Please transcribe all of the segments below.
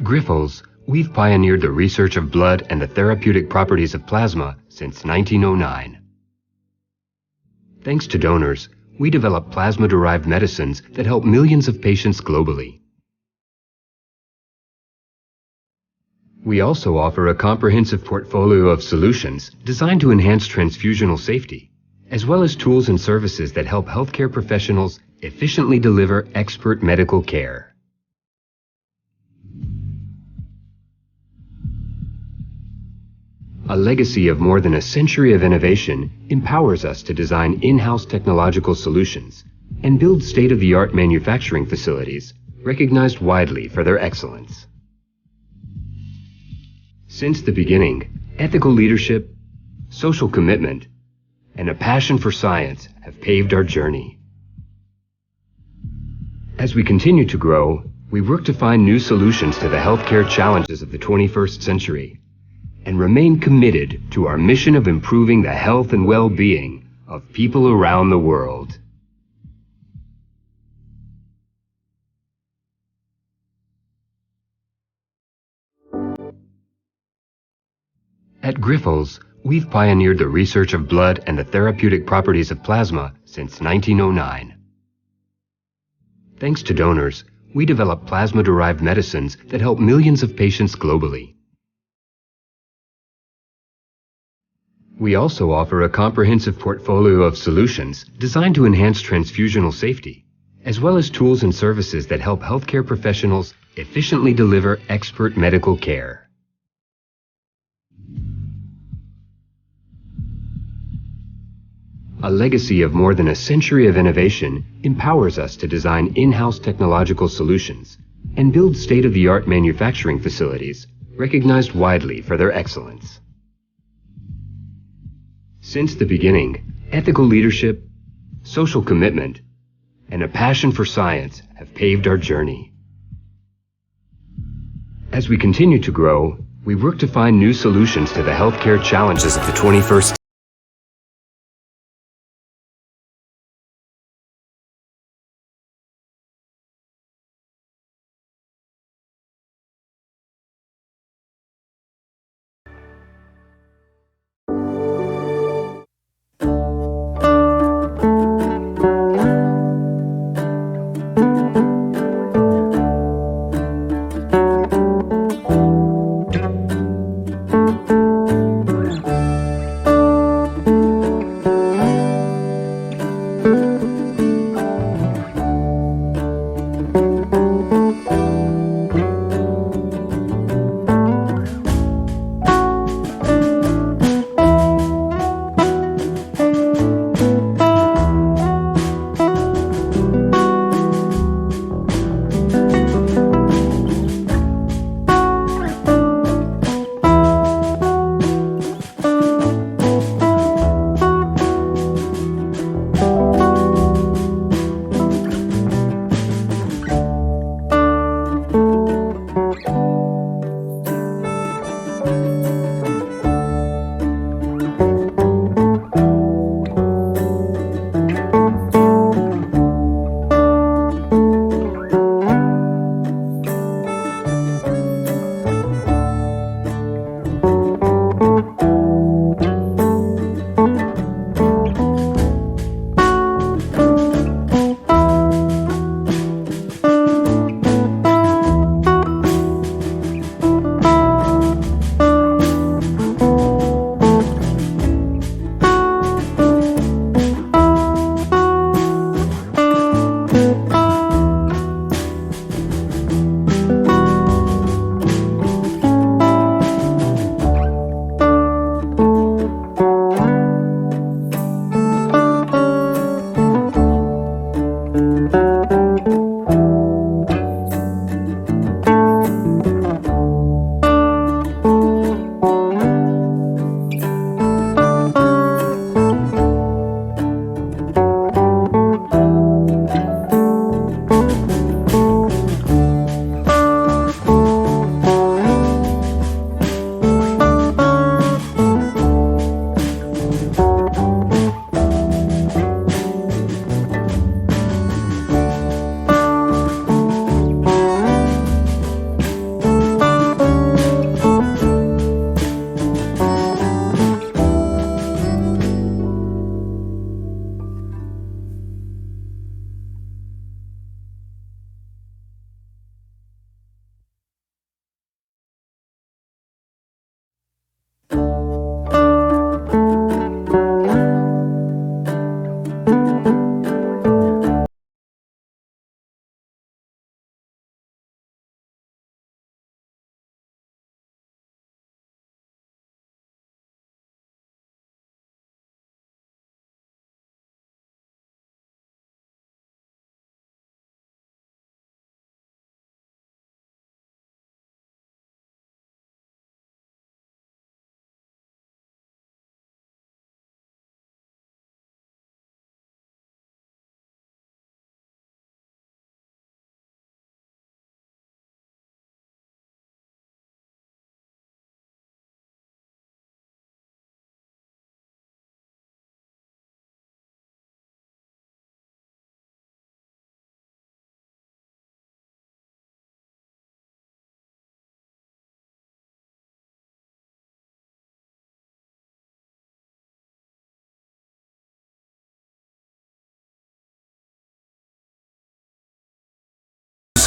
Grifols, we've pioneered the research of blood and the therapeutic properties of plasma since 1909. Thanks to donors, we develop plasma-derived medicines that help millions of patients globally. We also offer a comprehensive portfolio of solutions designed to enhance transfusional safety, as well as tools and services that help healthcare professionals efficiently deliver expert medical care. A legacy of more than a century of innovation empowers us to design in-house technological solutions and build state-of-the-art manufacturing facilities recognized widely for their excellence. Since the beginning, ethical leadership, social commitment, and a passion for science have paved our journey. As we continue to grow, we work to find new solutions to the healthcare challenges of the 21st century and remain committed to our mission of improving the health and well-being of people around the world. At Grifols, we've pioneered the research of blood and the therapeutic properties of plasma since 1909. Thanks to donors, we develop plasma-derived medicines that help millions of patients globally. We also offer a comprehensive portfolio of solutions designed to enhance transfusional safety, as well as tools and services that help healthcare professionals efficiently deliver expert medical care. A legacy of more than a century of innovation empowers us to design in-house technological solutions and build state-of-the-art manufacturing facilities recognized widely for their excellence. Since the beginning, ethical leadership, social commitment, and a passion for science have paved our journey. As we continue to grow, we work to find new solutions to the healthcare challenges of the 21st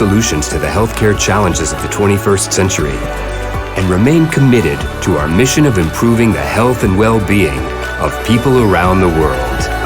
solutions to the healthcare challenges of the 21st century and remain committed to our mission of improving the health and well-being of people around the world.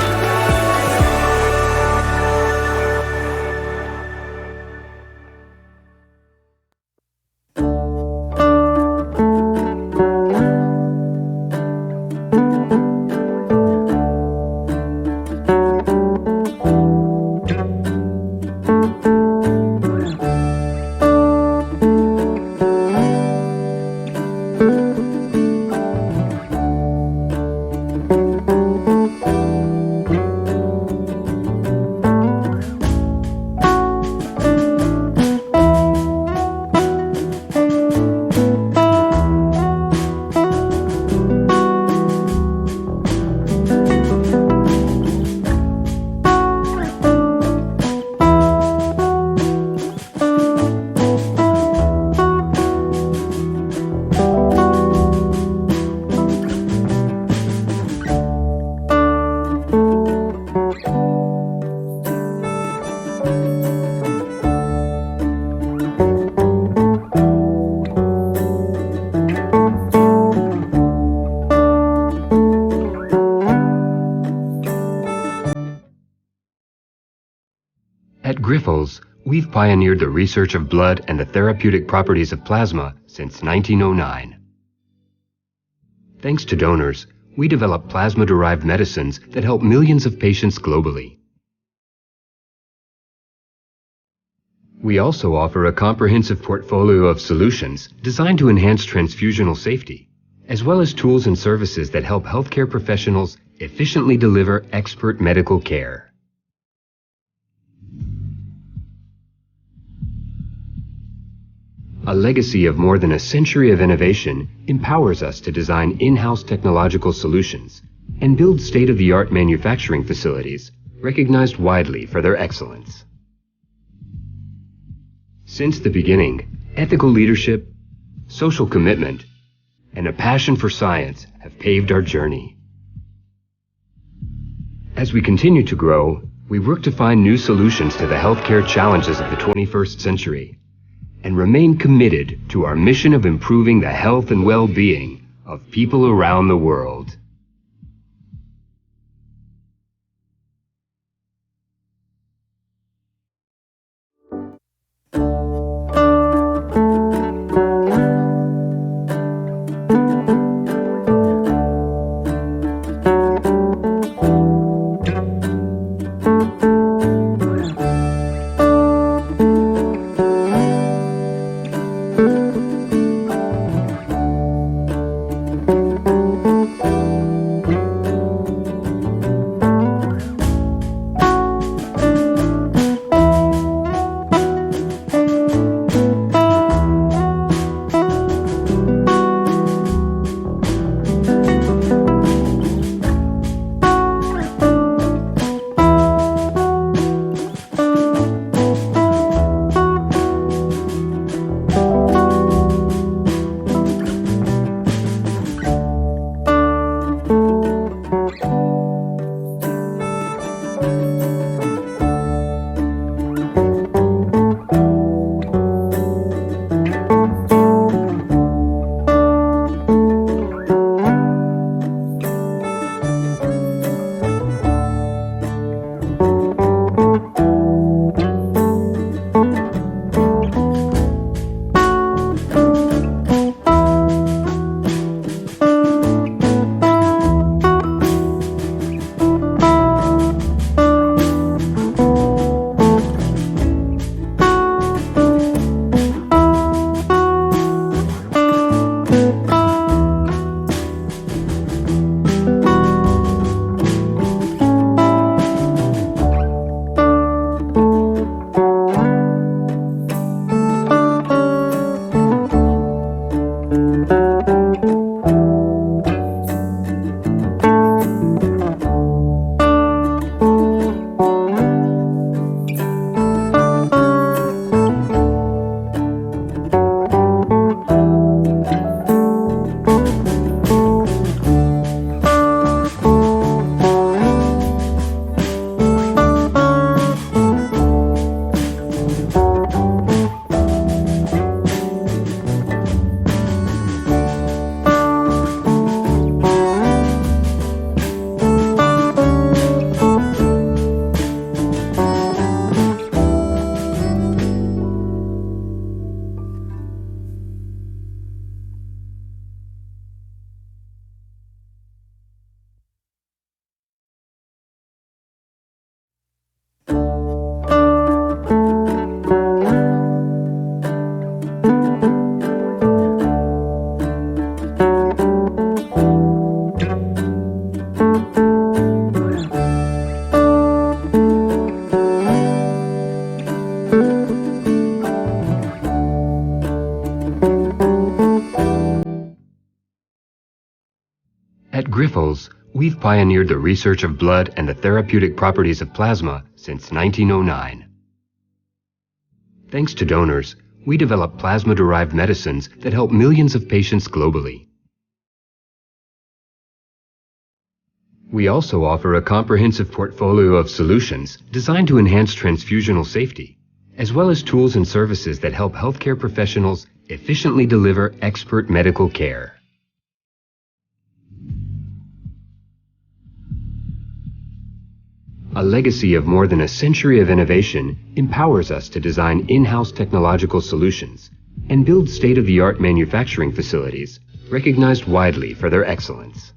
At Grifols, we've pioneered the research of blood and the therapeutic properties of plasma since 1909. Thanks to donors, we develop plasma-derived medicines that help millions of patients globally. We also offer a comprehensive portfolio of solutions designed to enhance transfusional safety, as well as tools and services that help healthcare professionals efficiently deliver expert medical care. A legacy of more than a century of innovation empowers us to design in-house technological solutions and build state-of-the-art manufacturing facilities recognized widely for their excellence. Since the beginning, ethical leadership, social commitment, and a passion for science have paved our journey. As we continue to grow, we work to find new solutions to the healthcare challenges of the 21st century and remain committed to our mission of improving the health and well-being of people around the world. Grifols, we've pioneered the research of blood and the therapeutic properties of plasma since 1909. Thanks to donors, we develop plasma-derived medicines that help millions of patients globally. We also offer a comprehensive portfolio of solutions designed to enhance transfusional safety, as well as tools and services that help healthcare professionals efficiently deliver expert medical care. A legacy of more than a century of innovation empowers us to design in-house technological solutions and build state-of-the-art manufacturing facilities recognized widely for their excellence.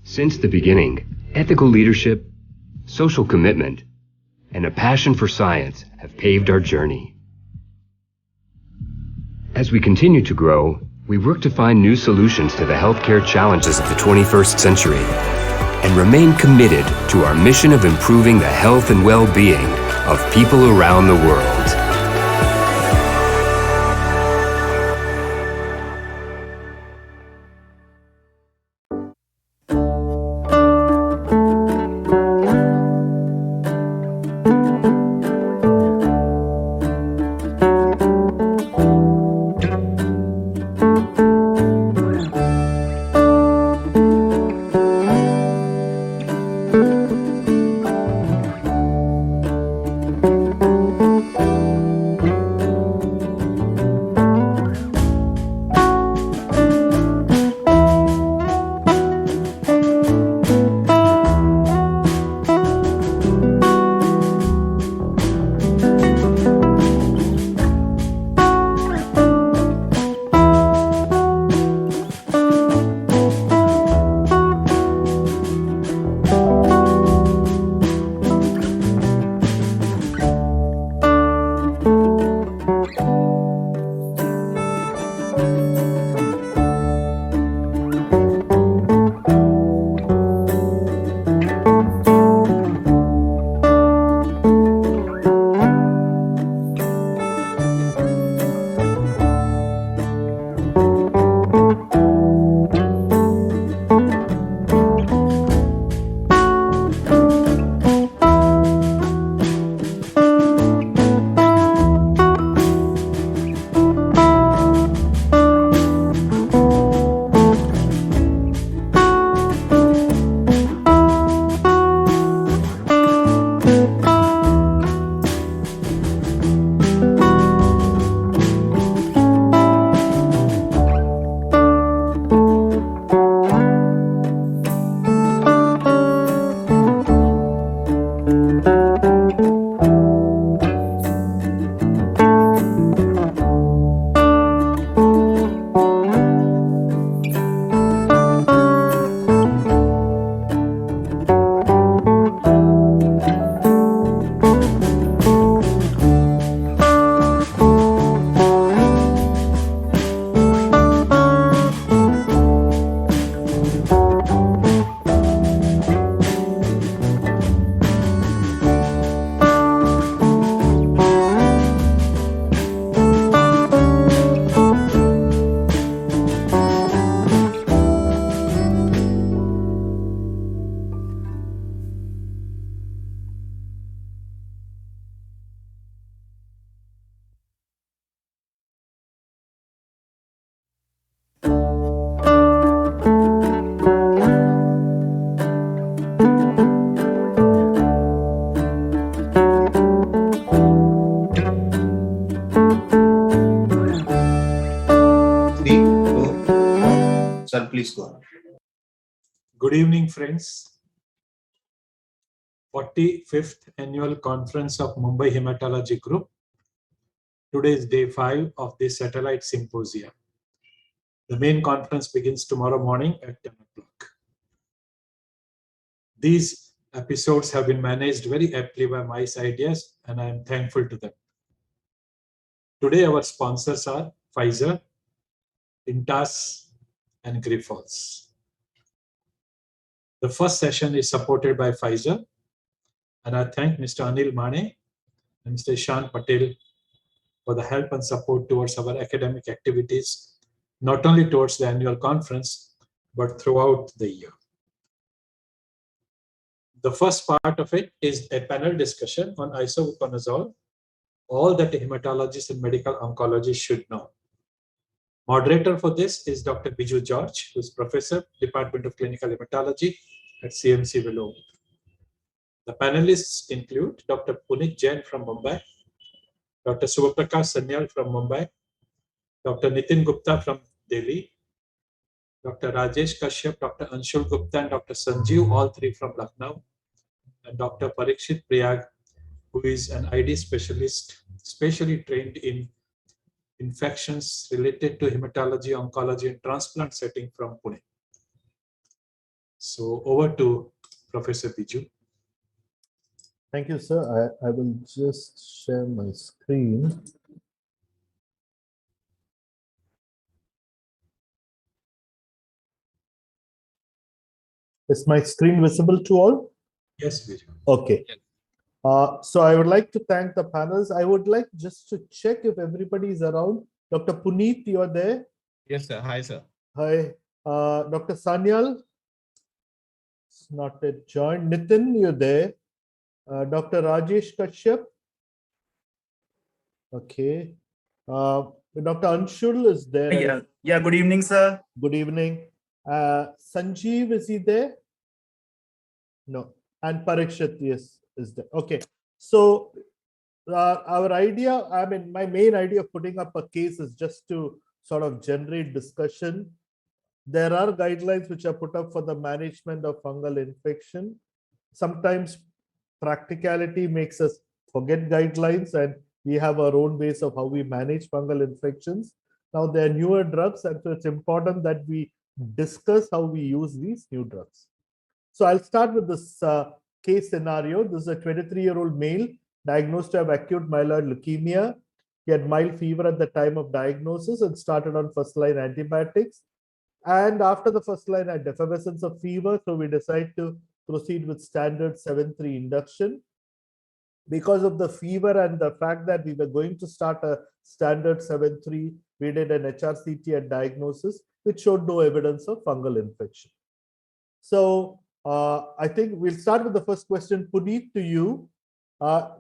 Since the beginning, ethical leadership, social commitment, and a passion for science have paved our journey. As we continue to grow, we work to find new solutions to the healthcare challenges of the 21st century and remain committed to our mission of improving the health and well-being of people around the world. Sir, please go on. Good evening, friends. 45th Annual Conference of Mumbai Hematology Group. Today is day 5 of this satellite symposium. The main conference begins tomorrow morning at 10 o'clock. These episodes have been managed very aptly by Mice Ideas, and I am thankful to them. Today, our sponsors are Pfizer, Intas, and Grifols. The first session is supported by Pfizer, and I thank Mr. Anil Mane and Mr. Ishan Patel for the help and support towards our academic activities, not only towards the annual conference, but throughout the year. The first part of it is a panel discussion on isavuconazole, all that a hematologist and medical oncologist should know. Moderator for this is Dr. Biju George, who is Professor, Department of Clinical Hematology at CMC Vellore. The panelists include Dr. Puneet Jain from Mumbai, Dr. Subhaprakash Sanyal from Mumbai, Dr. Nitin Gupta from Delhi, Dr. Rajesh Kashyap, Dr. Anshul Gupta, and Dr. Sanjeev, all three from Lucknow, and Dr. Parikshit Priyag, who is an ID specialist, specially trained in infections related to hematology, oncology, and transplant setting from Pune. So over to Professor Biju. Thank you, sir. I will just share my screen. Is my screen visible to all? Yes, Biju. Okay. So I would like to thank the panels. I would like just to check if everybody is around. Dr. Puneet, you are there? Yes, sir. Hi, sir. Hi. Dr. Sanyal? It's not yet joined. Nitin, you're there. Dr. Rajesh Kashyap? Okay. Dr. Anshul is there. Yeah. Good evening, sir. Good evening. Sanjeev, is he there? No. And Parikshit, yes, is there. Okay. So our idea, I mean, my main idea of putting up a case is just to sort of generate discussion. There are guidelines which are put up for the management of fungal infection. Sometimes practicality makes us forget guidelines, and we have our own ways of how we manage fungal infections. Now, there are newer drugs, and so it's important that we discuss how we use these new drugs. So I'll start with this case scenario. This is a 23-year-old male diagnosed to have acute myeloid leukemia. He had mild fever at the time of diagnosis and started on first-line antibiotics. And after the first line had effervescence of fever, so we decided to proceed with standard 7-3 induction. Because of the fever and the fact that we were going to start a standard 7-3, we did an HRCT at diagnosis, which showed no evidence of fungal infection. So I think we'll start with the first question. Puneet, to you.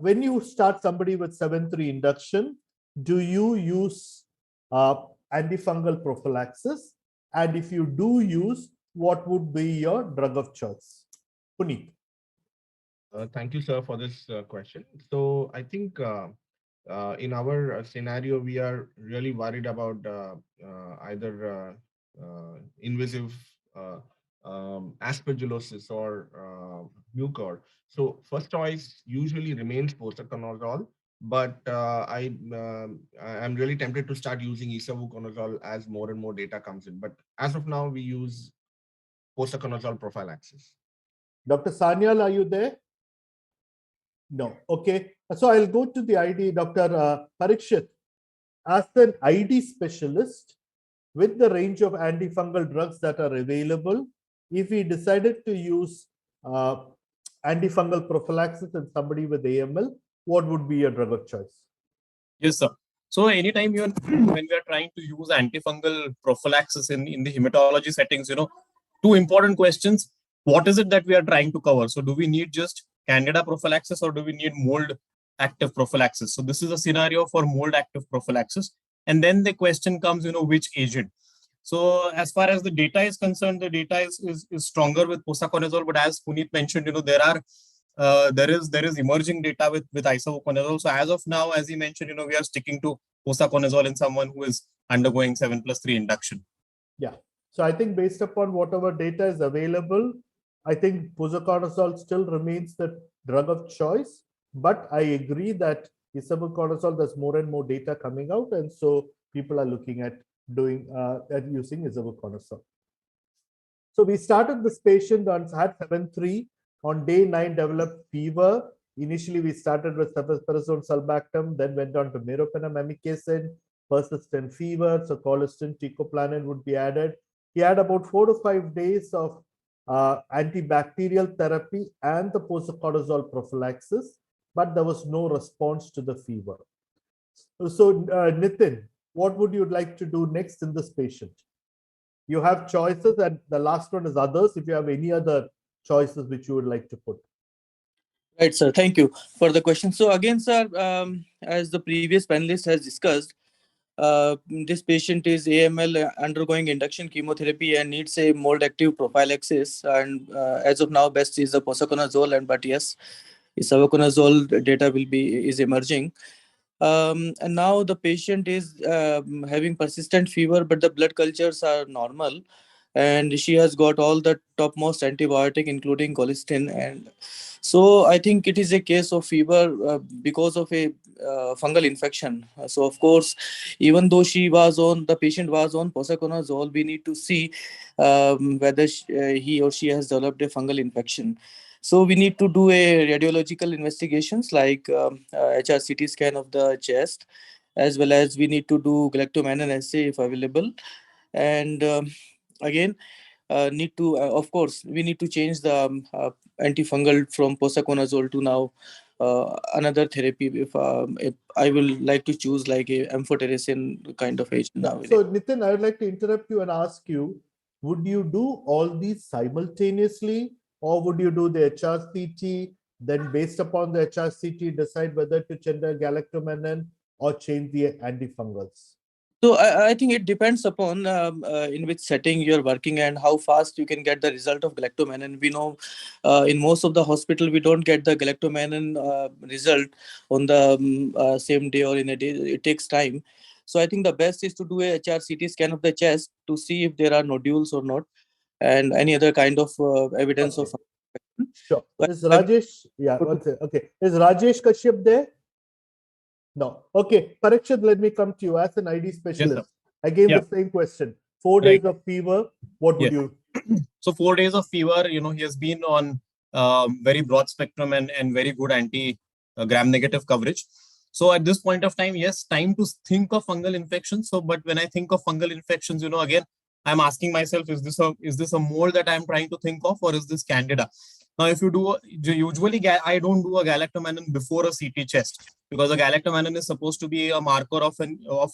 When you start somebody with 7-3 induction, do you use antifungal prophylaxis? And if you do use, what would be your drug of choice? Puneet. Thank you, sir, for this question. So I think in our scenario, we are really worried about either invasive aspergillosis or mucor. So first choice usually remains posaconazole, but I'm really tempted to start using isavuconazole as more and more data comes in. But as of now, we use posaconazole prophylaxis. Dr. Sanyal, are you there? No. Okay. So I'll go to the ID, Dr. Parikshit. As an ID specialist, with the range of antifungal drugs that are available, if we decided to use antifungal prophylaxis in somebody with AML, what would be your drug of choice? Yes, sir. So anytime you're when we are trying to use antifungal prophylaxis in the hematology settings, two important questions. What is it that we are trying to cover? So do we need just candida prophylaxis or do we need mold active prophylaxis? So this is a scenario for mold active prophylaxis. And then the question comes, which agent? So as far as the data is concerned, the data is stronger with posaconazole. But as Puneet mentioned, there is emerging data with isavuconazole. So as of now, as he mentioned, we are sticking to posaconazole in someone who is undergoing 7+3 induction. Yeah. So I think based upon whatever data is available, I think posaconazole still remains the drug of choice. But I agree that isavuconazole, there's more and more data coming out, and so people are looking at using isavuconazole. So we started this patient on had 7-3. On day 9, developed fever. Initially, we started with cephalosporin sulbactam, then went on to meropenem amikacin, persistent fever. So colistin, teicoplanin would be added. He had about 4 to 5 days of antibacterial therapy and the posaconazole prophylaxis, but there was no response to the fever. So Nitin, what would you like to do next in this patient? You have choices, and the last one is others. If you have any other choices which you would like to put. Right, sir. Thank you for the question. So again, sir, as the previous panelist has discussed, this patient is AML undergoing induction chemotherapy and needs a mold active prophylaxis. And as of now, best is the posaconazole. And but yes, isavuconazole data is emerging. And now the patient is having persistent fever, but the blood cultures are normal, and she has got all the topmost antibiotic, including colistin. And so I think it is a case of fever because of a fungal infection. So of course, even though the patient was on posaconazole, we need to see whether he or she has developed a fungal infection. So we need to do a radiological investigations like HRCT scan of the chest, as well as we need to do galactomannan assay if available. And again, need to of course we need to change the antifungal from posaconazole to now another therapy if I will like to choose like a amphotericin kind of agent now. So Nitin, I would like to interrupt you and ask you, would you do all these simultaneously, or would you do the HRCT, then based upon the HRCT decide whether to change the galactomannan or change the antifungals? So I think it depends upon in which setting you're working and how fast you can get the result of galactomannan. We know in most of the hospital we don't get the galactomannan result on the same day or in a day. It takes time. So I think the best is to do a HRCT scan of the chest to see if there are nodules or not, and any other kind of evidence Okay. of. Sure. Is Rajesh? Yeah. One second. Okay. Is Rajesh Kashyap there? No. Okay. Parikshit, let me come to you as an ID specialist. Again, Yeah. the same question. 4 Right. days of fever. What would Yes. you? So 4 days of fever, he has been on very broad spectrum and very good anti-gram negative coverage. So at this point of time, yes, time to think of fungal infections. So, but when I think of fungal infections, again, I'm asking myself, is this a mold that I'm trying to think of, or is this Candida? Now, if you do, usually I don't do a galactomannan before a CT chest, because a galactomannan is supposed to be a marker of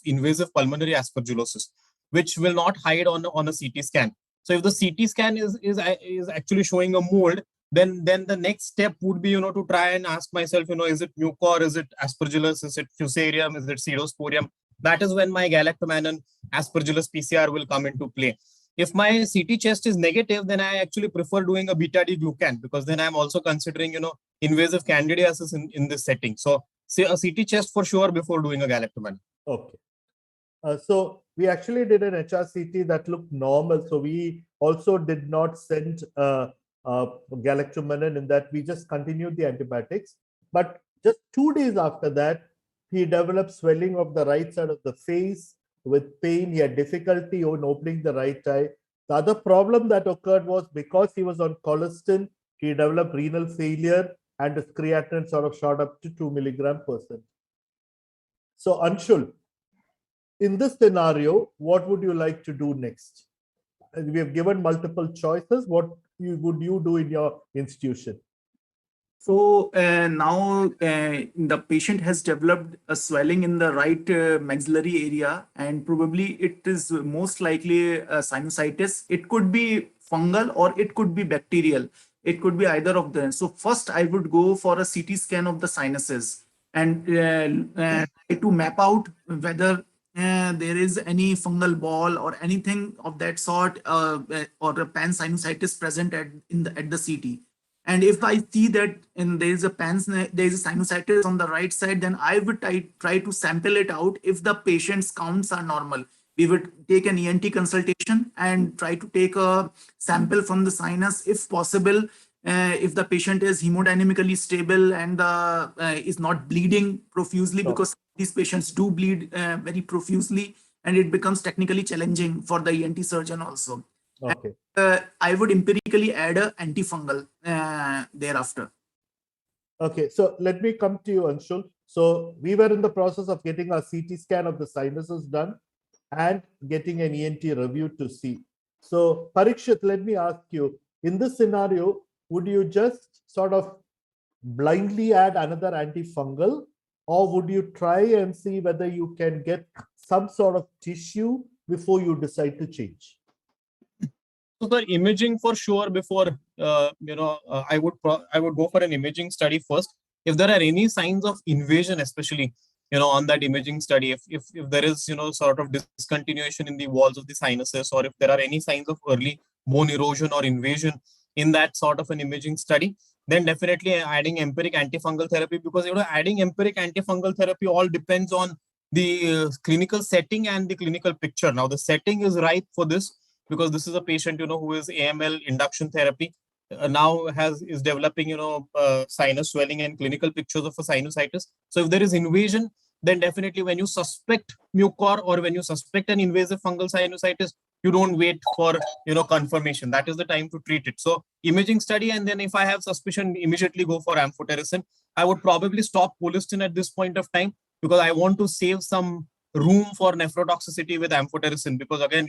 invasive pulmonary aspergillosis, which will not hide on a CT scan. So if the CT scan is actually showing a mold, then the next step would be to try and ask myself, is it mucor, is it aspergillus, is it fusarium, is it pseudosporium? That is when my galactomannan aspergillus PCR will come into play. If my CT chest is negative, then I actually prefer doing a beta D glucan, because then I'm also considering invasive candidiasis in this setting. So say a CT chest for sure before doing a galactomannan. Okay. So we actually did an HRCT that looked normal. So we also did not send galactomannan in that. We just continued the antibiotics. But just 2 days after that, he developed swelling of the right side of the face with pain. He had difficulty in opening the right eye. The other problem that occurred was because he was on colistin, he developed renal failure and his creatinine sort of shot up to 2 milligram%. So Anshul, in this scenario, what would you like to do next? We have given multiple choices. What would you do in your institution? So now the patient has developed a swelling in the right maxillary area, and probably it is most likely a sinusitis. It could be fungal or it could be bacterial. It could be either of them. So first I would go for a CT scan of the sinuses and try to map out whether there is any fungal ball or anything of that sort or a pansinusitis present at the CT. And if I see that there is a sinusitis on the right side, then I would try to sample it out. If the patient's counts are normal, we would take an ENT consultation and try to take a sample from the sinus if possible. If the patient is hemodynamically stable and is not bleeding profusely, because these patients do bleed very profusely, and it becomes technically challenging for the ENT surgeon also. Okay. I would empirically add a antifungal thereafter. Okay, so let me come to you, Anshul. So we were in the process of getting our CT scan of the sinuses done and getting an ENT review to see. So Parikshit, let me ask you, in this scenario, would you just sort of blindly add another antifungal, or would you try and see whether you can get some sort of tissue before you decide to change? the imaging for sure before, I would go for an imaging study first. If there are any signs of invasion, especially, on that imaging study, if there is, sort of discontinuation in the walls of the sinuses, or if there are any signs of early bone erosion or invasion in that sort of an imaging study, then definitely adding empiric antifungal therapy, because, adding empiric antifungal therapy all depends on the clinical setting and the clinical picture. Now, the setting is ripe for this, because this is a patient, who is AML induction therapy, now is developing, sinus swelling and clinical pictures of a sinusitis. So if there is invasion, then definitely when you suspect mucor or when you suspect an invasive fungal sinusitis, you don't wait for, confirmation. That is the time to treat it. So imaging study, and then if I have suspicion, immediately go for amphotericin. I would probably stop colistin at this point of time, because I want to save some room for nephrotoxicity with amphotericin, because again,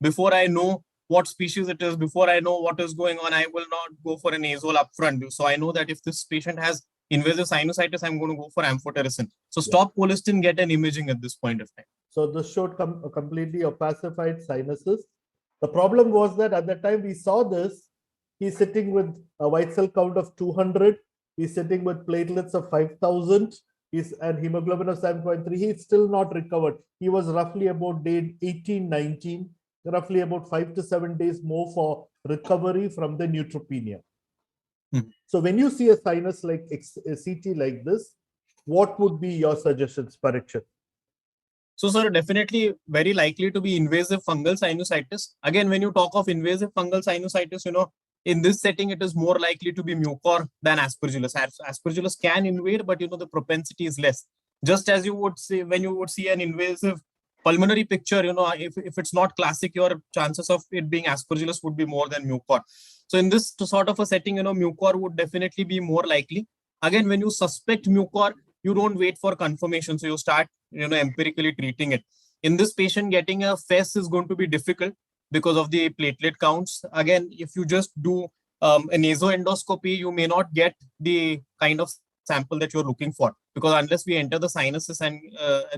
before I know what species it is, before I know what is going on, I will not go for an azole upfront. So I know that if this patient has invasive sinusitis, I'm going to go for amphotericin. So stop colistin, get an imaging at this point of time. So this showed completely opacified sinuses. The problem was that at the time we saw this, he's sitting with a white cell count of 200. He's sitting with platelets of 5,000. And hemoglobin of 7.3. He's still not recovered. He was roughly about day 18, 19, roughly about 5 to 7 days more for recovery from the neutropenia. So when you see a sinus like a CT like this, what would be your suggestions, Parikshit? So, sir, definitely very likely to be invasive fungal sinusitis. Again, when you talk of invasive fungal sinusitis, in this setting, it is more likely to be mucor than aspergillus. Aspergillus can invade, but, the propensity is less. Just as you would say, when you would see an invasive pulmonary picture, if it's not classic, your chances of it being aspergillus would be more than mucor. So in this sort of a setting, mucor would definitely be more likely. Again, when you suspect mucor, you don't wait for confirmation. So you start, empirically treating it. In this patient, getting a FES is going to be difficult because of the platelet counts. Again, if you just do a nasoendoscopy, you may not get the kind of sample that you're looking for, because unless we enter the sinuses and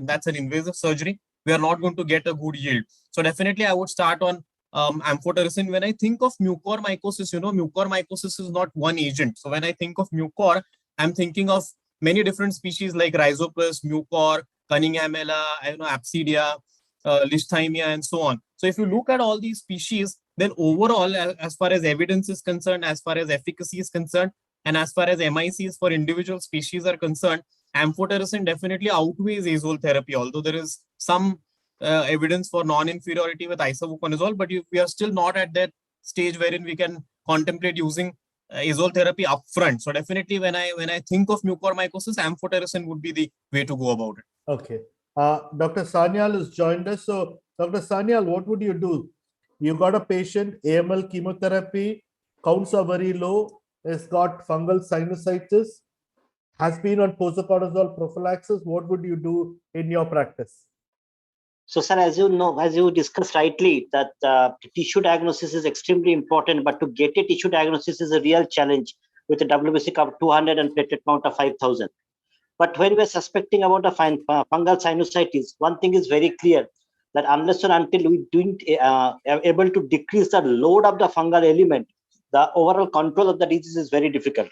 that's an invasive surgery, we are not going to get a good yield. So definitely I would start on amphotericin. When I think of mucormycosis, mucormycosis is not one agent. So when I think of mucor, I'm thinking of many different species like Rhizopus, mucor, Cunningham-ella, Absidia, Listhymia, and so on. So if you look at all these species, then overall, as far as evidence is concerned, as far as efficacy is concerned, and as far as MICs for individual species are concerned, amphotericin definitely outweighs azole therapy, although there is some evidence for non-inferiority with isavuconazole, but we are still not at that stage wherein we can contemplate using azole therapy upfront. So definitely when I think of mucormycosis, amphotericin would be the way to go about it. Okay. Dr. Sanyal has joined us. So Dr. Sanyal, what would you do? You got a patient, AML chemotherapy, counts are very low, has got fungal sinusitis, has been on posaconazole prophylaxis. What would you do in your practice? So, sir, as you know, as you discussed rightly, that tissue diagnosis is extremely important, but to get a tissue diagnosis is a real challenge with a WBC count of 200 and platelet count of 5,000. But when we're suspecting about a fungal sinusitis, one thing is very clear, that unless or until we don't able to decrease the load of the fungal element, the overall control of the disease is very difficult.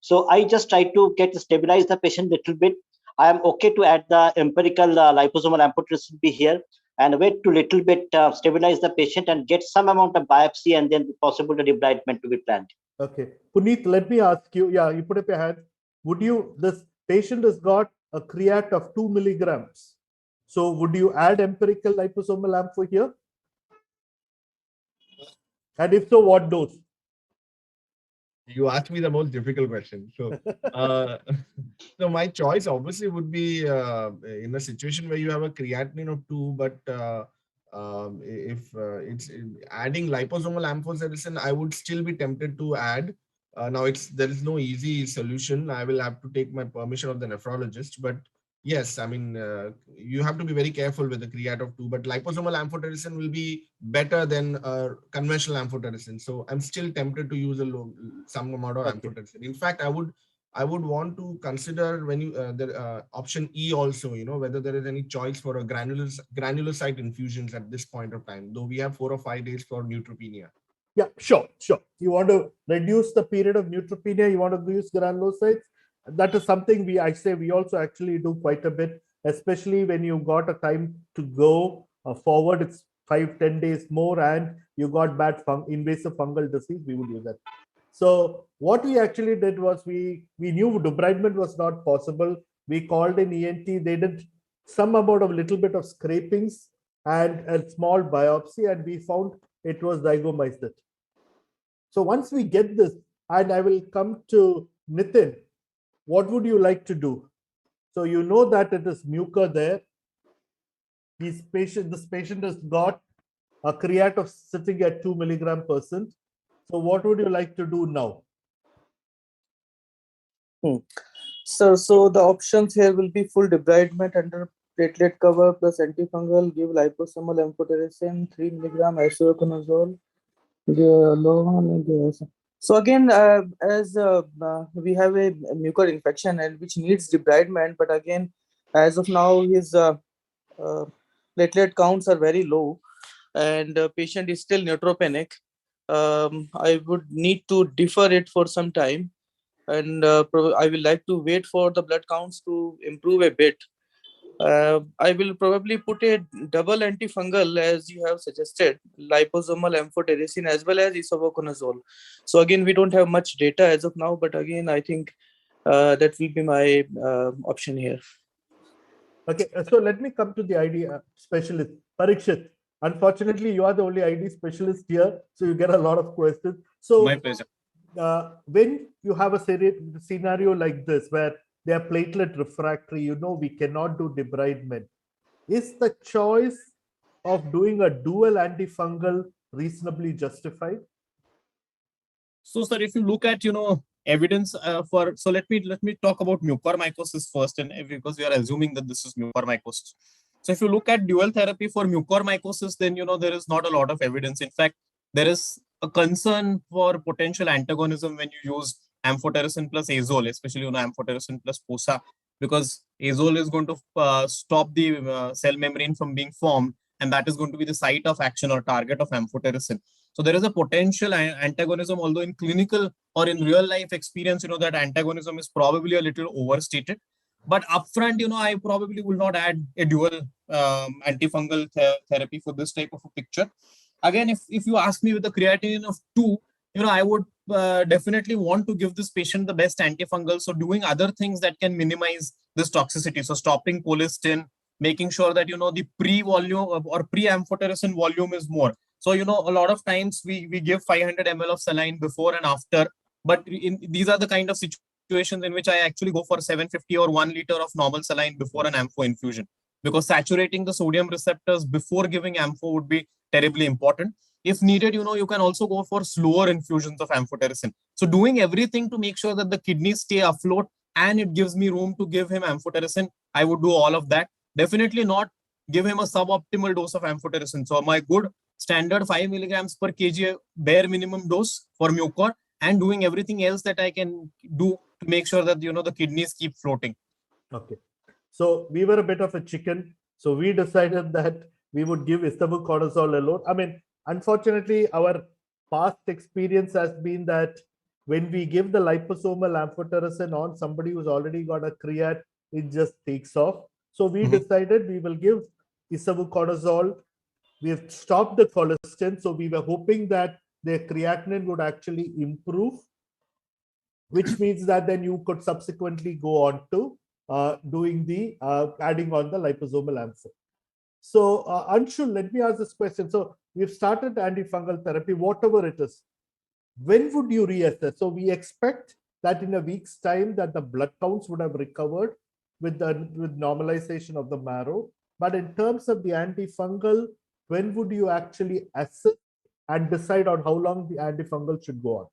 So I just try to stabilize the patient a little bit. I am okay to add the empirical liposomal amphotericin B here and wait to little bit stabilize the patient and get some amount of biopsy and then possible the debridement to be planned. Okay. Puneet, let me ask you, you put up your hand. Would you, this patient has got a creat of 2 milligrams. So would you add empirical liposomal ampho here? And if so, what dose? You asked me the most difficult question. So, so my choice obviously would be in a situation where you have a creatinine of 2, but if it's adding liposomal amphotericin, I would still be tempted to add. Now, there is no easy solution. I will have to take my permission of the nephrologist, but yes, I mean, you have to be very careful with the creat of 2, but liposomal amphotericin will be better than conventional amphotericin. So I'm still tempted to use some amount of amphotericin. In fact, I would want to consider when you the option E also, whether there is any choice for a granulocyte infusions at this point of time, though we have 4 or 5 days for neutropenia. Yeah, sure. You want to reduce the period of neutropenia, you want to reduce granulocytes. That is something we also actually do quite a bit, especially when you got a time to go forward. It's 5-10 days more, and you got bad invasive fungal disease. We would use that. So what we actually did was we knew debridement was not possible. We called in ENT. They did some amount of little bit of scrapings and a small biopsy, and we found it was zygomycete. So once we get this, and I will come to Nitin, what would you like to do? So you know that it is mucor there. This patient has got a creat of sitting at 2 mg%. So what would you like to do now? So the options here will be full debridement under platelet cover plus antifungal, give liposomal amphotericin, 3 mg isavuconazole. So again, as we have a mucor infection and which needs debridement, but again, as of now, his platelet counts are very low, and patient is still neutropenic. I would need to defer it for some time, and I will like to wait for the blood counts to improve a bit. I will probably put a double antifungal as you have suggested, liposomal amphotericin as well as isavuconazole. So again, we don't have much data as of now, but again, I think that will be my option here. Okay, so let me come to the ID specialist, Parikshit. Unfortunately, you are the only ID specialist here, so you get a lot of questions. So, My pleasure. When you have a scenario like this where they are platelet refractory, we cannot do debridement. Is the choice of doing a dual antifungal reasonably justified? So, sir, if you look at evidence so let me talk about mucormycosis first, and because we are assuming that this is mucormycosis. So, if you look at dual therapy for mucormycosis, then there is not a lot of evidence. In fact, there is a concern for potential antagonism when you use amphotericin plus azole, especially amphotericin plus POSA, because azole is going to stop the cell membrane from being formed, and that is going to be the site of action or target of amphotericin. So there is a potential antagonism, although in clinical or in real life experience, that antagonism is probably a little overstated. But upfront, I probably will not add a dual antifungal therapy for this type of a picture. Again, if you ask me with a creatinine of 2, I would definitely want to give this patient the best antifungal. So doing other things that can minimize this toxicity. So stopping colistin, making sure that, the pre-volume or pre-amphotericin volume is more. So, a lot of times we give 500 ml of saline before and after, but these are the kind of situations in which I actually go for 750 or 1 liter of normal saline before an ampho infusion, because saturating the sodium receptors before giving ampho would be terribly important. If needed, you can also go for slower infusions of amphotericin. So doing everything to make sure that the kidneys stay afloat and it gives me room to give him amphotericin, I would do all of that. Definitely not give him a suboptimal dose of amphotericin. So my good standard 5 milligrams per kg bare minimum dose for mucor, and doing everything else that I can do to make sure that the kidneys keep floating. Okay, so we were a bit of a chicken, so we decided that we would give isavuconazole alone. I mean, unfortunately, our past experience has been that when we give the liposomal amphotericin on somebody who's already got a creat, it just takes off. So we decided we will give isavuconazole. We have stopped the colistin, so we were hoping that their creatinine would actually improve, which means that then you could subsequently go on to doing the adding on the liposomal ampho. So Anshul, let me ask this question. So we've started antifungal therapy, whatever it is. When would you reassess? So we expect that in a week's time that the blood counts would have recovered with normalization of the marrow. But in terms of the antifungal, when would you actually assess and decide on how long the antifungal should go on?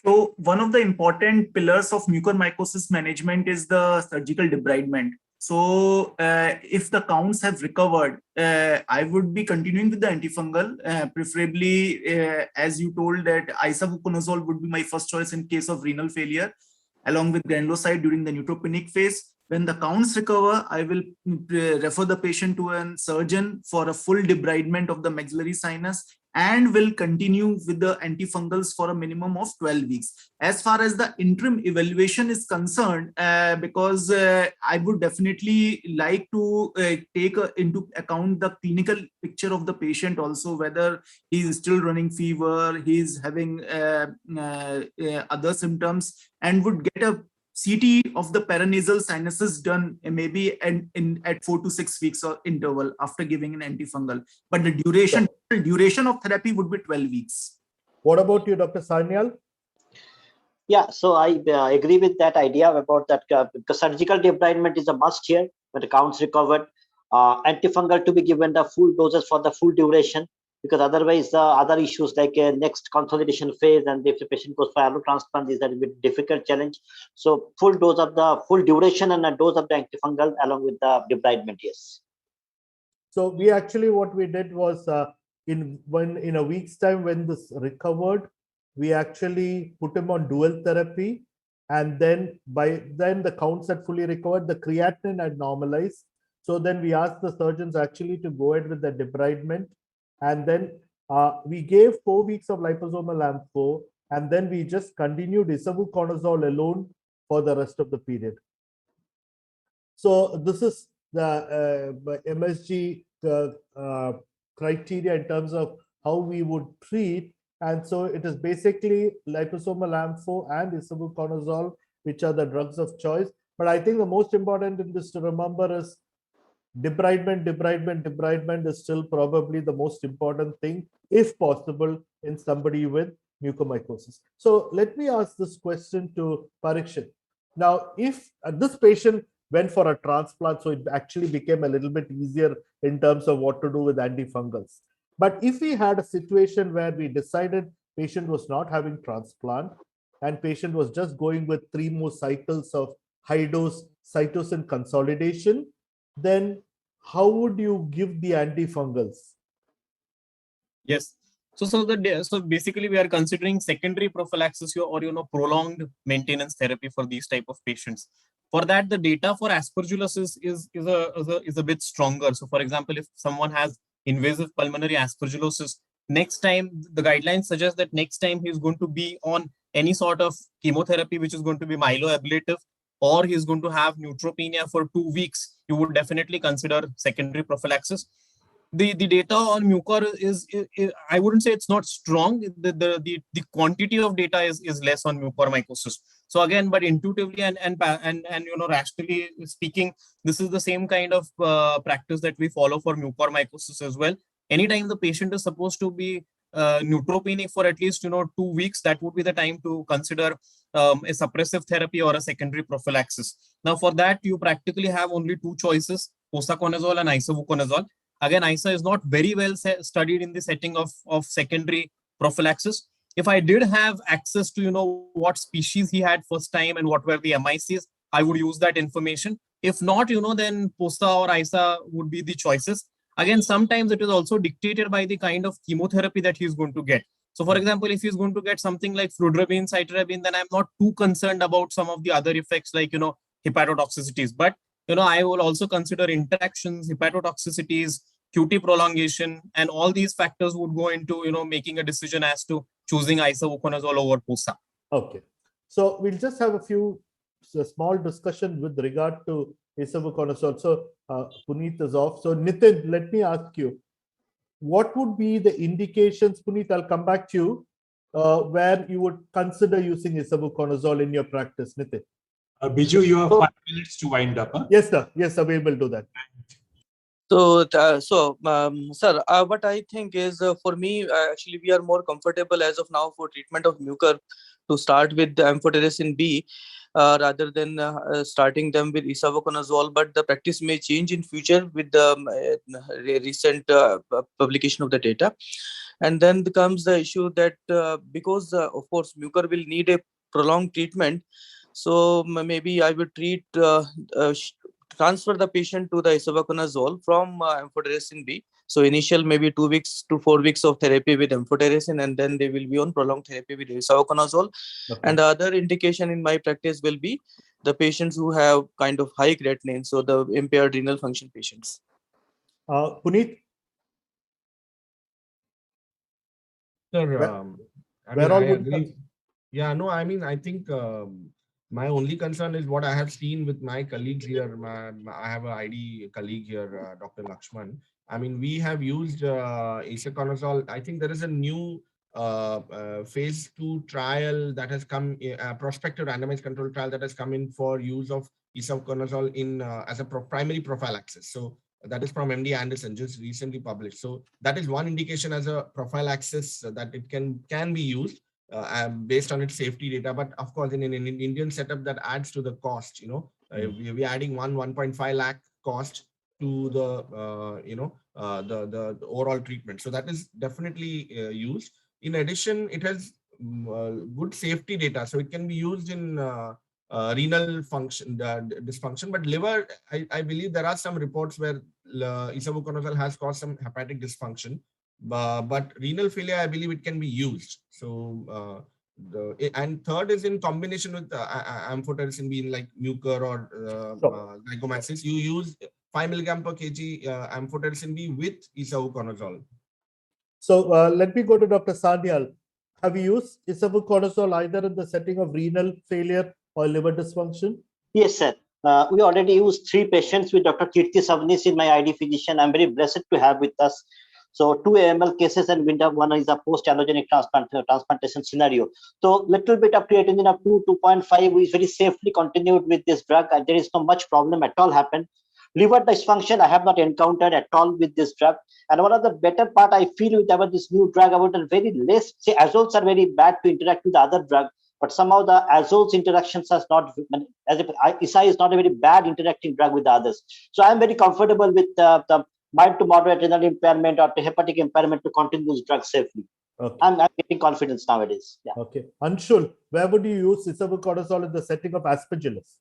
So one of the important pillars of mucormycosis management is the surgical debridement. So if the counts have recovered, I would be continuing with the antifungal, preferably as you told that isavuconazole would be my first choice in case of renal failure, along with granulocyte during the neutropenic phase. When the counts recover, I will refer the patient to a surgeon for a full debridement of the maxillary sinus and will continue with the antifungals for a minimum of 12 weeks. As far as the interim evaluation is concerned, because I would definitely like to take into account the clinical picture of the patient also, whether he is still running fever, he is having other symptoms, and would get a CT of the paranasal sinuses done maybe at 4 to 6 weeks or interval after giving an antifungal. But the duration of therapy would be 12 weeks. What about you, Dr. Sanyal? Yeah, so I agree with that idea about that, because surgical debridement is a must here when the count's recovered. Antifungal to be given the full doses for the full duration, because otherwise the other issues like next consolidation phase, and if the patient goes for allotransplant, is a bit difficult challenge. So full dose of the full duration and a dose of the antifungal along with the debridement, yes. So we actually, what we did was in a week's time when this recovered, we actually put him on dual therapy, and then by then the counts had fully recovered, the creatinine had normalized. So then we asked the surgeons actually to go ahead with the debridement, and then we gave 4 weeks of liposomal ampho, and then we just continued isavuconazole alone for the rest of the period. So this is the MSG criteria in terms of how we would treat. And so it is basically liposomal ampho and isavuconazole, which are the drugs of choice. But I think the most important in this to remember is debridement is still probably the most important thing, if possible, in somebody with mucormycosis. So let me ask this question to Parikshit. Now, if this patient went for a transplant, so it actually became a little bit easier in terms of what to do with antifungals. But if we had a situation where we decided patient was not having transplant and patient was just going with 3 more cycles of high dose cytosine consolidation, then how would you give the antifungals? Yes. So basically we are considering secondary prophylaxis or prolonged maintenance therapy for these type of patients. For that, the data for aspergillus is a bit stronger. So for example, if someone has invasive pulmonary aspergillosis, next time the guidelines suggest that next time he's going to be on any sort of chemotherapy which is going to be myeloablative, or he's going to have neutropenia for 2 weeks, you would definitely consider secondary prophylaxis. The data on mucor is I wouldn't say it's not strong. The quantity of data is less on mucormycosis. So again, but intuitively and rationally speaking, this is the same kind of practice that we follow for mucormycosis as well. Anytime the patient is supposed to be neutropenic for at least 2 weeks, that would be the time to consider a suppressive therapy or a secondary prophylaxis. Now for that, you practically have only 2 choices: posaconazole and isavuconazole. Again, ISA is not very well studied in the setting of secondary prophylaxis. If I did have access to what species he had first time and what were the MICs, I would use that information. If not, then POSA or ISA would be the choices. Again, sometimes it is also dictated by the kind of chemotherapy that he's going to get. So for example, if he's going to get something like fludarabine, cytarabine, then I'm not too concerned about some of the other effects like hepatotoxicities. But I will also consider interactions, hepatotoxicities, QT prolongation, and all these factors would go into making a decision as to choosing isavuconazole over POSA. Okay, so we'll just have a small discussion with regard to isavuconazole. So Puneet is off. So Nitin, let me ask you, what would be the indications? Puneet, I'll come back to you, where you would consider using isavuconazole in your practice. Nitin. Biju, you have 5 minutes to wind up. Huh? Yes, sir. Yes, sir. We will do that. Sir, what I think is for me, actually, we are more comfortable as of now for treatment of mucor to start with the amphotericin B rather than starting them with isavuconazole. But the practice may change in future with the recent publication of the data. And then comes the issue that because, of course, mucor will need a prolonged treatment. So maybe I would transfer the patient to the isavuconazole from amphotericin B. So initial maybe 2 weeks to 4 weeks of therapy with amphotericin, and then they will be on prolonged therapy with isavuconazole. Okay. And the other indication in my practice will be the patients who have kind of high creatinine, so the impaired renal function patients. Puneet? Sir, where all I would agree. Yeah, no, I think my only concern is what I have seen with my colleagues here. I have an ID colleague here, Dr. Lakshman. We have used isaconazole. I think there is a new phase 2 trial that has come, a prospective randomized control trial that has come in for use of isaconazole in as a primary prophylaxis. So that is from MD Anderson, just recently published. So that is one indication as a prophylaxis that it can be used based on its safety data. But of course, in an Indian setup, that adds to the cost. We're adding 1.5 lakh cost to the the overall treatment. So that is definitely used. In addition, it has good safety data, so it can be used in renal function dysfunction. But liver, I believe there are some reports where isavuconazole has caused some hepatic dysfunction. But renal failure, I believe it can be used. So and third is in combination with amphotericin B in like mucor or zygomyces. You use 5 milligram per kg amphotericin B with isavuconazole. So let me go to Dr. Sanyal. Have you used isavuconazole either in the setting of renal failure or liver dysfunction? Yes, sir. We already used 3 patients with Dr. Kirti Savnis in my ID physician. I'm very blessed to have with us. So 2 AML cases, and one is a post-allogenic transplantation scenario. So little bit of creatinine of 2.5, we very safely continued with this drug. And there is no much problem at all happened. Liver dysfunction, I have not encountered at all with this drug. And one of the better part I feel with about this new drug, about the very less, say azoles are very bad to interact with the other drug, but somehow the azoles interactions are not, as if ISA is not a very bad interacting drug with the others. So I'm very comfortable with the mild to moderate renal impairment or hepatic impairment to continue this drug safely. Okay. I'm getting confidence nowadays. Yeah. Okay. Anshul, where would you use isavuconazole in the setting of aspergillus?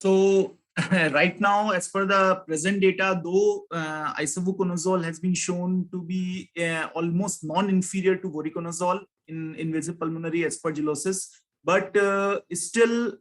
So right now, as per the present data, though isavuconazole has been shown to be almost non-inferior to voriconazole in invasive pulmonary aspergillosis, but still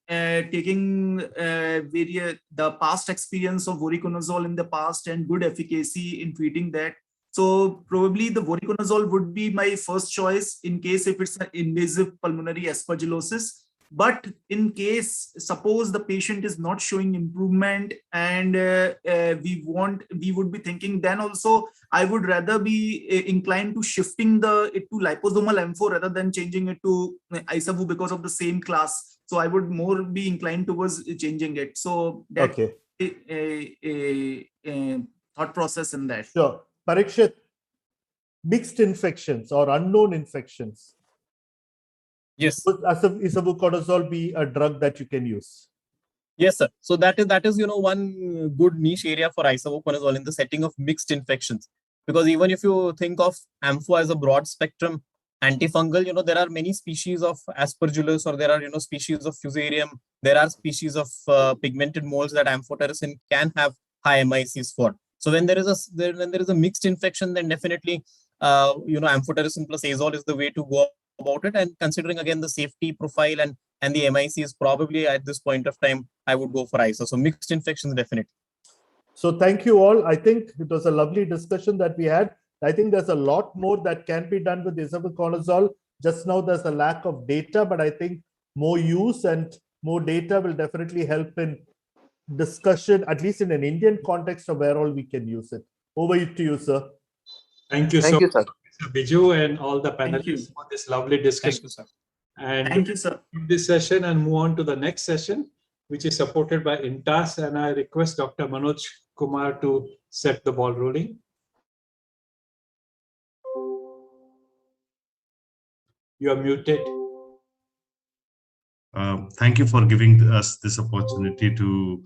taking the past experience of voriconazole in the past and good efficacy in treating that. So probably the voriconazole would be my first choice in case if it's an invasive pulmonary aspergillosis. But in case, suppose the patient is not showing improvement and we would be thinking, then also I would rather be inclined to shifting it to liposomal M4 rather than changing it to isavu because of the same class. So I would more be inclined towards changing it. So that a thought process in that. Sure. Parikshit, mixed infections or unknown infections. Yes. Would isavuconazole be a drug that you can use? Yes, sir. So that is one good niche area for isavuconazole in the setting of mixed infections. Because even if you think of ampho as a broad spectrum antifungal, there are many species of aspergillus, or there are species of fusarium. There are species of pigmented molds that amphotericin can have high MICs for. So when there is a mixed infection, then definitely amphotericin plus azole is the way to go about it. And considering again the safety profile and the MICs, probably at this point of time I would go for ISA. So mixed infections definitely. So thank you all. I think it was a lovely discussion that we had. I think there's a lot more that can be done with isavuconazole. Just now there's a lack of data, but I think more use and more data will definitely help in discussion, at least in an Indian context, of where all we can use it. Over to you, sir. Thank you so much, Mr. Biju, and all the panelists for this lovely discussion. Thank you, sir. And thank you, sir. In this session and move on to the next session, which is supported by INTAS, and I request Dr. Manoj Kumar to set the ball rolling. You are muted. Thank you for giving us this opportunity to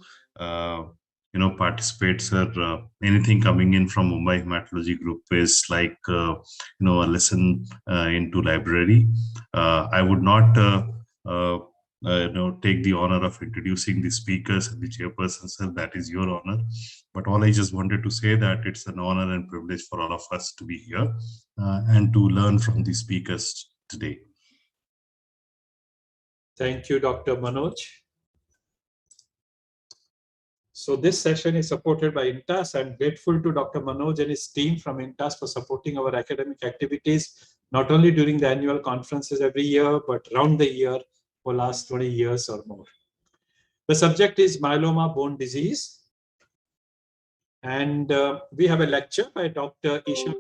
participate, sir. Anything coming in from Mumbai Hematology Group is like a lesson into library. I would not take the honor of introducing the speakers and the chairperson, sir. That is your honor. But all I just wanted to say that it's an honor and privilege for all of us to be here and to learn from the speakers today. Thank you, Dr. Manoj. So this session is supported by INTAS. I'm grateful to Dr. Manoj and his team from INTAS for supporting our academic activities, not only during the annual conferences every year, but around the year for last 20 years or more. The subject is myeloma bone disease. And we have a lecture by Dr. Isha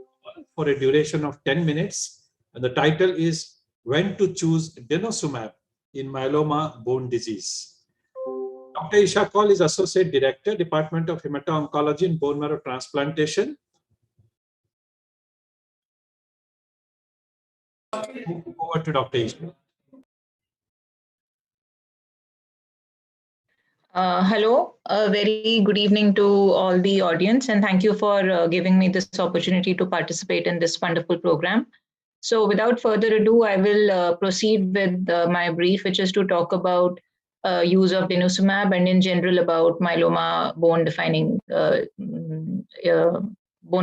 for a duration of 10 minutes. And the title is When to Choose Denosumab in Myeloma Bone Disease. Dr. Isha Kaul is Associate Director, Department of Hemato-Oncology and Bone Marrow Transplantation. Over to Dr. Isha. Hello, a very good evening to all the audience, and thank you for giving me this opportunity to participate in this wonderful program. So without further ado, I will proceed with my brief, which is to talk about use of denosumab and in general about myeloma bone defining bone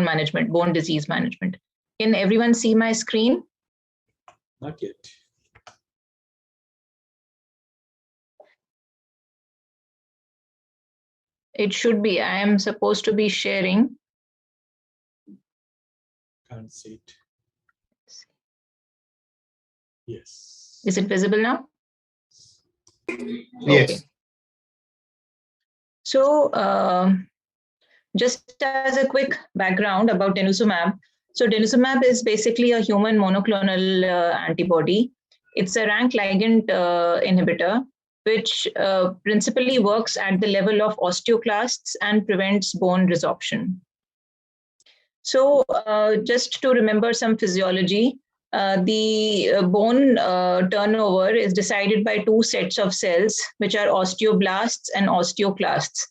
management, bone disease management. Can everyone see my screen? Not yet. It should be. I am supposed to be sharing. Can't see it. Yes. Is it visible now? Yes. Okay. So just as a quick background about denosumab. So denosumab is basically a human monoclonal antibody. It's a rank ligand inhibitor, which principally works at the level of osteoclasts and prevents bone resorption. So just to remember some physiology, the bone turnover is decided by two sets of cells, which are osteoblasts and osteoclasts.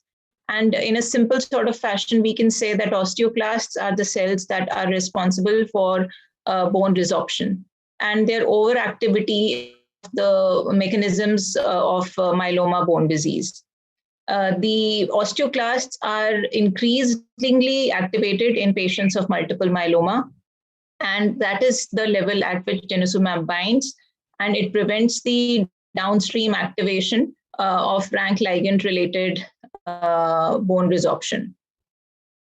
And in a simple sort of fashion, we can say that osteoclasts are the cells that are responsible for bone resorption. And their overactivity of the mechanisms of myeloma bone disease. The osteoclasts are increasingly activated in patients of multiple myeloma, and that is the level at which denosumab binds, and it prevents the downstream activation of rank ligand related bone resorption.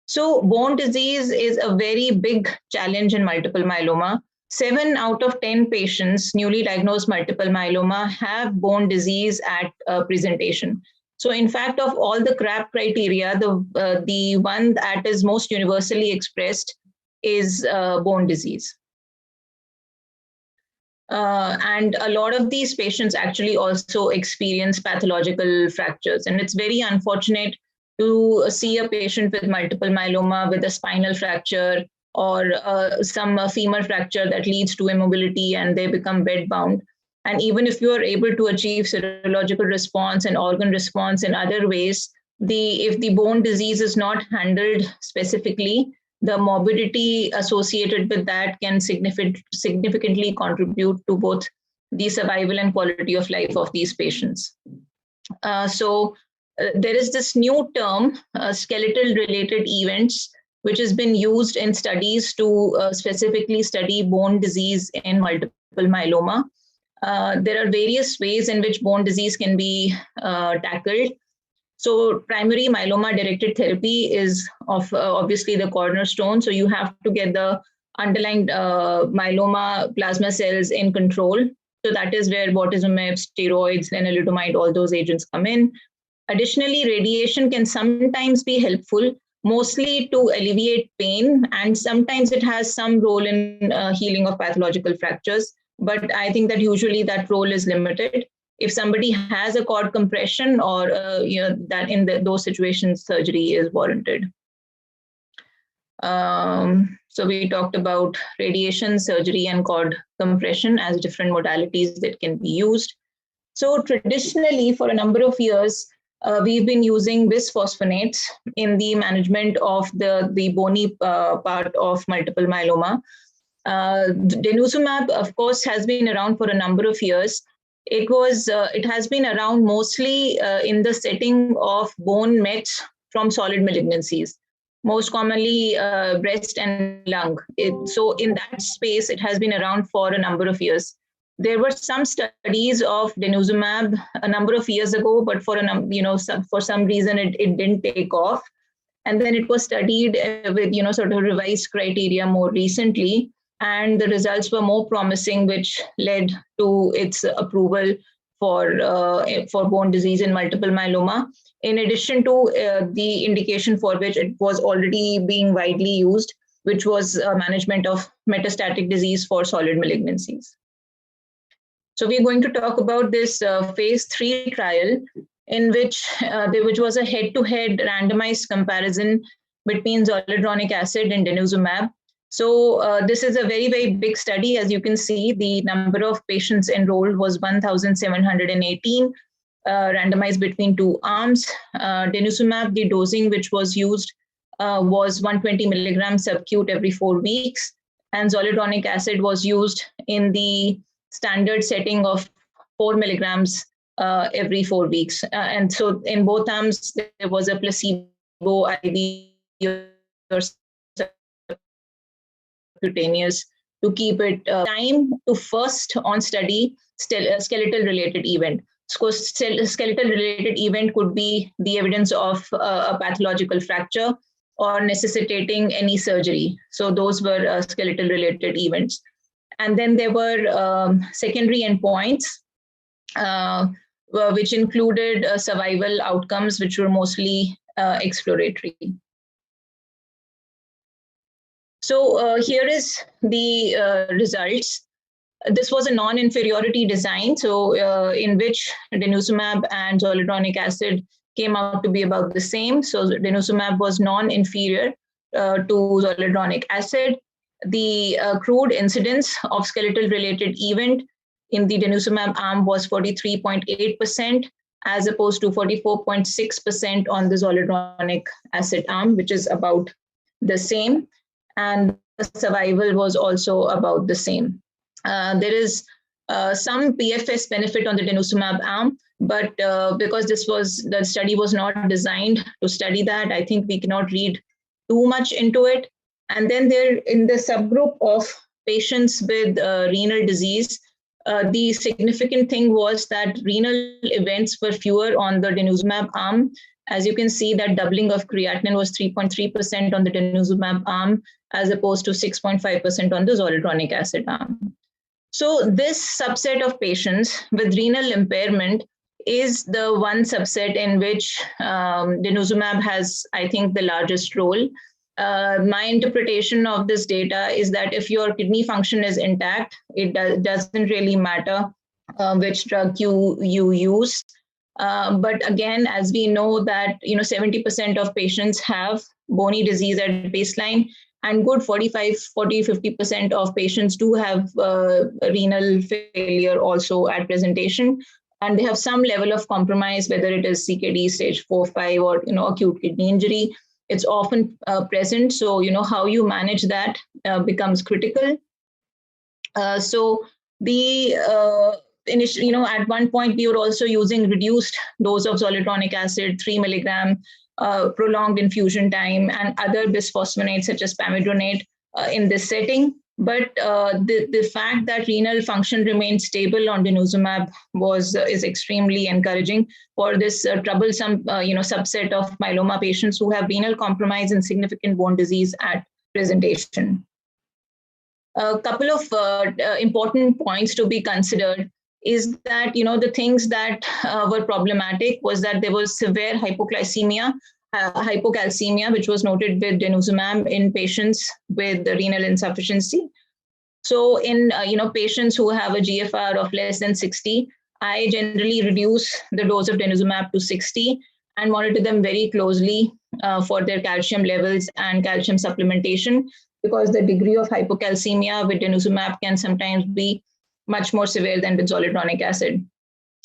So bone disease is a very big challenge in multiple myeloma. 7 out of 10 patients newly diagnosed multiple myeloma have bone disease at presentation. So in fact, of all the CRAP criteria, the one that is most universally expressed is bone disease. And a lot of these patients actually also experience pathological fractures. And it's very unfortunate to see a patient with multiple myeloma with a spinal fracture or some femur fracture that leads to immobility and they become bedbound. And even if you are able to achieve serological response and organ response in other ways, if the bone disease is not handled specifically, the morbidity associated with that can significantly contribute to both the survival and quality of life of these patients. So there is this new term, skeletal related events, which has been used in studies to specifically study bone disease in multiple myeloma. There are various ways in which bone disease can be tackled. So primary myeloma-directed therapy is obviously the cornerstone. So you have to get the underlying myeloma plasma cells in control. So that is where bortezomib, steroids, lenalidomide, all those agents come in. Additionally, radiation can sometimes be helpful, mostly to alleviate pain, and sometimes it has some role in healing of pathological fractures. But I think that usually that role is limited. If somebody has a cord compression or that in those situations, surgery is warranted. So we talked about radiation, surgery, and cord compression as different modalities that can be used. So traditionally, for a number of years, we've been using bisphosphonates in the management of the bony part of multiple myeloma. Denosumab, of course, has been around for a number of years. It has been around mostly in the setting of bone mets from solid malignancies, most commonly breast and lung. So in that space, it has been around for a number of years. There were some studies of denosumab a number of years ago, but for some reason it didn't take off. And then it was studied with sort of revised criteria more recently, and the results were more promising, which led to its approval for bone disease in multiple myeloma, in addition to the indication for which it was already being widely used, which was management of metastatic disease for solid malignancies. So we're going to talk about this phase 3 trial, in which was a head-to-head randomized comparison between zoledronic acid and denosumab. So this is a very, very big study. As you can see, the number of patients enrolled was 1,718, randomized between 2 arms. Denosumab, the dosing which was used was 120 milligrams subcut every 4 weeks, and zoledronic acid was used in the standard setting of 4 milligrams every 4 weeks. And so in both arms, there was a placebo IV or subcutaneous to keep it time to first on study skeletal related event. So skeletal related event could be the evidence of a pathological fracture or necessitating any surgery. So those were skeletal related events. And then there were secondary endpoints, which included survival outcomes, which were mostly exploratory. So here is the results. This was a non-inferiority design, so in which denosumab and zoledronic acid came out to be about the same. So denosumab was non-inferior to zoledronic acid. The crude incidence of skeletal related event in the denosumab arm was 43.8%, as opposed to 44.6% on the zoledronic acid arm, which is about the same. And the survival was also about the same. There is some PFS benefit on the denosumab arm, but because the study was not designed to study that, I think we cannot read too much into it. And then there, in the subgroup of patients with renal disease, the significant thing was that renal events were fewer on the denosumab arm. As you can see, that doubling of creatinine was 3.3% on the denosumab arm, as opposed to 6.5% on the zoledronic acid arm. So this subset of patients with renal impairment is the one subset in which denosumab has, I think, the largest role. My interpretation of this data is that if your kidney function is intact, it doesn't really matter which drug you use. But again, as we know that 70% of patients have bony disease at baseline, and good 40-50% of patients do have renal failure also at presentation, and they have some level of compromise, whether it is CKD stage 4-5 or acute kidney injury. It's often present. So how you manage that becomes critical. So the at one point we were also using reduced dose of zoledronic acid, 3 milligram, prolonged infusion time, and other bisphosphonates such as pamidronate in this setting. But the fact that renal function remained stable on denosumab is extremely encouraging for this troublesome subset of myeloma patients who have renal compromise and significant bone disease at presentation. A couple of important points to be considered is that the things that were problematic was that there was severe hypocalcemia, which was noted with denosumab in patients with renal insufficiency. So in patients who have a GFR of less than 60, I generally reduce the dose of denosumab to 60 and monitor them very closely for their calcium levels and calcium supplementation, because the degree of hypocalcemia with denosumab can sometimes be much more severe than with zoledronic acid.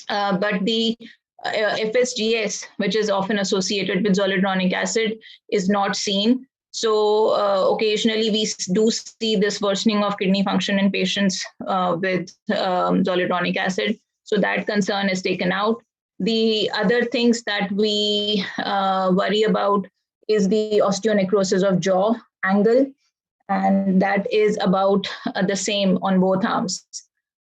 But the FSGS, which is often associated with zoledronic acid, is not seen. So occasionally we do see this worsening of kidney function in patients with zoledronic acid. So that concern is taken out. The other things that we worry about is the osteonecrosis of jaw angle, and that is about the same on both arms.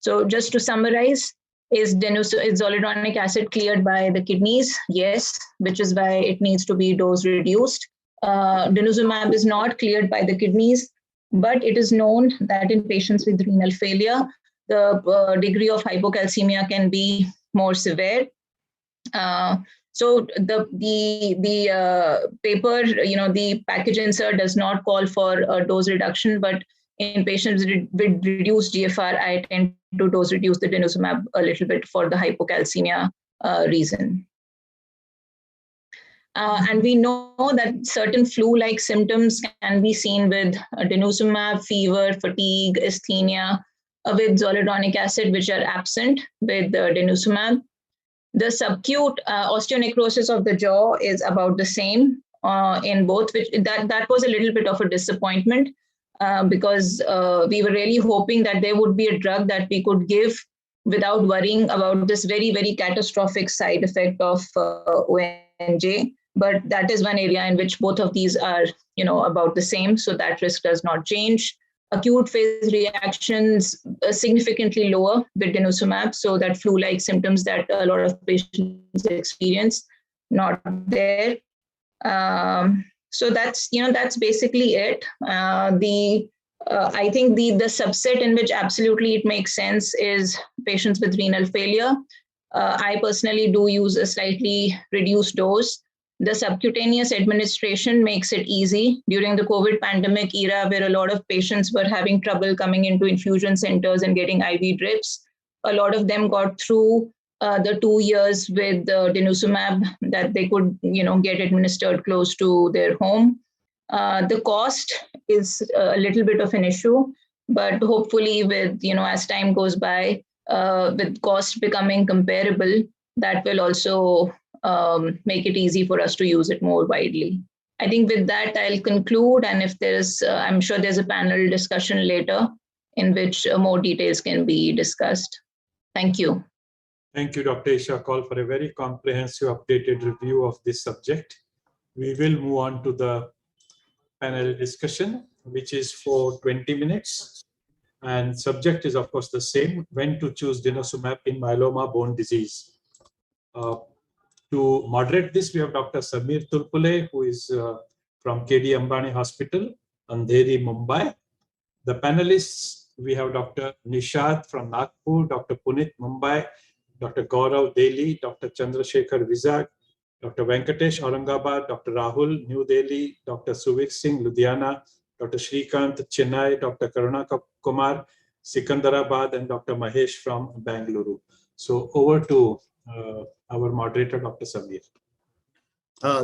So just to summarize, is zoledronic acid cleared by the kidneys? Yes, which is why it needs to be dose reduced. Denosumab is not cleared by the kidneys, but it is known that in patients with renal failure, the degree of hypocalcemia can be more severe. So the paper, the package insert does not call for a dose reduction, but in patients with reduced GFR, I tend to dose reduce the denosumab a little bit for the hypocalcemia reason. And we know that certain flu-like symptoms can be seen with denosumab, fever, fatigue, asthenia, with zoledronic acid, which are absent with denosumab. The subacute osteonecrosis of the jaw is about the same in both, which that was a little bit of a disappointment because we were really hoping that there would be a drug that we could give without worrying about this very, very catastrophic side effect of ONJ. But that is one area in which both of these are, about the same. So that risk does not change. Acute phase reactions significantly lower with denosumab, so that flu-like symptoms that a lot of patients experience, not there. So that's basically it. I think the subset in which absolutely it makes sense is patients with renal failure. I personally do use a slightly reduced dose. The subcutaneous administration makes it easy during the COVID pandemic era, where a lot of patients were having trouble coming into infusion centers and getting IV drips. A lot of them got through the 2 years with denosumab that they could, get administered close to their home. The cost is a little bit of an issue, but hopefully with, as time goes by, with cost becoming comparable, that will also make it easy for us to use it more widely. I think with that, I'll conclude. And if there's, I'm sure there's a panel discussion later in which more details can be discussed. Thank you. Thank you, Dr. Isha Kaul, for a very comprehensive, updated review of this subject. We will move on to the panel discussion, which is for 20 minutes. And subject is, of course, the same: when to choose denosumab in myeloma bone disease. To moderate this, we have Dr. Samir Turpule, who is from KD Ambani Hospital, Andheri, Mumbai. The panelists, we have Dr. Nishad from Nagpur, Dr. Punit, Mumbai, Dr. Gaurav, Delhi, Dr. Chandrasekhar, Vizag, Dr. Venkatesh, Aurangabad, Dr. Rahul, New Delhi, Dr. Suvik Singh, Ludhiana, Dr. Shrikant, Chennai, Dr. Karuna Kumar, Sikandarabad, and Dr. Mahesh from Bangalore. So over to our moderator, Dr. Samir.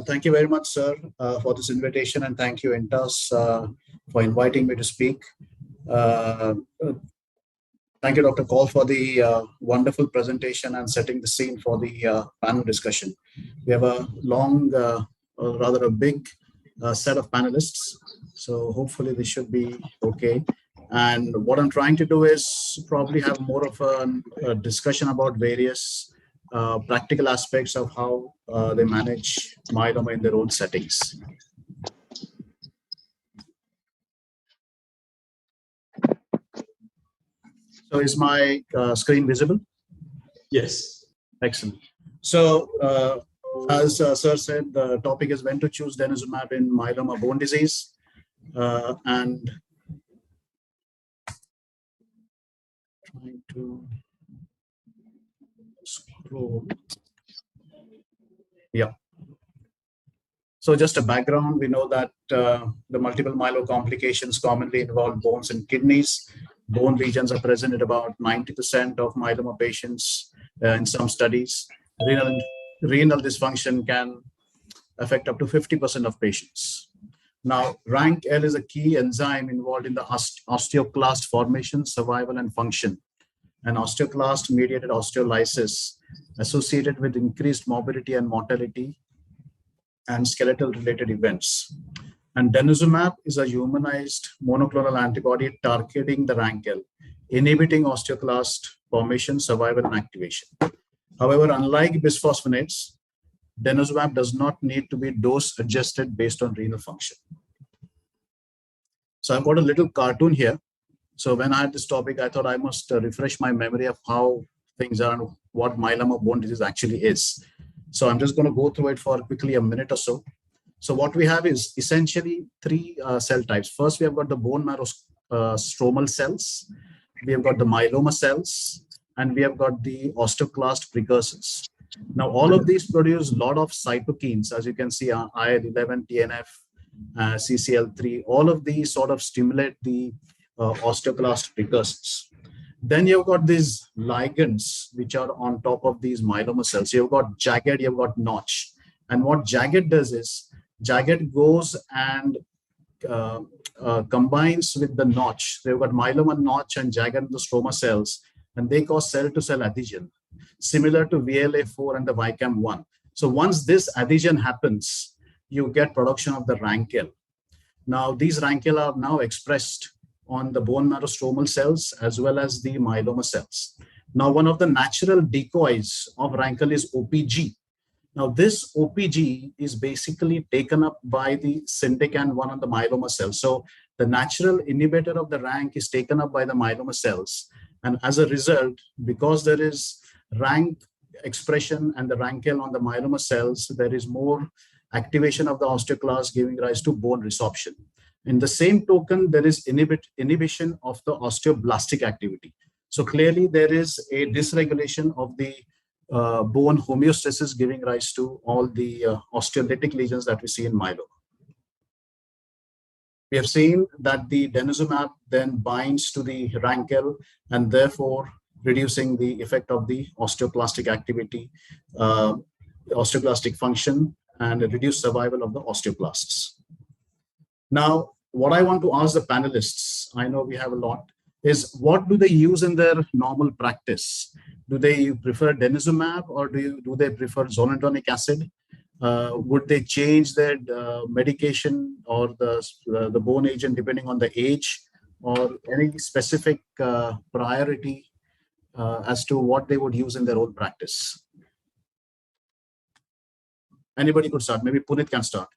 Thank you very much, sir, for this invitation, and thank you, Intas, for inviting me to speak. Thank you, Dr. Kaul, for the wonderful presentation and setting the scene for the panel discussion. We have a long, rather a big set of panelists, so hopefully this should be okay. And what I'm trying to do is probably have more of a discussion about various practical aspects of how they manage myeloma in their own settings. So is my screen visible? Yes. Excellent. So as Sir said, the topic is when to choose denosumab in myeloma bone disease. And trying to scroll. Yeah. So just a background, we know that the multiple myeloma complications commonly involve bones and kidneys. Bone lesions are present in about 90% of myeloma patients in some studies. Renal dysfunction can affect up to 50% of patients. Now, RANKL is a key enzyme involved in the osteoclast formation, survival, and function. And osteoclast-mediated osteolysis associated with increased morbidity and mortality and skeletal-related events. And denosumab is a humanized monoclonal antibody targeting the RANKL, inhibiting osteoclast formation, survival, and activation. However, unlike bisphosphonates, denosumab does not need to be dose adjusted based on renal function. So I've got a little cartoon here. So when I had this topic, I thought I must refresh my memory of how things are and what myeloma bone disease actually is. So I'm just going to go through it for quickly a minute or so. So what we have is essentially three cell types. First, we have got the bone marrow stromal cells. We have got the myeloma cells, and we have got the osteoclast precursors. Now, all of these produce a lot of cytokines, as you can see, IL-11, TNF, CCL3. All of these sort of stimulate the osteoclast precursors. Then you've got these ligands, which are on top of these myeloma cells. You've got jagged, you've got notch. And what jagged does is, jagged goes and combines with the notch. They've got myeloma notch and jagged in the stroma cells, and they cause cell-to-cell adhesion, similar to VLA4 and the VICAM1. So once this adhesion happens, you get production of the rankel. Now, these rankel are now expressed on the bone marrow stromal cells as well as the myeloma cells. Now, one of the natural decoys of rankel is OPG. Now, this OPG is basically taken up by the syndecan-1 on the myeloma cells. So the natural inhibitor of the rank is taken up by the myeloma cells. And as a result, because there is rank expression and the rankel on the myeloma cells, there is more activation of the osteoclast, giving rise to bone resorption. In the same token, there is inhibition of the osteoblastic activity. So clearly there is a dysregulation of the bone homeostasis, giving rise to all the osteolytic lesions that we see in myeloma. We have seen that the denosumab then binds to the rankel and therefore reducing the effect of the osteoclastic activity, osteoclastic function, and reduced survival of the osteoclasts. Now, what I want to ask the panelists, I know we have a lot, is what do they use in their normal practice? Do they prefer denosumab or do they prefer zoledronic acid? Would they change their medication or the bone agent depending on the age, or any specific priority as to what they would use in their own practice? Anybody could start. Maybe Punit can start.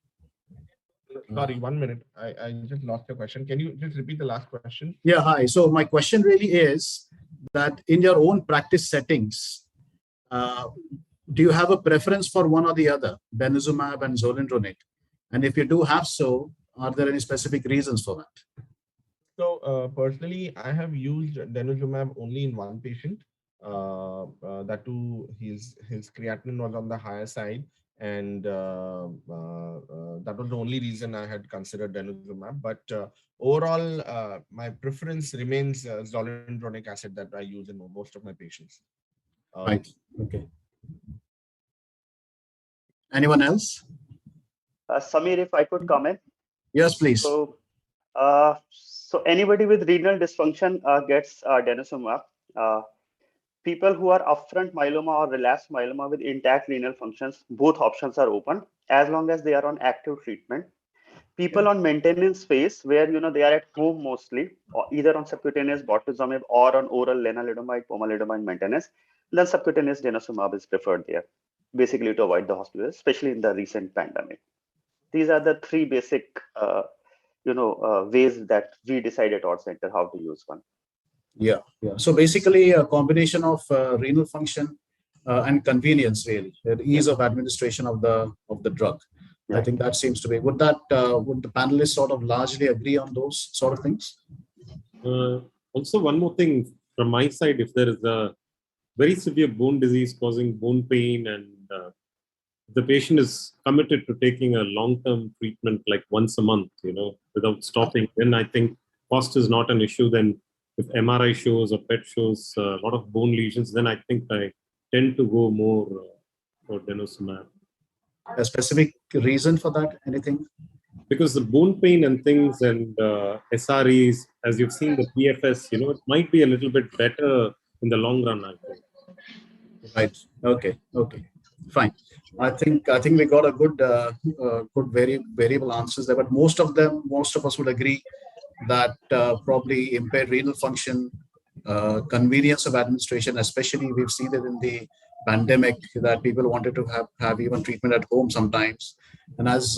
Sorry, 1 minute. I just lost your question. Can you just repeat the last question? Yeah, hi. So my question really is that in your own practice settings, do you have a preference for one or the other, denosumab and zoledronate? And if you do have so, are there any specific reasons for that? So personally, I have used denosumab only in one patient. That too, his creatinine was on the higher side, and that was the only reason I had considered denosumab. But overall, my preference remains zoledronic acid that I use in most of my patients. Right. Okay. Anyone else? Samir, if I could comment. Yes, please. So anybody with renal dysfunction gets denosumab. People who are upfront myeloma or relapsed myeloma with intact renal functions, both options are open as long as they are on active treatment. People on maintenance phase, where they are at home mostly, or either on subcutaneous bortezomib or on oral lenalidomide, pomalidomide maintenance, then subcutaneous denosumab is preferred there, basically to avoid the hospital, especially in the recent pandemic. These are the three basic ways that we decide at our center how to use one. Yeah. So basically a combination of renal function and convenience, really, the ease of administration of the drug. Yeah. I think that seems to be. Would the panelists sort of largely agree on those sort of things? Also, one more thing from my side, if there is a very severe bone disease causing bone pain, and the patient is committed to taking a long-term treatment like once a month, without stopping, then I think cost is not an issue. Then if MRI shows or PET shows a lot of bone lesions, then I think I tend to go more for denosumab. A specific reason for that? Anything? Because the bone pain and things and SREs, as you've seen the PFS, it might be a little bit better in the long run, I think. Right. Okay. Fine. I think we got a good variable answers there, but most of us would agree that probably impaired renal function, convenience of administration, especially we've seen it in the pandemic that people wanted to have even treatment at home sometimes. And as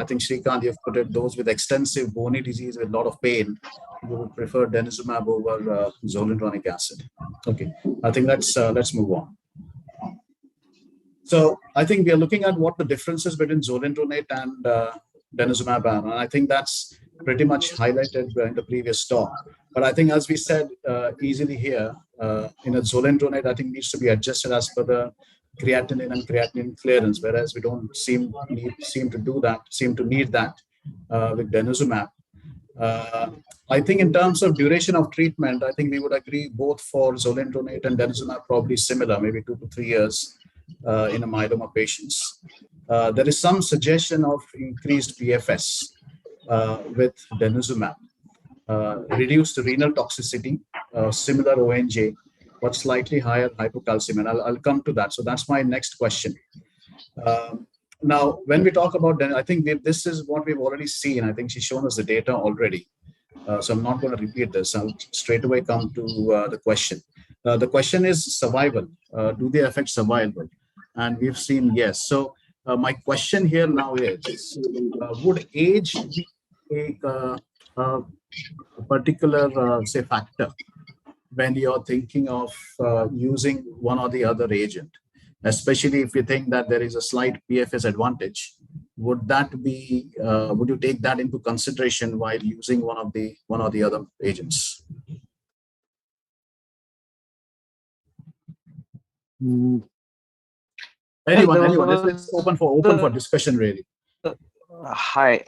I think Shrikant, you've put it, those with extensive bony disease with a lot of pain, you would prefer denosumab over zoledronic acid. Okay, I think let's move on. So I think we are looking at what the differences between zoledronate and denosumab are, and I think that's pretty much highlighted in the previous talk. But I think, as we said easily here, in a zoledronate, I think needs to be adjusted as per the creatinine and creatinine clearance, whereas we don't seem to need that with denosumab. I think in terms of duration of treatment, I think we would agree both for zoledronate and denosumab probably similar, maybe 2 to 3 years in a myeloma patients. There is some suggestion of increased PFS with denosumab, reduced renal toxicity, similar ONJ, but slightly higher hypocalcemia. I'll come to that. So that's my next question. Now, when we talk about, I think this is what we've already seen. I think she's shown us the data already. So I'm not going to repeat this. I'll straight away come to the question. The question is survival. Do they affect survival? And we've seen yes. So my question here now is, would age be a particular, say, factor when you're thinking of using one or the other agent, especially if you think that there is a slight PFS advantage? Would that be? Would you take that into consideration while using one or the other agents? Anyone. It's open for discussion, really. Hi,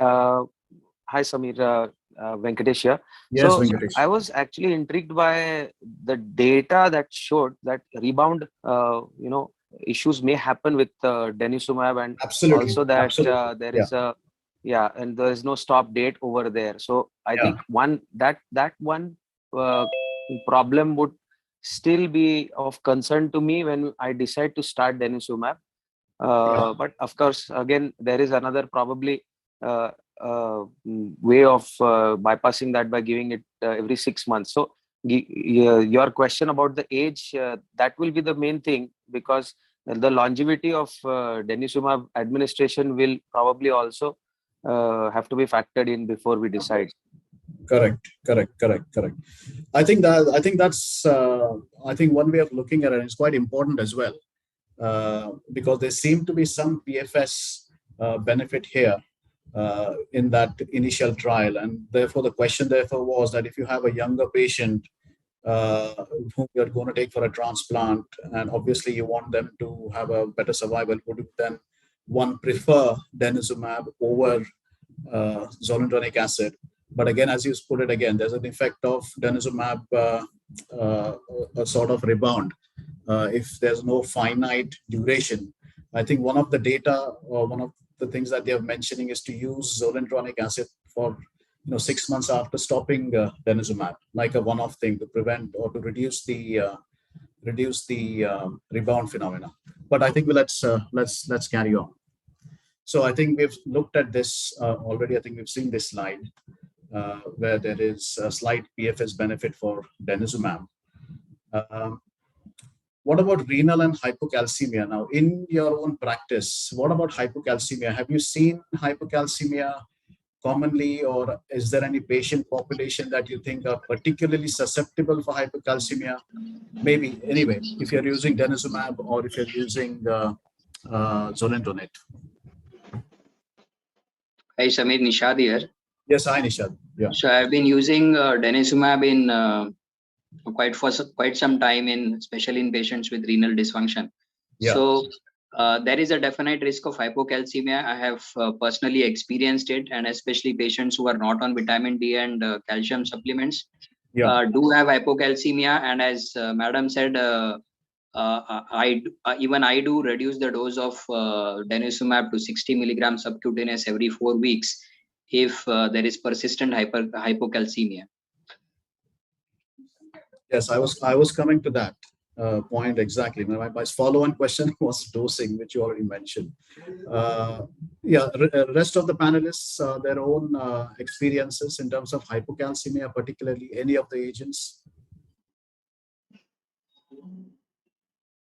Samir. Venkatesh here. Yes, so Venkatesh. I was actually intrigued by the data that showed that rebound, issues may happen with denosumab, and Absolutely. also that Absolutely. there is and there is no stop date over there. So I think one problem would still be of concern to me when I decide to start denosumab. But of course, again, there is another probably way of bypassing that by giving it every 6 months. So your question about the age, that will be the main thing, because the longevity of denosumab administration will probably also have to be factored in before we decide. Correct. I think that's one way of looking at it is quite important as well, because there seem to be some PFS benefit here in that initial trial, and therefore the question was that if you have a younger patient whom you're going to take for a transplant, and obviously you want them to have a better survival, would you then one prefer denosumab over zoledronic acid? But again, as you put it again, there's an effect of denosumab, a sort of rebound. If there's no finite duration, I think one of the data or one of the things that they're mentioning is to use zoledronic acid for 6 months after stopping denosumab, like a one-off thing to prevent or to reduce the rebound phenomena. But I think let's carry on. So I think we've looked at this already. I think we've seen this slide where there is a slight PFS benefit for denosumab. What about renal and hypocalcemia? Now, in your own practice, what about hypocalcemia? Have you seen hypocalcemia commonly, or is there any patient population that you think are particularly susceptible for hypocalcemia? Maybe, anyway, if you're using denosumab or if you're using zoledronate. Hi, Samir, Nishad here. Yes, hi, Nishad. Yeah. So I've been using denosumab in quite some time, especially in patients with renal dysfunction. Yeah. So there is a definite risk of hypocalcemia. I have personally experienced it, and especially patients who are not on vitamin D and calcium supplements do have hypocalcemia. And as Madam said, I do reduce the dose of denosumab to 60 milligrams subcutaneous every 4 weeks if there is persistent hypocalcemia. Yes, I was coming to that point exactly. My follow-on question was dosing, which you already mentioned. Rest of the panelists, their own experiences in terms of hypocalcemia, particularly any of the agents.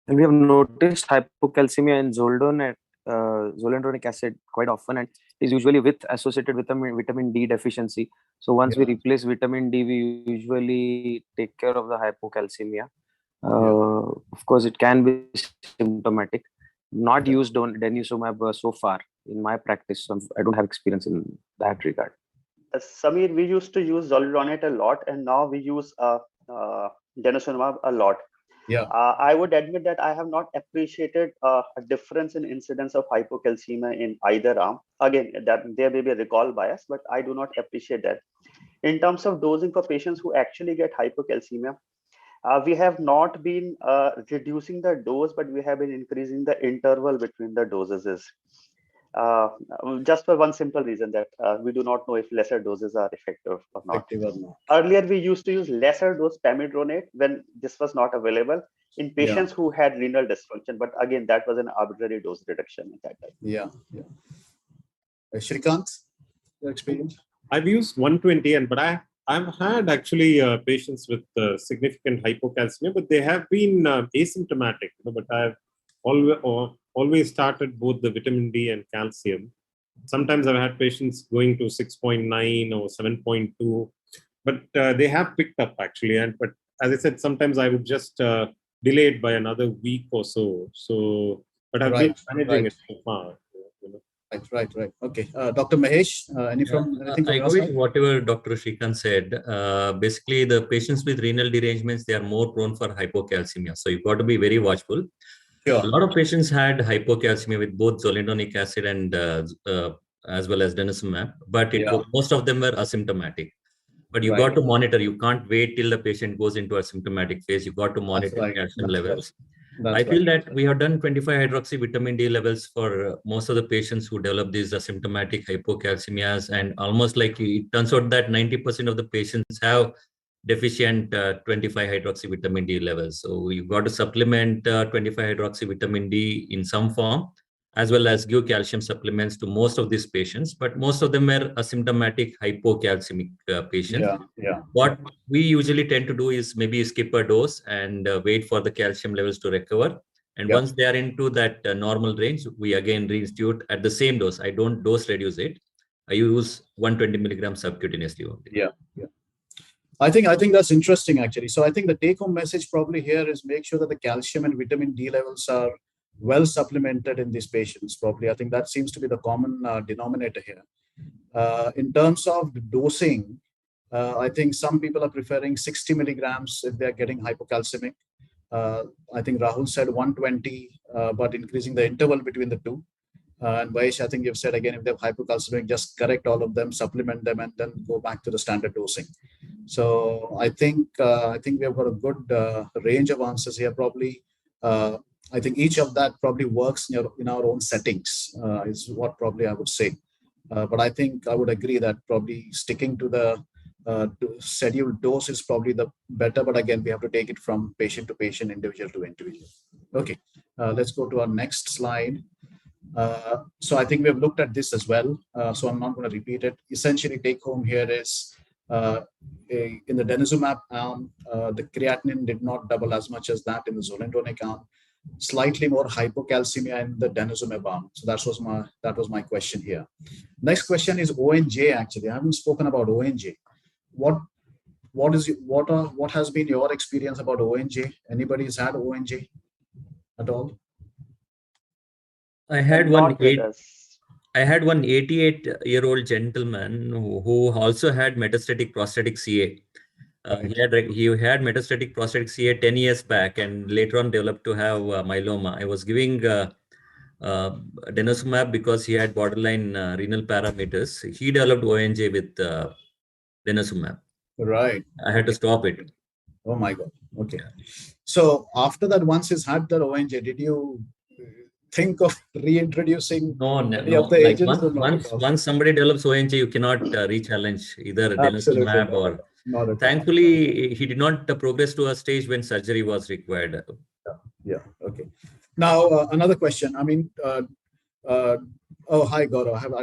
And we have noticed hypocalcemia in zoledronic acid quite often, and is usually with associated with vitamin D deficiency. So once we replace vitamin D, we usually take care of the hypocalcemia. Of course, it can be symptomatic. Not used on denosumab so far in my practice. So I don't have experience in that regard. Samir, we used to use zoledronate a lot, and now we use denosumab a lot. I would admit that I have not appreciated a difference in incidence of hypocalcemia in either arm. Again, that there may be a recall bias, but I do not appreciate that. In terms of dosing for patients who actually get hypocalcemia, we have not been reducing the dose, but we have been increasing the interval between the doses. Just for one simple reason that we do not know if lesser doses are effective or not. Earlier, we used to use lesser dose pamidronate when this was not available in patients who had renal dysfunction. But again, that was an arbitrary dose reduction at that time. Shrikant, your experience? I've used 120, but I've had actually patients with significant hypocalcemia, but they have been asymptomatic. But I've always started both the vitamin D and calcium. Sometimes I've had patients going to 6.9 or 7.2, but they have picked up actually. But as I said, sometimes I would just delay it by another week or so. But I've been managing it so far. Right. Okay. Dr. Mahesh, anything from I your agree side? with whatever Dr. Shrikant said. Basically, the patients with renal derangements, they are more prone for hypocalcemia. So you've got to be very watchful. Sure. A lot of patients had hypocalcemia with both zoledronic acid and as well as denosumab, but most of them were asymptomatic. But you got to monitor. You can't wait till the patient goes into a symptomatic phase. You got to monitor calcium levels. I feel that we have done 25-hydroxy vitamin D levels for most of the patients who develop these asymptomatic hypocalcemias, and almost like it turns out that 90% of the patients have deficient 25-hydroxy vitamin D levels. So you've got to supplement 25-hydroxy vitamin D in some form, as well as give calcium supplements to most of these patients. But most of them are asymptomatic hypocalcemic patients. What we usually tend to do is maybe skip a dose and wait for the calcium levels to recover. And once they are into that normal range, we again reinstitute at the same dose. I don't dose reduce it. I use 120 milligrams subcutaneously only. I think that's interesting actually. So I think the take-home message probably here is make sure that the calcium and vitamin D levels are well supplemented in these patients. Probably I think that seems to be the common denominator here. In terms of dosing, I think some people are preferring 60 milligrams if they're getting hypocalcemic. I think Rahul said 120, but increasing the interval between the two. And Vahesh, I think you've said again, if they have hypocalcemic, just correct all of them, supplement them, and then go back to the standard dosing. So I think we have got a good range of answers here. Probably, I think each of that probably works in our own settings, is what probably I would say. But I think I would agree that probably sticking to the scheduled dose is probably the better. But again, we have to take it from patient to patient, individual to individual. Okay, let's go to our next slide. So I think we have looked at this as well. So I'm not going to repeat it. Essentially, take home here is in the denosumab arm, the creatinine did not double as much as that in the zoledronic arm. Slightly more hypocalcemia in the denosumab arm. So that was my question here. Next question is ONJ. Actually, I haven't spoken about ONJ. What has been your experience about ONJ? Anybody's had ONJ at all? I had one 88-year-old gentleman who also had metastatic prostatic CA. He had metastatic prostatic CA 10 years back, and later on developed to have myeloma. I was giving denosumab because he had borderline renal parameters. He developed ONJ with denosumab. Right. I had to stop it. Oh my God. Okay. So after that, once he's had the ONJ, did you think of reintroducing any of the agents? Once somebody develops ONJ, you cannot re-challenge either denosumab or. Thankfully, he did not progress to a stage when surgery was required. Yeah. Okay. Now another question. I mean, oh hi Gaurav.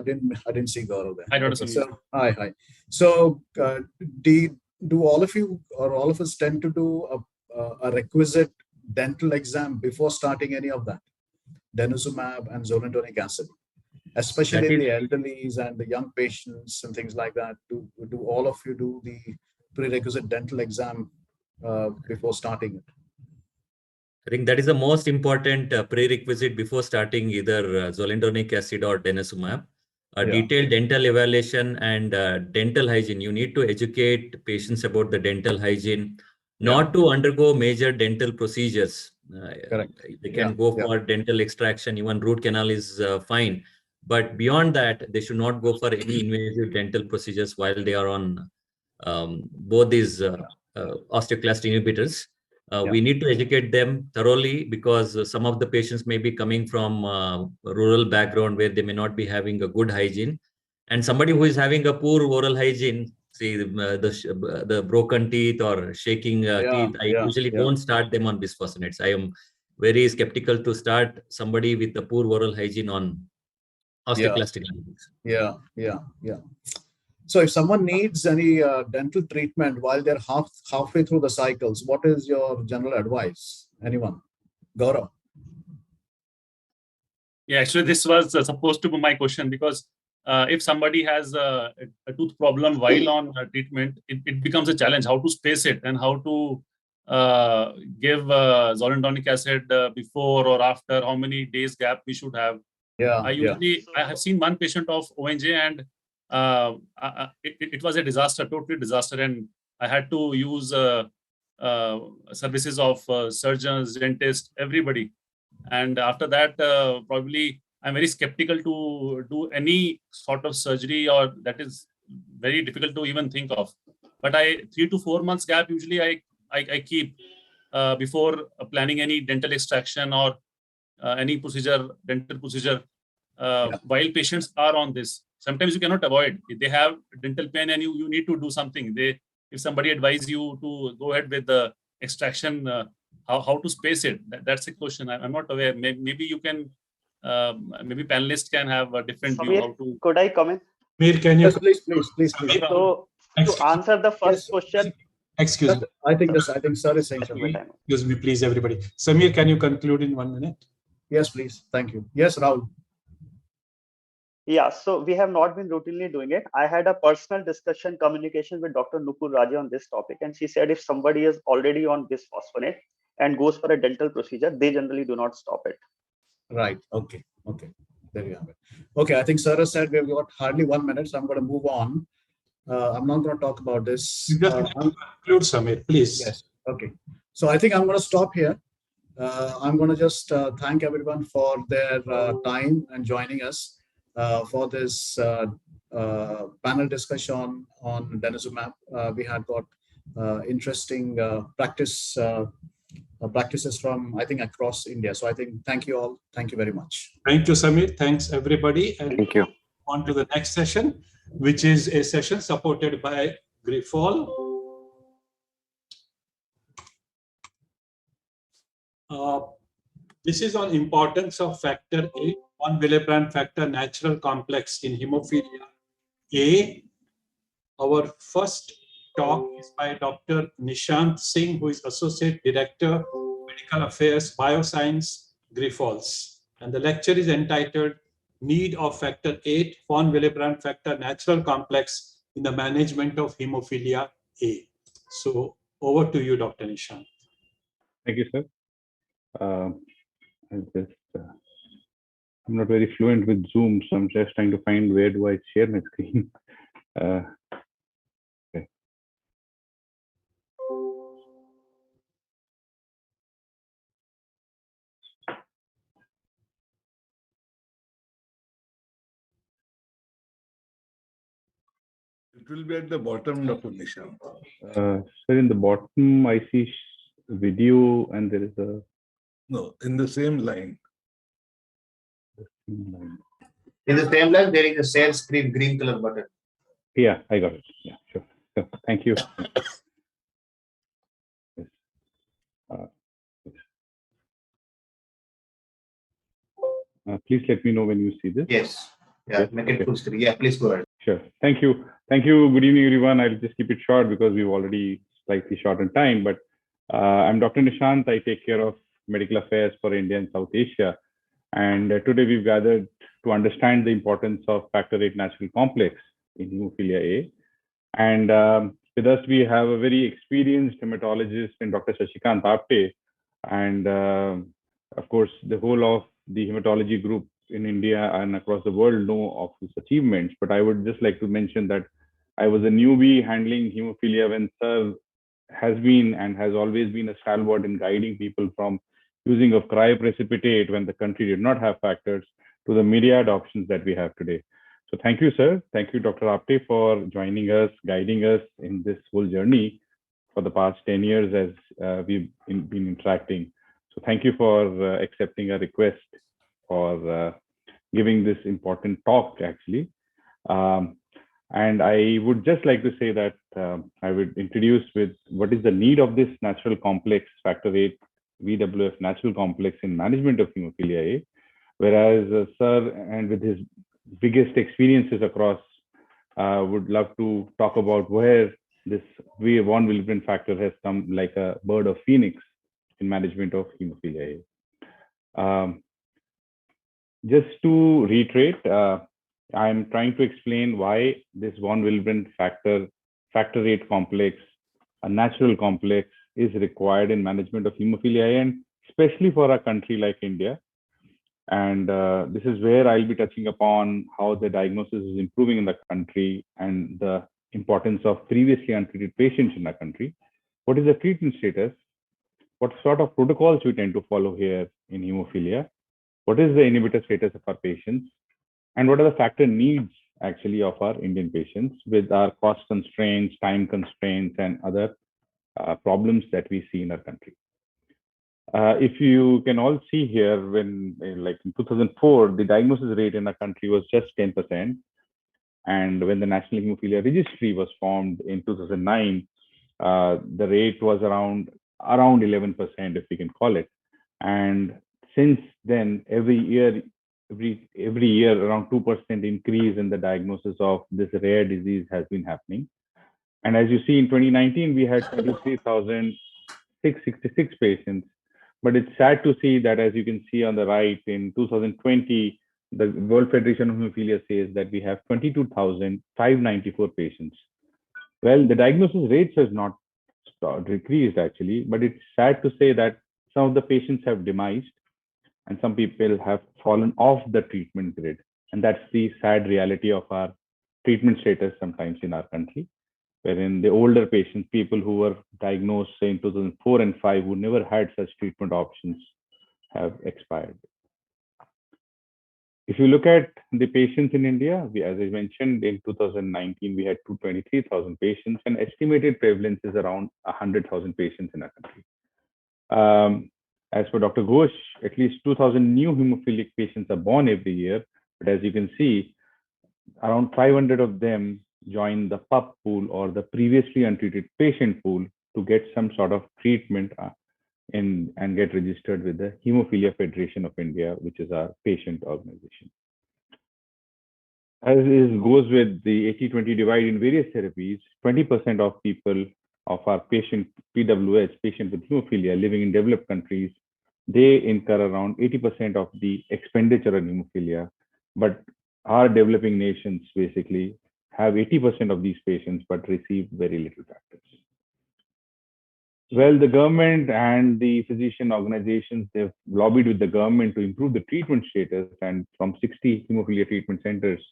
I didn't see Gaurav there. Hi, Dr. Okay, so, hi. So do all of you or all of us tend to do a requisite dental exam before starting any of that? Denosumab and zoledronic acid, especially in the elderlies and the young patients and things like that. Do all of you do the prerequisite dental exam before starting it? I think that is the most important prerequisite before starting either zoledronic acid or denosumab. Detailed dental evaluation and dental hygiene. You need to educate patients about the dental hygiene, not to undergo major dental procedures. Correct. They can go for dental extraction, even root canal is fine. But beyond that, they should not go for any invasive dental procedures while they are on both these osteoclast inhibitors. We need to educate them thoroughly because some of the patients may be coming from rural background where they may not be having a good hygiene. And somebody who is having a poor oral hygiene, see the broken teeth or shaking teeth, I usually don't start them on bisphosphonates. I am very skeptical to start somebody with a poor oral hygiene on osteoclastic inhibitors. Yeah. So if someone needs any dental treatment while they're halfway through the cycles, what is your general advice? Anyone? Gaurav? Yeah, actually, this was supposed to be my question because if somebody has a tooth problem while on treatment, it becomes a challenge how to space it and how to give zoledronic acid before or after, how many days gap we should have. I have seen one patient of ONJ and it was a disaster, totally disaster, and I had to use services of surgeons, dentists, everybody. And after that, probably I'm very skeptical to do any sort of surgery, or that is very difficult to even think of. But 3 to 4 months gap usually I keep before planning any dental extraction or any dental procedure. While patients are on this, sometimes you cannot avoid. If they have dental pain and you need to do something, if somebody advise you to go ahead with the extraction, how to space it? That's a question. I'm not aware. Maybe you can, maybe panelists can have a different view. How to? Could I comment? Samir, can you? Please. So to answer the first question. Excuse me. I think sir is saying something. Excuse me, please, everybody. Samir, can you conclude in 1 minute? Yes, please. Thank you. Yes, Rahul. Yeah, so we have not been routinely doing it. I had a personal discussion, communication with Dr. Nupur Raja on this topic, and she said if somebody is already on bisphosphonate and goes for a dental procedure, they generally do not stop it. Right. Okay. There you have it. Okay, I think sir has said we've got hardly 1 minute, so I'm going to move on. I'm not going to talk about this. Just conclude, Samir, please. Yes. Okay. So I think I'm going to stop here. I'm going to just thank everyone for their time and joining us for this panel discussion on denosumab. We had got interesting practices from, I think, across India. So I think, thank you all. Thank you very much. Thank you, Samir. Thanks, everybody. And thank you. On to the next session, which is a session supported by Grifol. This is on importance of factor 8, 1 Willebrand factor natural complex in hemophilia A. Our first talk is by Dr. Nishant Singh, who is Associate Director, Medical Affairs, Bioscience, Grifols. And the lecture is entitled Need of Factor 8, 1 Willebrand factor natural complex in the management of hemophilia A. So over to you, Dr. Nishant. Thank you, sir. I'm not very fluent with Zoom, so I'm just trying to find where do I share my screen. Okay. It will be at the bottom, Dr. Nishant. Sir, in the bottom, I see video and there is a... No, in the same line. In the same line, there is a share screen, green color button. Yeah, I got it. Yeah, sure. So, thank you. Yes. Please let me know when you see this. Yes. Yeah, yes? Make it full screen. Yeah, please go ahead. Sure. Thank you. Thank you. Good evening, everyone. I'll just keep it short because we've already slightly short on time. But I'm Dr. Nishant. I take care of medical affairs for India and South Asia. And today we've gathered to understand the importance of factor VIII natural complex in hemophilia A. And with us, we have a very experienced hematologist in Dr. Shashikant Apte. And of course, the whole of the hematology group in India and across the world know of his achievements. But I would just like to mention that I was a newbie handling hemophilia when Sir has been and has always been a stalwart in guiding people from using of cryoprecipitate when the country did not have factors to the myriad options that we have today. So thank you, sir. Thank you, Dr. Apte, for joining us, guiding us in this whole journey for the past 10 years as we've been interacting. So thank you for accepting a request for giving this important talk, actually. And I would just like to say that I would introduce with what is the need of this natural complex, factor VIII, VWF natural complex in management of hemophilia A, whereas Sir, and with his biggest experiences across, would love to talk about where this von Willebrand factor has come like a bird of phoenix in management of hemophilia A. Just to reiterate, I'm trying to explain why this von Willebrand factor VIII complex, a natural complex, is required in management of hemophilia A, and especially for a country like India. And this is where I'll be touching upon how the diagnosis is improving in the country and the importance of previously untreated patients in our country. What is the treatment status? What sort of protocols we tend to follow here in hemophilia? What is the inhibitor status of our patients? And what are the factor needs actually of our Indian patients with our cost constraints, time constraints, and other problems that we see in our country. If you can all see here, when like in 2004, the diagnosis rate in our country was just 10%. And when the National Hemophilia Registry was formed in 2009, the rate was around 11%, if we can call it. And since then, every year around 2% increase in the diagnosis of this rare disease has been happening. And as you see, in 2019, we had 23,666 patients. But it's sad to see that, as you can see on the right, in 2020, the World Federation of Hemophilia says that we have 22,594 patients. Well, the diagnosis rates has not decreased actually, but it's sad to say that some of the patients have demised and some people have fallen off the treatment grid. And that's the sad reality of our treatment status sometimes in our country, wherein the older patients, people who were diagnosed say in 2004 and 5, who never had such treatment options, have expired. If you look at the patients in India, as I mentioned, in 2019, we had 223,000 patients, and estimated prevalence is around 100,000 patients in our country. As for Dr. Ghosh, at least 2,000 new hemophilic patients are born every year. But as you can see, around 500 of them join the PUP pool, or the previously untreated patient pool, to get some sort of treatment and get registered with the Hemophilia Federation of India, which is our patient organization. As goes with the 80-20 divide in various therapies, 20% of people of our patient PWH, patient with hemophilia living in developed countries, they incur around 80% of the expenditure on hemophilia. But our developing nations basically have 80% of these patients but receive very little factors. Well, the government and the physician organizations, they've lobbied with the government to improve the treatment status, and from 60 hemophilia treatment centers,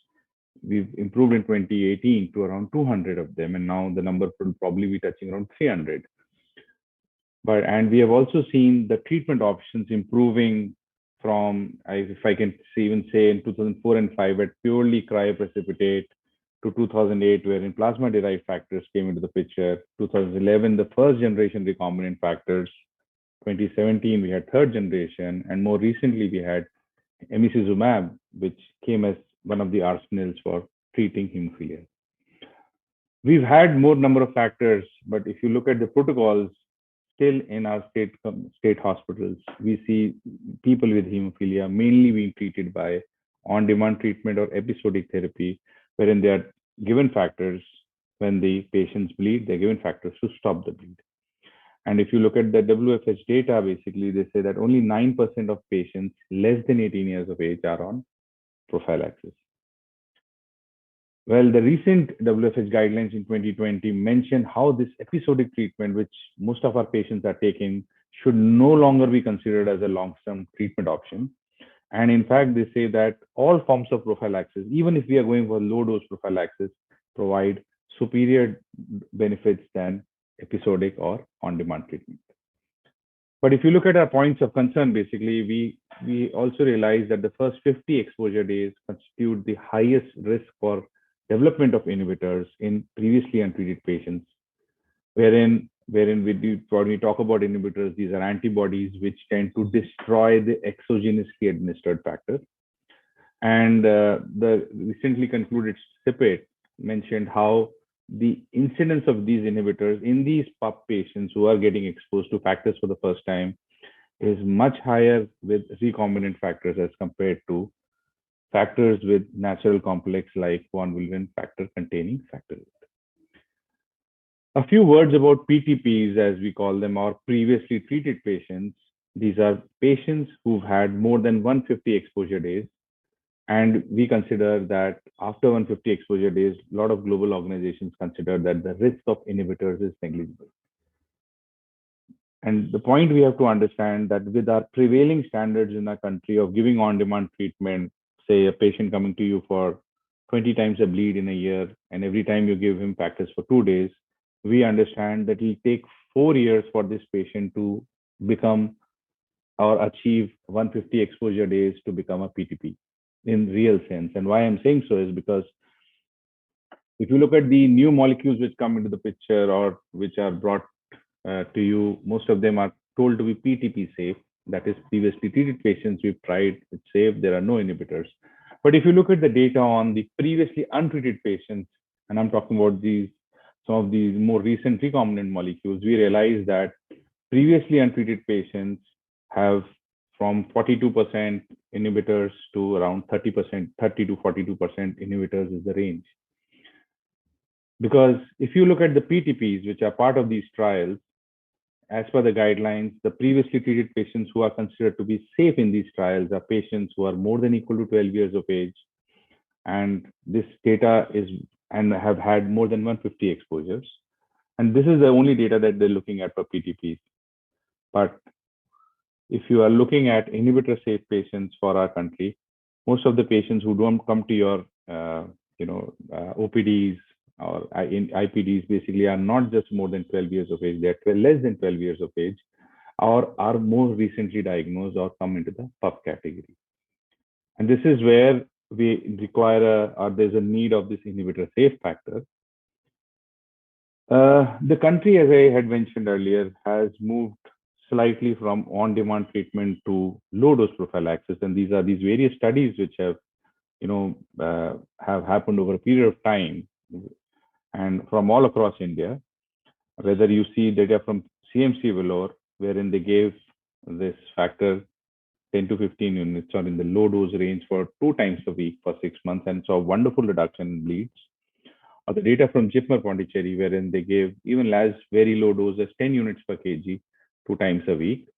we've improved in 2018 to around 200 of them, and now the number will probably be touching around 300. And we have also seen the treatment options improving from, if I can even say, in 2004 and 5 at purely cryoprecipitate, to 2008, wherein plasma-derived factors came into the picture. 2011, the first generation recombinant factors. 2017, we had third generation, and more recently, we had emicizumab, which came as one of the arsenals for treating hemophilia. We've had more number of factors, but if you look at the protocols, still in our state hospitals, we see people with hemophilia mainly being treated by on-demand treatment or episodic therapy, wherein they are given factors when the patients bleed, they're given factors to stop the bleed. And if you look at the WFH data, basically they say that only 9% of patients less than 18 years of age are on prophylaxis. Well, the recent WFH guidelines in 2020 mention how this episodic treatment, which most of our patients are taking, should no longer be considered as a long-term treatment option. And in fact, they say that all forms of prophylaxis, even if we are going for low-dose prophylaxis, provide superior benefits than episodic or on-demand treatment. But if you look at our points of concern, basically, we also realize that the first 50 exposure days constitute the highest risk for development of inhibitors in previously untreated patients, wherein when we talk about inhibitors, these are antibodies which tend to destroy the exogenously administered factor. And the recently concluded CPIT mentioned how the incidence of these inhibitors in these PUP patients who are getting exposed to factors for the first time is much higher with recombinant factors as compared to factors with natural complex like von Willebrand factor containing factor. A few words about PTPs, as we call them, or previously treated patients. These are patients who've had more than 150 exposure days. And we consider that after 150 exposure days, a lot of global organizations consider that the risk of inhibitors is negligible. And the point we have to understand that with our prevailing standards in our country of giving on-demand treatment, say a patient coming to you for 20 times a bleed in a year, and every time you give him factors for 2 days, we understand that it will take 4 years for this patient to become or achieve 150 exposure days to become a PTP in real sense. And why I'm saying so is because if you look at the new molecules which come into the picture or which are brought to you, most of them are told to be PTP safe. That is, previously treated patients we've tried, it's safe, there are no inhibitors. But if you look at the data on the previously untreated patients, and I'm talking about some of these more recent recombinant molecules, we realize that previously untreated patients have from 42% inhibitors to around 30%, 30 to 42% inhibitors is the range. Because if you look at the PTPs, which are part of these trials, as per the guidelines, the previously treated patients who are considered to be safe in these trials are patients who are more than equal to 12 years of age. And this data is, and have had more than 150 exposures. And this is the only data that they're looking at for PTPs. But if you are looking at inhibitor safe patients for our country, most of the patients who don't come to your OPDs or in IPDs basically are not just more than 12 years of age, they're less than 12 years of age, or are more recently diagnosed or come into the PUP category. And this is where we require or there's a need of this inhibitor safe factor. The country, as I had mentioned earlier, has moved slightly from on-demand treatment to low-dose prophylaxis, and these are these various studies which have, have happened over a period of time, and from all across India. Whether you see data from CMC Vellore, wherein they gave this factor 10 to 15 units or in the low-dose range for 2 times a week for 6 months and saw wonderful reduction in bleeds. Or the data from JIPMER Pondicherry, wherein they gave even as very low doses, 10 units per kg, 2 times a week.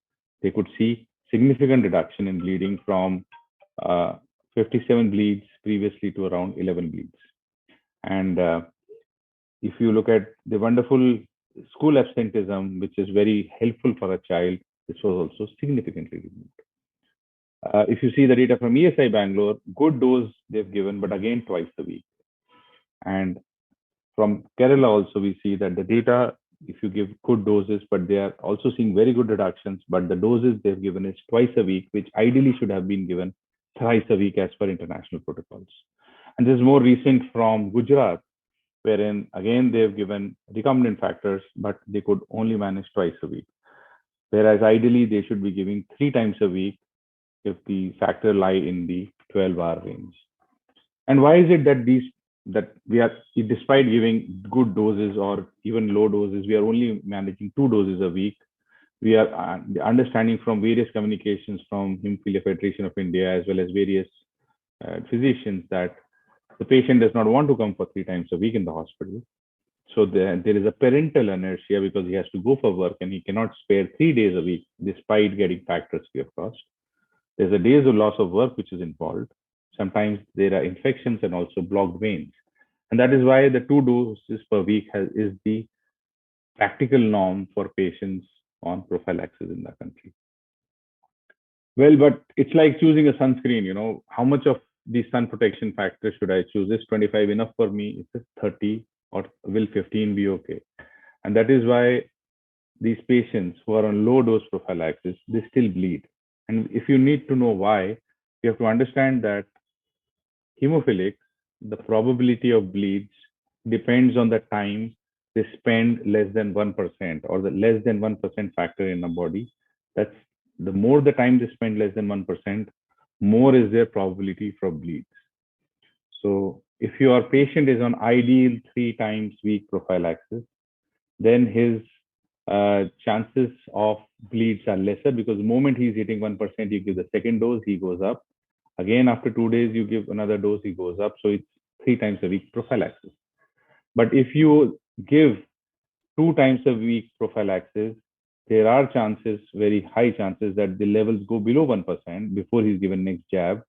They could see significant reduction in bleeding from 57 bleeds previously to around 11 bleeds. And if you look at the wonderful school absenteeism, which is very helpful for a child, this was also significantly removed. If you see the data from ESI Bangalore, good dose they've given, but again twice a week. And from Kerala also, we see that the data, if you give good doses, but they are also seeing very good reductions, but the doses they've given is twice a week, which ideally should have been given thrice a week as per international protocols. And this is more recent from Gujarat, wherein again they've given recombinant factors, but they could only manage twice a week. Whereas ideally they should be giving 3 times a week if the factor lie in the 12-hour range. And why is it that we are, despite giving good doses or even low doses, we are only managing 2 doses a week? We are understanding from various communications from Hemophilia Federation of India as well as various physicians that the patient does not want to come for 3 times a week in the hospital. So there is a parental inertia because he has to go for work and he cannot spare 3 days a week despite getting factors free of cost. There's a days of loss of work which is involved. Sometimes there are infections and also blocked veins. And that is why the 2 doses per week is the practical norm for patients on prophylaxis in the country. Well, but it's like choosing a sunscreen, how much of the sun protection factor should I choose? Is 25 enough for me? Is it 30 or will 15 be okay? And that is why these patients who are on low dose prophylaxis, they still bleed. And if you need to know why, you have to understand that hemophilics, the probability of bleeds depends on the time they spend less than 1% or the less than 1% factor in the body. That's the more the time they spend less than 1%, more is their probability for bleeds. So if your patient is on ideal 3 times week prophylaxis, then his chances of bleeds are lesser because the moment he's hitting 1%, you give the second dose, he goes up. Again, after 2 days, you give another dose, he goes up. So it's 3 times a week prophylaxis. But if you give 2 times a week prophylaxis, there are chances, very high chances, that the levels go below 1% before he's given next jab.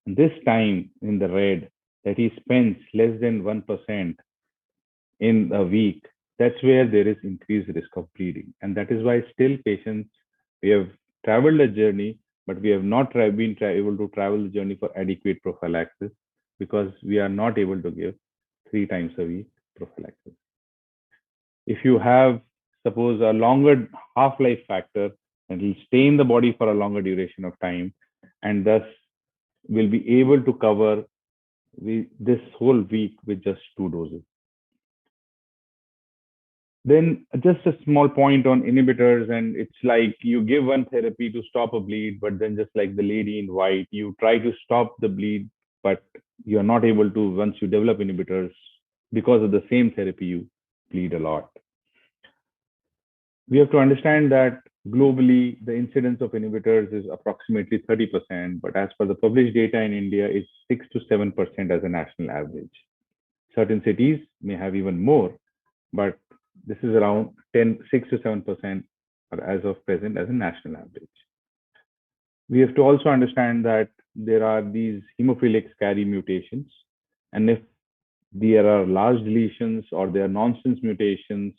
And this time in the red, that he spends less than 1% in a week, that's where there is increased risk of bleeding. And that is why still patients, we have traveled a journey, but we have not been able to travel the journey for adequate prophylaxis because we are not able to give 3 times a week prophylaxis. If you have, suppose, a longer half-life factor, and will stay in the body for a longer duration of time, and thus will be able to cover this whole week with just 2 doses. Then just a small point on inhibitors, and it's like you give one therapy to stop a bleed, but then just like the lady in white, you try to stop the bleed, but you're not able to once you develop inhibitors because of the same therapy, you bleed a lot. We have to understand that globally, the incidence of inhibitors is approximately 30%, but as per the published data in India, it's 6 to 7% as a national average. Certain cities may have even more, but this is around 6 to 7% as of present as a national average. We have to also understand that there are these hemophilics carry mutations. And if there are large deletions or there are nonsense mutations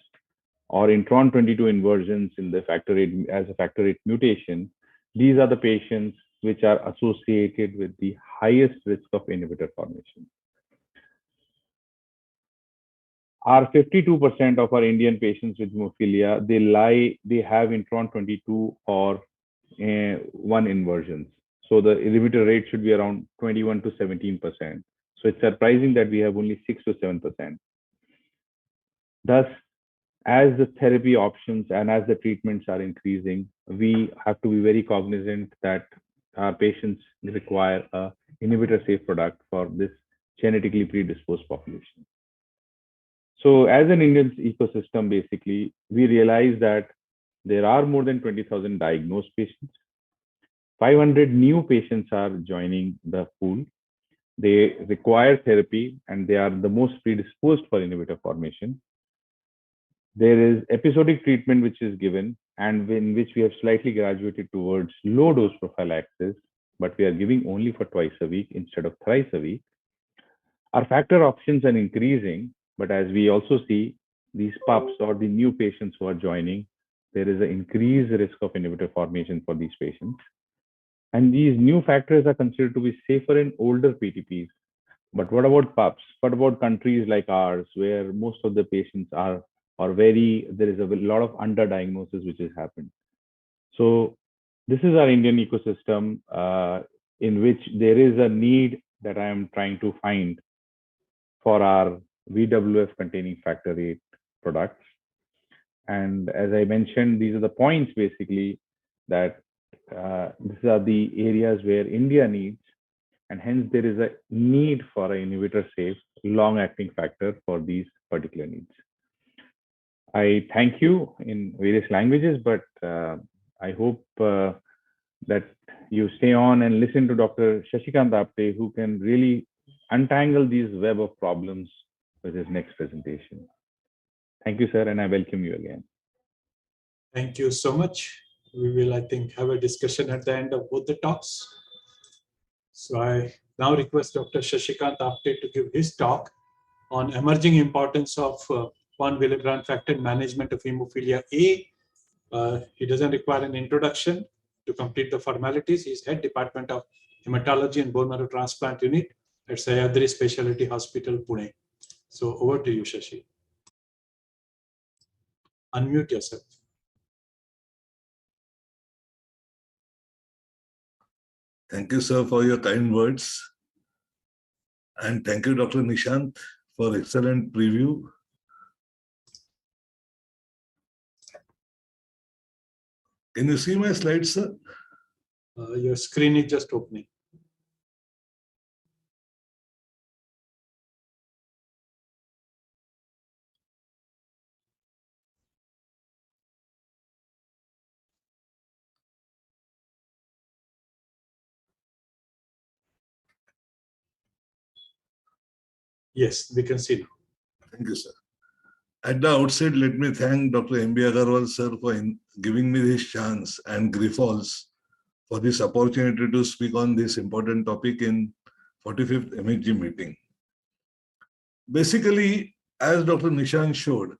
or intron 22 inversions in the factor VIII as a factor VIII mutation, these are the patients which are associated with the highest risk of inhibitor formation. Our 52% of our Indian patients with hemophilia, they have intron 22 or 1 inversions. So the inhibitor rate should be around 21 to 17%. So it's surprising that we have only 6 to 7%. Thus, as the therapy options and as the treatments are increasing, we have to be very cognizant that our patients require a inhibitor safe product for this genetically predisposed population. So as an Indian ecosystem, basically, we realize that there are more than 20,000 diagnosed patients. 500 new patients are joining the pool. They require therapy and they are the most predisposed for inhibitor formation. There is episodic treatment which is given and in which we have slightly graduated towards low dose prophylaxis, but we are giving only for twice a week instead of thrice a week. Our factor options are increasing, but as we also see these pups or the new patients who are joining, there is an increased risk of inhibitor formation for these patients. And these new factors are considered to be safer in older PTPs. But what about pups? What about countries like ours, where most of the patients are there is a lot of underdiagnosis which has happened. So this is our Indian ecosystem in which there is a need that I am trying to find for our VWF containing factor VIII products. And as I mentioned, these are the points basically that these are the areas where India needs, and hence there is a need for an inhibitor safe long-acting factor for these particular needs. I thank you in various languages, but I hope that you stay on and listen to Dr. Shashikant Apte, who can really untangle these web of problems with his next presentation. Thank you, sir, and I welcome you again. Thank you so much. We will, I think, have a discussion at the end of both the talks. So I now request Dr. Shashikant Apte to give his talk on emerging importance of von Willebrand factor management of hemophilia A. He doesn't require an introduction to complete the formalities. He's head department of hematology and bone marrow transplant unit at Sahyadri Specialty Hospital, Pune. So over to you, Shashi. Unmute yourself. Thank you, sir, for your kind words. And thank you, Dr. Nishant, for excellent preview. Can you see my slides, sir? Your screen is just opening. Yes, we can see now. Thank you, sir. At the outset, let me thank Dr. M.B. Agarwal, sir, for giving me this chance, and Grifols for this opportunity to speak on this important topic in 45th MHG meeting. Basically, as Dr. Nishant showed,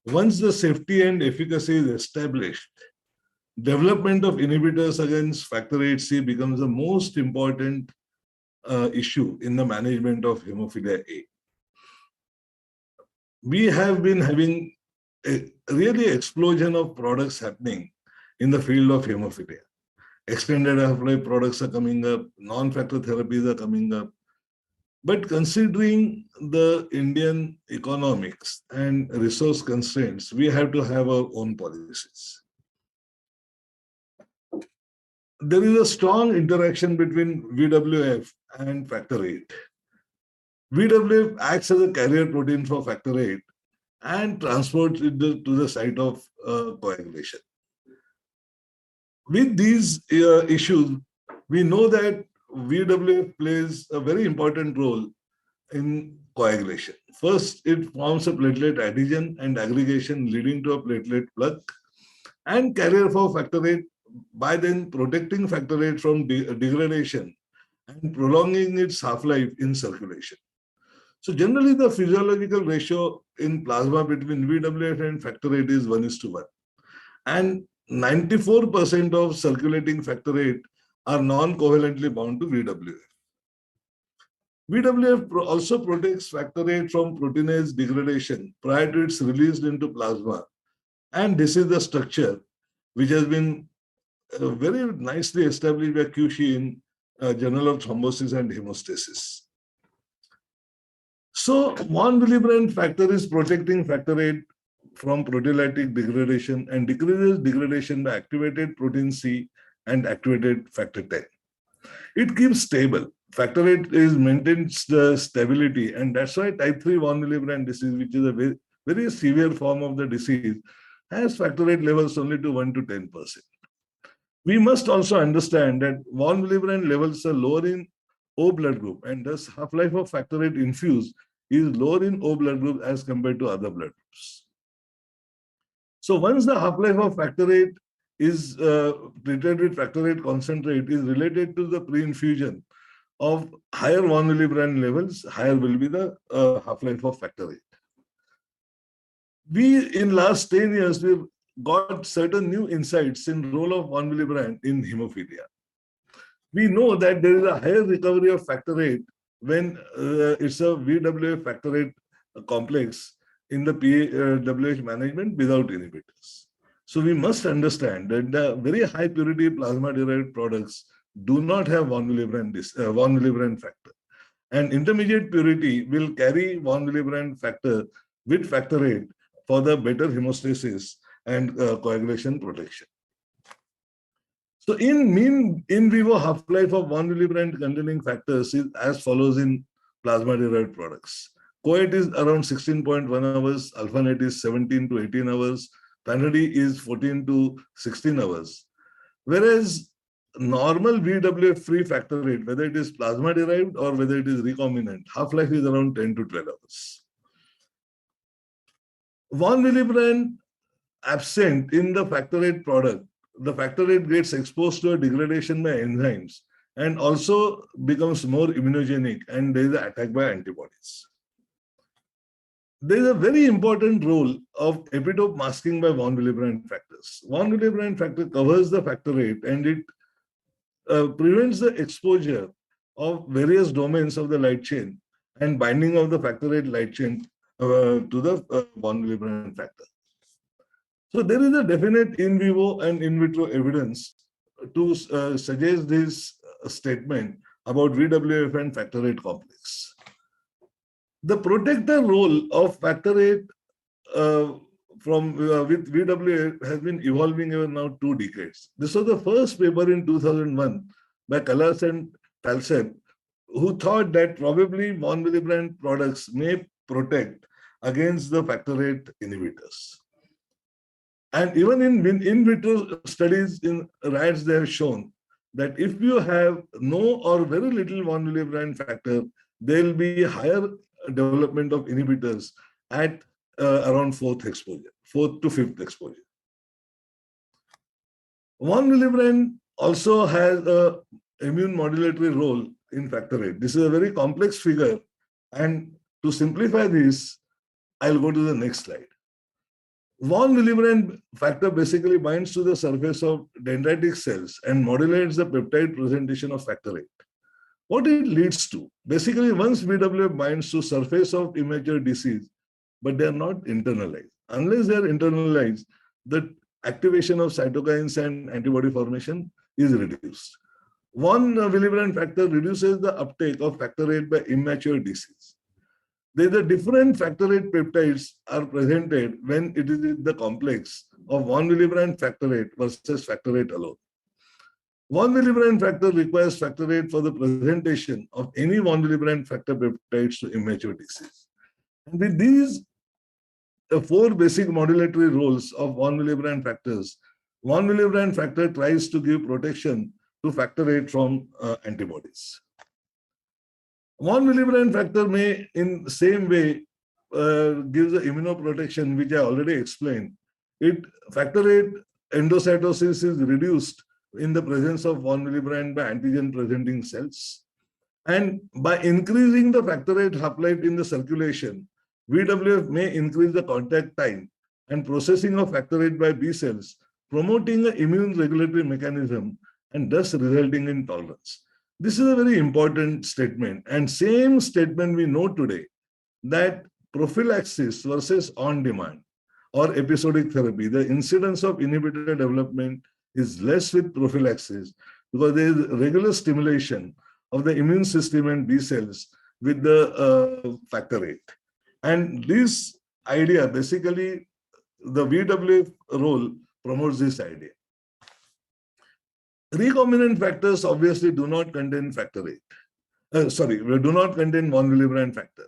once the safety and efficacy is established, development of inhibitors against factor 8C becomes the most important issue in the management of hemophilia A. We have been having a really explosion of products happening in the field of hemophilia. Extended half-life products are coming up, non-factor therapies are coming up. But considering the Indian economics and resource constraints, we have to have our own policies. There is a strong interaction between VWF and factor 8. VWF acts as a carrier protein for factor 8 and transports it to the site of coagulation. With these issues, we know that VWF plays a very important role in coagulation. First, it forms a platelet adhesion and aggregation leading to a platelet plug and carrier for factor 8 by then protecting factor 8 from degradation and prolonging its half-life in circulation. So generally, the physiological ratio in plasma between VWF and factor 8 is 1:1. And 94% of circulating factor 8 are non-covalently bound to VWF. VWF also protects factor 8 from proteinase degradation prior to its release into plasma. And this is the structure which has been very nicely established by Kyushi in Journal of Thrombosis and Hemostasis. So, von Willebrand factor is protecting factor 8 from proteolytic degradation and decreases degradation by activated protein C and activated factor 10. It keeps stable. Factor 8 maintains the stability, and that's why type 3 von Willebrand disease, which is a very, very severe form of the disease, has factor 8 levels only to 1 to 10%. We must also understand that von Willebrand levels are lower in O blood group, and thus half-life of factor 8 infused is lower in O blood group as compared to other blood groups. So once the half-life of factor 8 is treated with factor 8 concentrate is related to the pre-infusion of higher von Willebrand levels, higher will be the half-life of factor 8. We, in last 10 years, we've got certain new insights in role of von Willebrand in hemophilia. We know that there is a higher recovery of factor 8 when it's a VWF factor 8 complex in the PWH management without inhibitors. So we must understand that the very high purity plasma-derived products do not have von Willebrand factor. And intermediate purity will carry von Willebrand factor with factor 8 for the better hemostasis and coagulation protection. So in mean in vivo half-life of von Willebrand containing factors is as follows in plasma-derived products. CoA is around 16.1 hours, alpha-net is 17 to 18 hours, PANAD is 14 to 16 hours. Whereas normal VWF-free factor 8, whether it is plasma-derived or whether it is recombinant, half-life is around 10 to 12 hours. Von Willebrand absent in the factor VIII product, the factor VIII gets exposed to a degradation by enzymes and also becomes more immunogenic, and there is an attack by antibodies. There is a very important role of epitope masking by von Willebrand factors. Von Willebrand factor covers the factor VIII and it prevents the exposure of various domains of the light chain and binding of the factor VIII light chain to the von Willebrand factor. So there is a definite in vivo and in vitro evidence to suggest this statement about VWF and factor VIII complex. The protector role of factor VIII with VWF has been evolving over now 2 decades. This was the first paper in 2001 by Kallas and Talsep, who thought that probably von Willebrand products may protect against the factor VIII inhibitors. And even in vitro studies in rats, they have shown that if you have no or very little von Willebrand factor, there will be higher development of inhibitors at around 4th to 5th exposure. Von Willebrand also has an immune modulatory role in factor VIII. This is a very complex figure, and to simplify this, I'll go to the next slide. Von Willebrand factor basically binds to the surface of dendritic cells and modulates the peptide presentation of factor VIII. What it leads to? Basically, once VWF binds to surface of immature disease, but they are not internalized. Unless they are internalized, the activation of cytokines and antibody formation is reduced. Von Willebrand factor reduces the uptake of factor VIII by immature disease. The different factor VIII peptides are presented when it is in the complex of von Willebrand factor VIII versus factor VIII alone. Von Willebrand factor requires factor VIII for the presentation of any von Willebrand factor peptides to immature disease. And with these 4 basic modulatory roles of von Willebrand factors, von Willebrand factor tries to give protection to factor VIII from antibodies. Von Willebrand factor may, in the same way, gives the immunoprotection, which I already explained. Factor VIII endocytosis is reduced in the presence of von Willebrand by antigen-presenting cells. And by increasing the factor VIII half-life in the circulation, VWF may increase the contact time and processing of factor VIII by B cells, promoting an immune regulatory mechanism and thus resulting in tolerance. This is a very important statement, and same statement we know today, that prophylaxis versus on-demand or episodic therapy, the incidence of inhibitor development is less with prophylaxis because there is regular stimulation of the immune system and B cells with the factor VIII. And this idea, basically, the VWF role promotes this idea. Recombinant factors obviously do not contain factor VIII. Do not contain von Willebrand factor.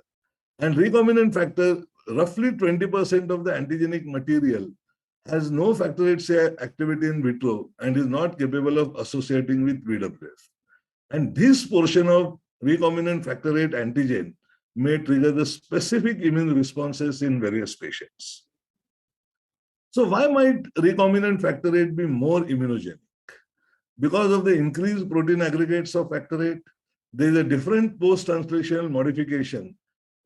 And recombinant factor, roughly 20% of the antigenic material has no factor VIII activity in vitro and is not capable of associating with VWF. And this portion of recombinant factor VIII antigen may trigger the specific immune responses in various patients. So why might recombinant factor VIII be more immunogenic? Because of the increased protein aggregates of factor VIII, there is a different post-translational modification,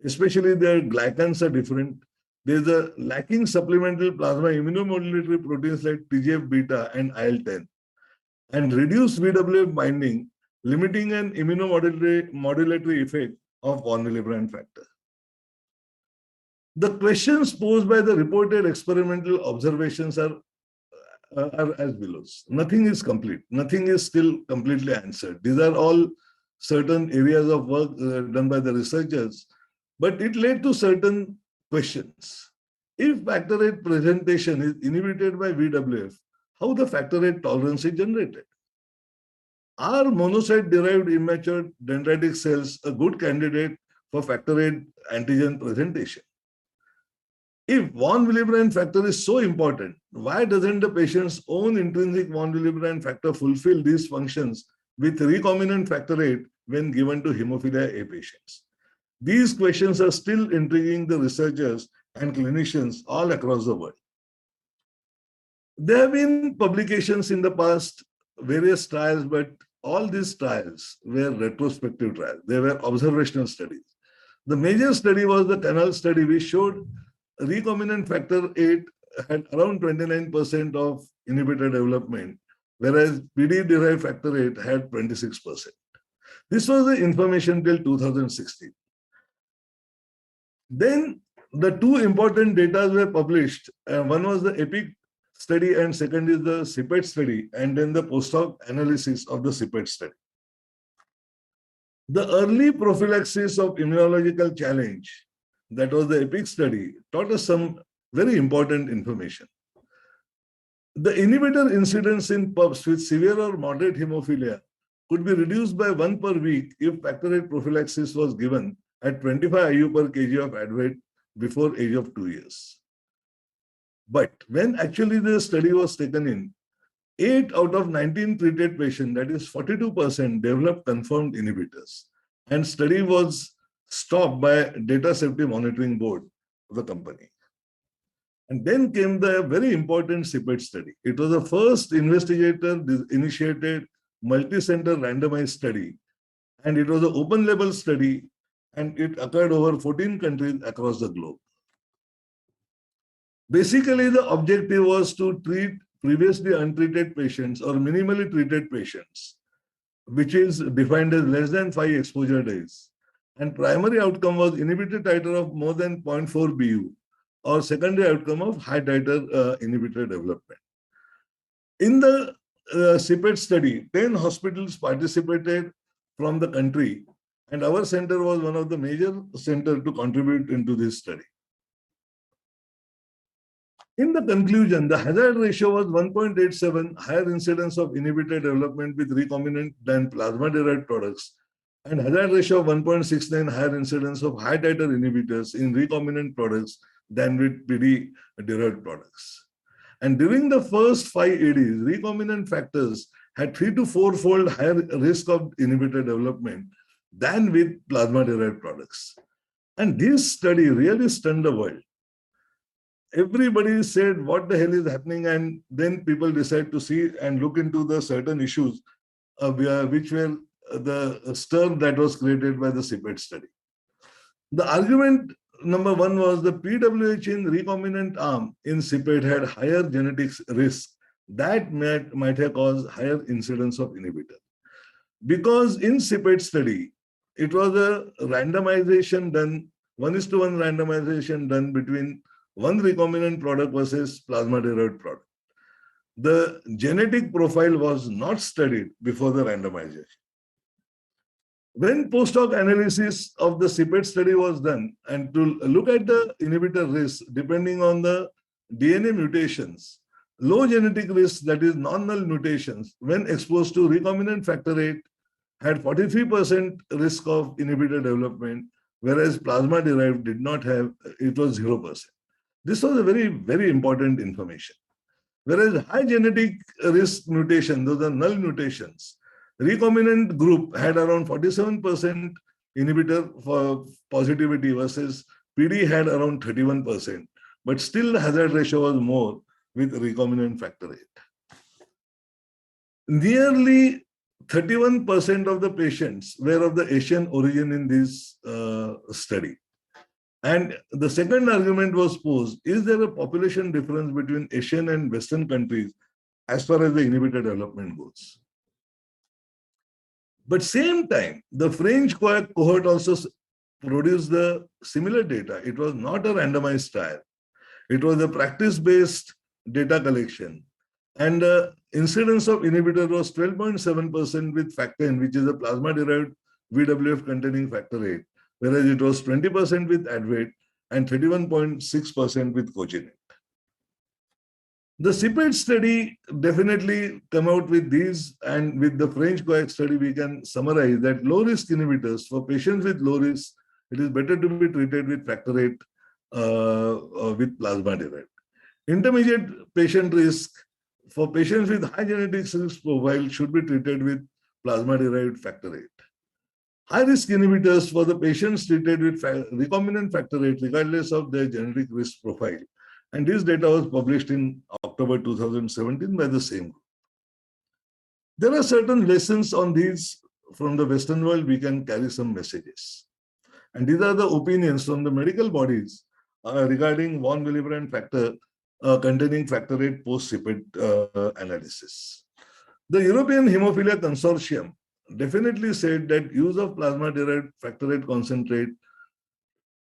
especially their glycans are different. There is a lacking supplemental plasma immunomodulatory proteins like TGF-beta and IL-10, and reduced VWF binding, limiting an immunomodulatory effect of von Willebrand factor. The questions posed by the reported experimental observations are as below. Nothing is complete. Nothing is still completely answered. These are all certain areas of work done by the researchers, but it led to certain questions. If factor VIII presentation is inhibited by VWF, how the factor VIII tolerance is generated? Are monocyte-derived immature dendritic cells a good candidate for factor VIII antigen presentation? If von Willebrand factor is so important, why doesn't the patient's own intrinsic von Willebrand factor fulfill these functions with recombinant factor VIII when given to hemophilia A patients? These questions are still intriguing the researchers and clinicians all across the world. There have been publications in the past, various trials, but all these trials were retrospective trials. They were observational studies. The major study was the canal study, which showed recombinant factor 8 had around 29% of inhibitor development, whereas PD-derived factor 8 had 26%. This was the information till 2016. Then the two important data were published. One was the EPIC study and second is the CPET study, and then the post-hoc analysis of the CPET study. The early prophylaxis of immunological challenge, that was the EPIC study, taught us some very important information. The inhibitor incidence in pups with severe or moderate hemophilia could be reduced by 1 per week if factor VIII prophylaxis was given at 25 IU per kg of advait before age of 2 years. But when actually the study was taken in, 8 out of 19 treated patients, that is 42%, developed confirmed inhibitors. And study was stopped by Data Safety Monitoring Board of the company. And then came the very important CPET study. It was the first investigator-initiated multi-center randomized study. And it was an open-label study, and it occurred over 14 countries across the globe. Basically, the objective was to treat previously untreated patients or minimally treated patients, which is defined as less than 5 exposure days. And primary outcome was inhibitor titer of more than 0.4 BU, or secondary outcome of high titer inhibitor development. In the CPET study, 10 hospitals participated from the country, and our center was one of the major centers to contribute into this study. In the conclusion, the hazard ratio was 1.87, higher incidence of inhibitor development with recombinant than plasma-derived products, and hazard ratio of 1.69, higher incidence of high titer inhibitors in recombinant products than with PD-derived products. And during the first 5 ADs, recombinant factors had 3 to 4-fold higher risk of inhibitor development than with plasma-derived products. And this study really stunned the world. Everybody said, what the hell is happening? And then people decide to see and look into the certain issues which were the stir that was created by the CPET study. The argument number one was the PWH in recombinant arm in CPET had higher genetics risk that might have caused higher incidence of inhibitor. Because in CPET study, it was a randomization done, 1:1 randomization done between one recombinant product versus plasma-derived product. The genetic profile was not studied before the randomization. When post-hoc analysis of the CPET study was done, and to look at the inhibitor risk depending on the DNA mutations, low genetic risk, that is non-null mutations, when exposed to recombinant factor VIII, had 43% risk of inhibitor development, whereas plasma-derived did not have, it was 0%. This was a very, very important information. Whereas high genetic risk mutation, those are null mutations, recombinant group had around 47% inhibitor for positivity versus PD had around 31%. But still the hazard ratio was more with recombinant factor VIII. Nearly 31% of the patients were of the Asian origin in this study. And the second argument was posed, is there a population difference between Asian and Western countries as far as the inhibitor development goes? But same time, the French cohort also produced the similar data. It was not a randomized trial. It was a practice-based data collection. And the incidence of inhibitor was 12.7% with factor, which is a plasma-derived VWF containing factor VIII, whereas it was 20% with advait and 31.6% with cogenate. The CPET study definitely come out with these, and with the French cohort study, we can summarize that low-risk inhibitors, for patients with low risk, it is better to be treated with factor VIII with plasma-derived. Intermediate patient risk, for patients with high genetic risk profile, should be treated with plasma-derived factor VIII. High-risk inhibitors for the patients treated with recombinant factor VIII, regardless of their genetic risk profile. And this data was published in October 2017 by the same group. There are certain lessons on these from the Western world. We can carry some messages. And these are the opinions from the medical bodies regarding von Willebrand factor containing factor VIII post-CPET analysis. The European Hemophilia Consortium definitely said that use of plasma-derived factor VIII concentrate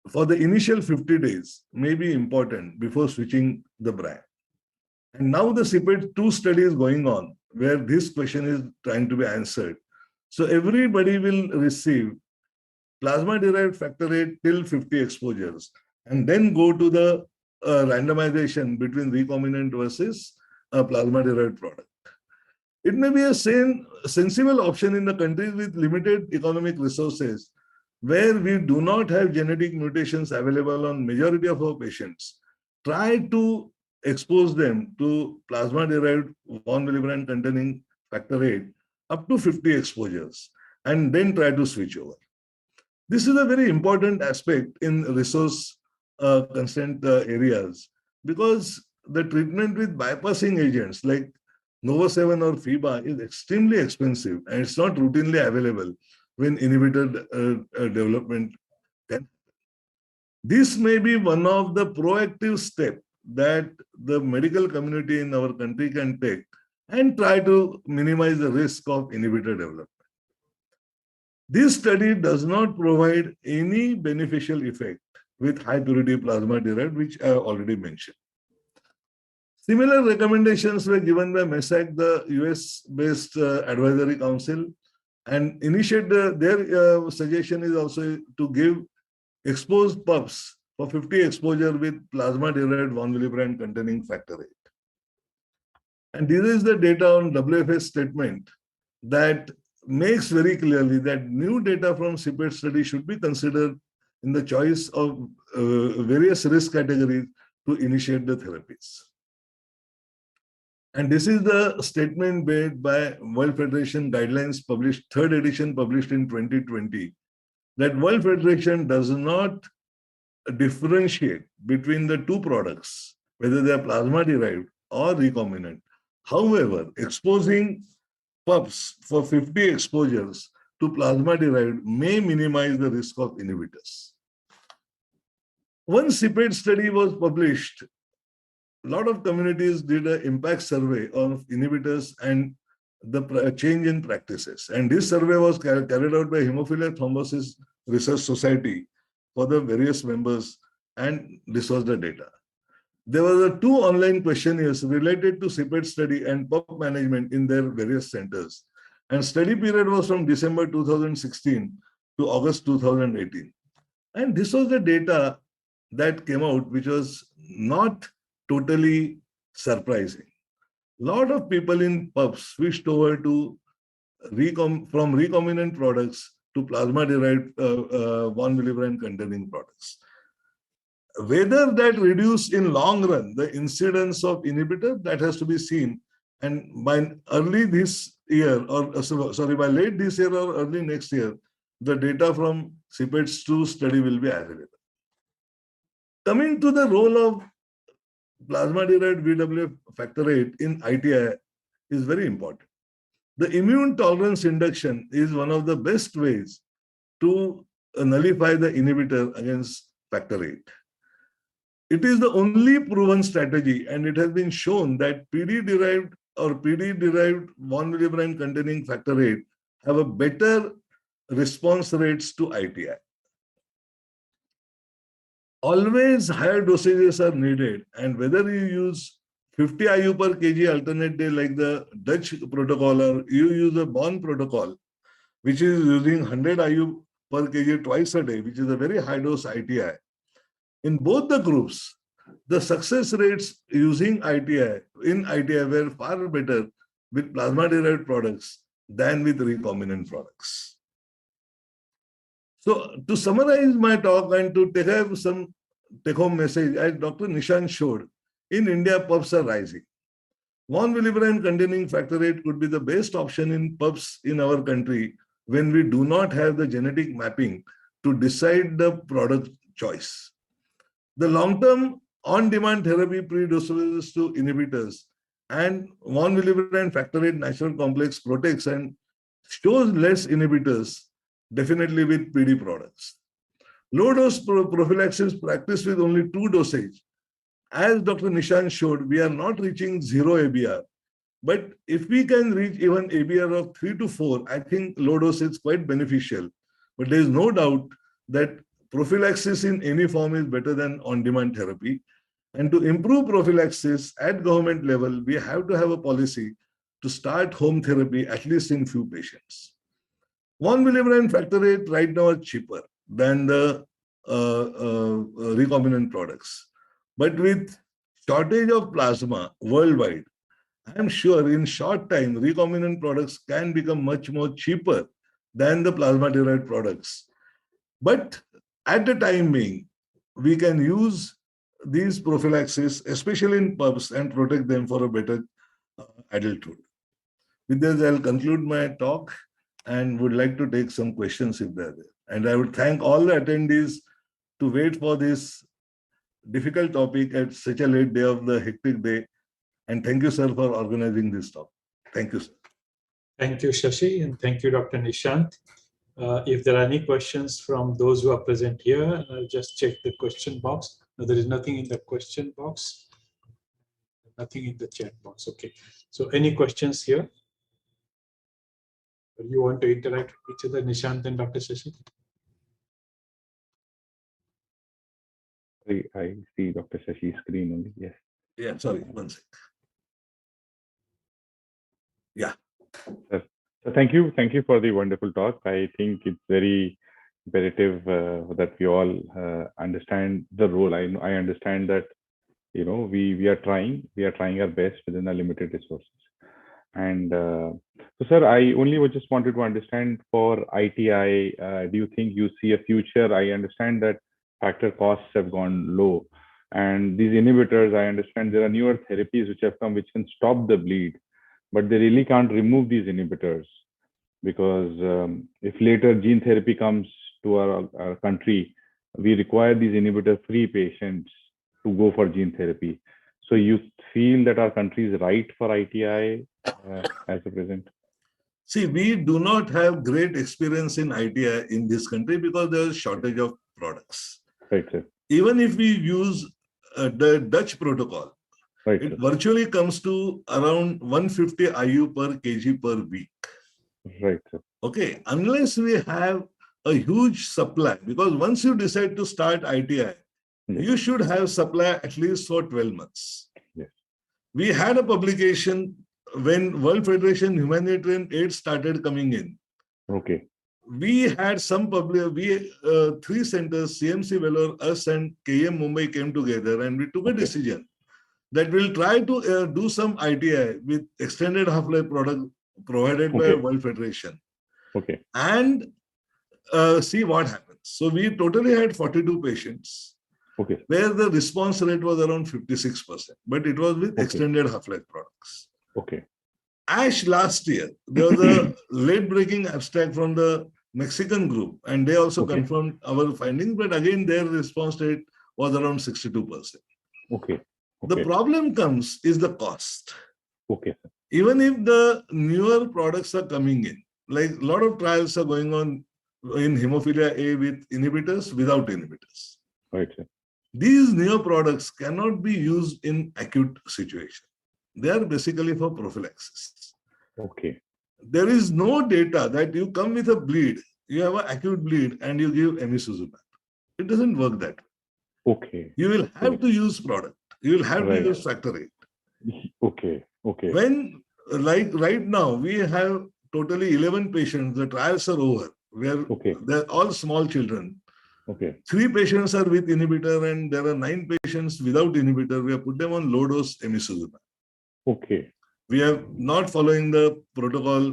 for the initial 50 days may be important before switching the brand. And now the CPET-2 study is going on where this question is trying to be answered. So everybody will receive plasma-derived factor VIII till 50 exposures and then go to the randomization between recombinant versus a plasma-derived product. It may be a sensible option in the countries with limited economic resources where we do not have genetic mutations available on majority of our patients. Try to expose them to plasma-derived von Willebrand containing factor VIII up to 50 exposures and then try to switch over. This is a very important aspect in resource consent areas because the treatment with bypassing agents like Novo7 or FIBA is extremely expensive and it's not routinely available when inhibitor development can. This may be one of the proactive steps that the medical community in our country can take and try to minimize the risk of inhibitor development. This study does not provide any beneficial effect with high purity plasma derived, which I have already mentioned. Similar recommendations were given by MESAC, the US-based advisory council, and their suggestion is also to give exposed pups for 50 exposure with plasma-derived von Willebrand containing factor VIII. And this is the data on WFS statement that makes very clearly that new data from CPET study should be considered in the choice of various risk categories to initiate the therapies. And this is the statement made by World Federation Guidelines published, third edition published in 2020, that World Federation does not differentiate between the two products, whether they are plasma-derived or recombinant. However, exposing pups for 50 exposures to plasma-derived may minimize the risk of inhibitors. One CPET study was published. A lot of communities did an impact survey of inhibitors and the change in practices. And this survey was carried out by Hemophilia Thrombosis Research Society for the various members, and this was the data. There were 2 online questionnaires related to CPET study and PUP management in their various centers. And study period was from December 2016 to August 2018. And this was the data that came out, which was not totally surprising. A lot of people in PUBs switched over to from recombinant products to plasma-derived von Willebrand containing products. Whether that reduced in long run the incidence of inhibitor, that has to be seen. And by early this year, or by late this year or early next year, the data from CPET-2 study will be available. Coming to the role of plasma-derived VWF factor VIII in ITI is very important. The immune tolerance induction is one of the best ways to nullify the inhibitor against factor VIII. It is the only proven strategy, and it has been shown that PD-derived or PD-derived von Willebrand containing factor VIII have a better response rates to ITI. Always higher dosages are needed, and whether you use 50 IU per kg alternate day like the Dutch protocol, or you use a Bonn protocol, which is using 100 IU per kg twice a day, which is a very high dose ITI. In both the groups, the success rates using ITI were far better with plasma-derived products than with recombinant products. So to summarize my talk and to have some take-home message, as Dr. Nishant showed, in India, PUBs are rising. Von Willebrand containing factor VIII could be the best option in PUBs in our country when we do not have the genetic mapping to decide the product choice. The long-term on-demand therapy predisposed to inhibitors and 1 milligram factor VIII natural complex protects and shows less inhibitors, definitely with PD products. Low-dose prophylaxis practiced with only 2 dosage. As Dr. Nishant showed, we are not reaching 0 ABR. But if we can reach even ABR of 3 to 4, I think low dose is quite beneficial. But there is no doubt that prophylaxis in any form is better than on-demand therapy. And to improve prophylaxis at government level, we have to have a policy to start home therapy, at least in few patients. 1 milligram factor VIII right now are cheaper than the recombinant products. But with shortage of plasma worldwide, I am sure in short time, recombinant products can become much more cheaper than the plasma-derived products. But at the time being, we can use these prophylaxis, especially in pups, and protect them for a better adulthood. With this, I'll conclude my talk and would like to take some questions if they're there. And I would thank all the attendees to wait for this difficult topic at such a late day of the hectic day. And thank you, sir, for organizing this talk. Thank you, sir. Thank you, Shashi, and thank you, Dr. Nishant. If there are any questions from those who are present here, I'll just check the question box. No, there is nothing in the question box, nothing in the chat box. Okay. So any questions here? You want to interact with each other, Nishant and Dr. Shashi? I see Dr. Shashi's screen only. Yes. Yeah, sorry, one sec. Yeah. So thank you for the wonderful talk. I think it's very imperative that we all understand the role. I understand that we are trying our best within our limited resources. And so, sir, I only just wanted to understand for ITI, do you think you see a future? I understand that factor costs have gone low, and these inhibitors, I understand there are newer therapies which have come which can stop the bleed, but they really can't remove these inhibitors, because if later gene therapy comes to our country, we require these inhibitor-free patients to go for gene therapy. So you feel that our country is right for ITI as a present? See, we do not have great experience in ITI in this country because there is shortage of products. Right, sir. Even if we use the Dutch protocol, right, it sir. virtually comes to around 150 IU per kg per week. Right, sir. Okay, unless we have a huge supply, because once you decide to start ITI, you should have supply at least for 12 months. Yes. We had a publication when World Federation Humanitarian Aid started coming in. Okay. We had some three centers, CMC Vellore, us and KM Mumbai came together, and we took a decision that we'll try to do some ITI with extended half-life product provided by World Federation. Okay. And see what happens. So we totally had 42 patients. Okay. Where the response rate was around 56%, but it was with extended half-life products. Okay. ASH last year, there was a late-breaking abstract from the Mexican group, and they also confirmed our findings, but again, their response rate was around 62%. Okay. The problem comes is the cost. Okay. Even if the newer products are coming in, like a lot of trials are going on in Hemophilia A with inhibitors, without inhibitors. Right, sir. These new products cannot be used in acute situation. They are basically for prophylaxis. Okay. There is no data that you come with a bleed, you have an acute bleed, and you give emicizumab. It doesn't work that way. Okay. You will have to use product. You will have to use factor VIII. Okay. Okay. When, like right now, we have totally 11 patients. The trials are over. Where they're all small children. Okay. 3 patients are with inhibitor and there are 9 patients without inhibitor. We have put them on low dose emicizumab. Okay. We are not following the protocol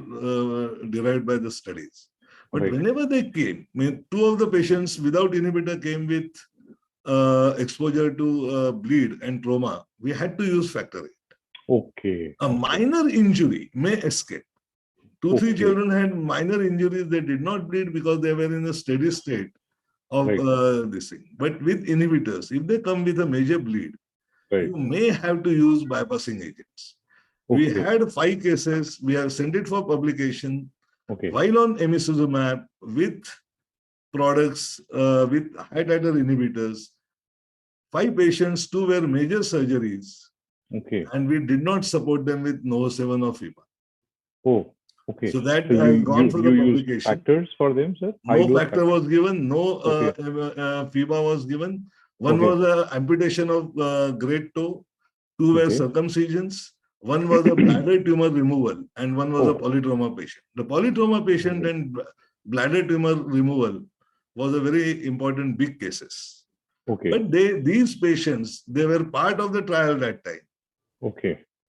derived by the studies. But whenever they came, 2 of the patients without inhibitor came with exposure to bleed and trauma. We had to use factor VIII. Okay. A minor injury may escape. Two, three children had minor injuries. They did not bleed because they were in a steady state of this thing. But with inhibitors, if they come with a major bleed, you may have to use bypassing agents. We had 5 cases. We have sent it for publication. While on emicizumab with products with high titer inhibitors, 5 patients, 2 were major surgeries. And we did not support them with NO7 or FIBA. So that has gone for the publication. Factors for them, sir? No factor was given, no FIBA was given. One was amputation of great toe, 2 were circumcisions, 1 was a bladder tumor removal, and 1 was a polytrauma patient. The polytrauma patient and bladder tumor removal was a very important big cases. But these patients, they were part of the trial that time.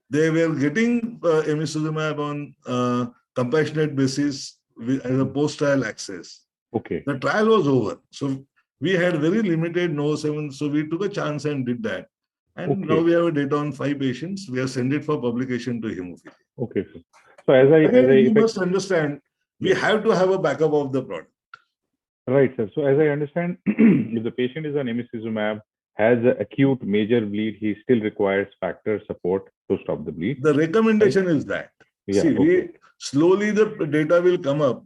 They were getting emicizumab on compassionate basis as a post-trial access. The trial was over. So we had very limited NO7, so we took a chance and did that. And now we have a data on 5 patients. We have sent it for publication to Hemophilia. So you must understand, we have to have a backup of the product. Right, sir. So as I understand, if the patient is on emicizumab, has an acute major bleed, he still requires factor support to stop the bleed. The recommendation is that. See, slowly the data will come up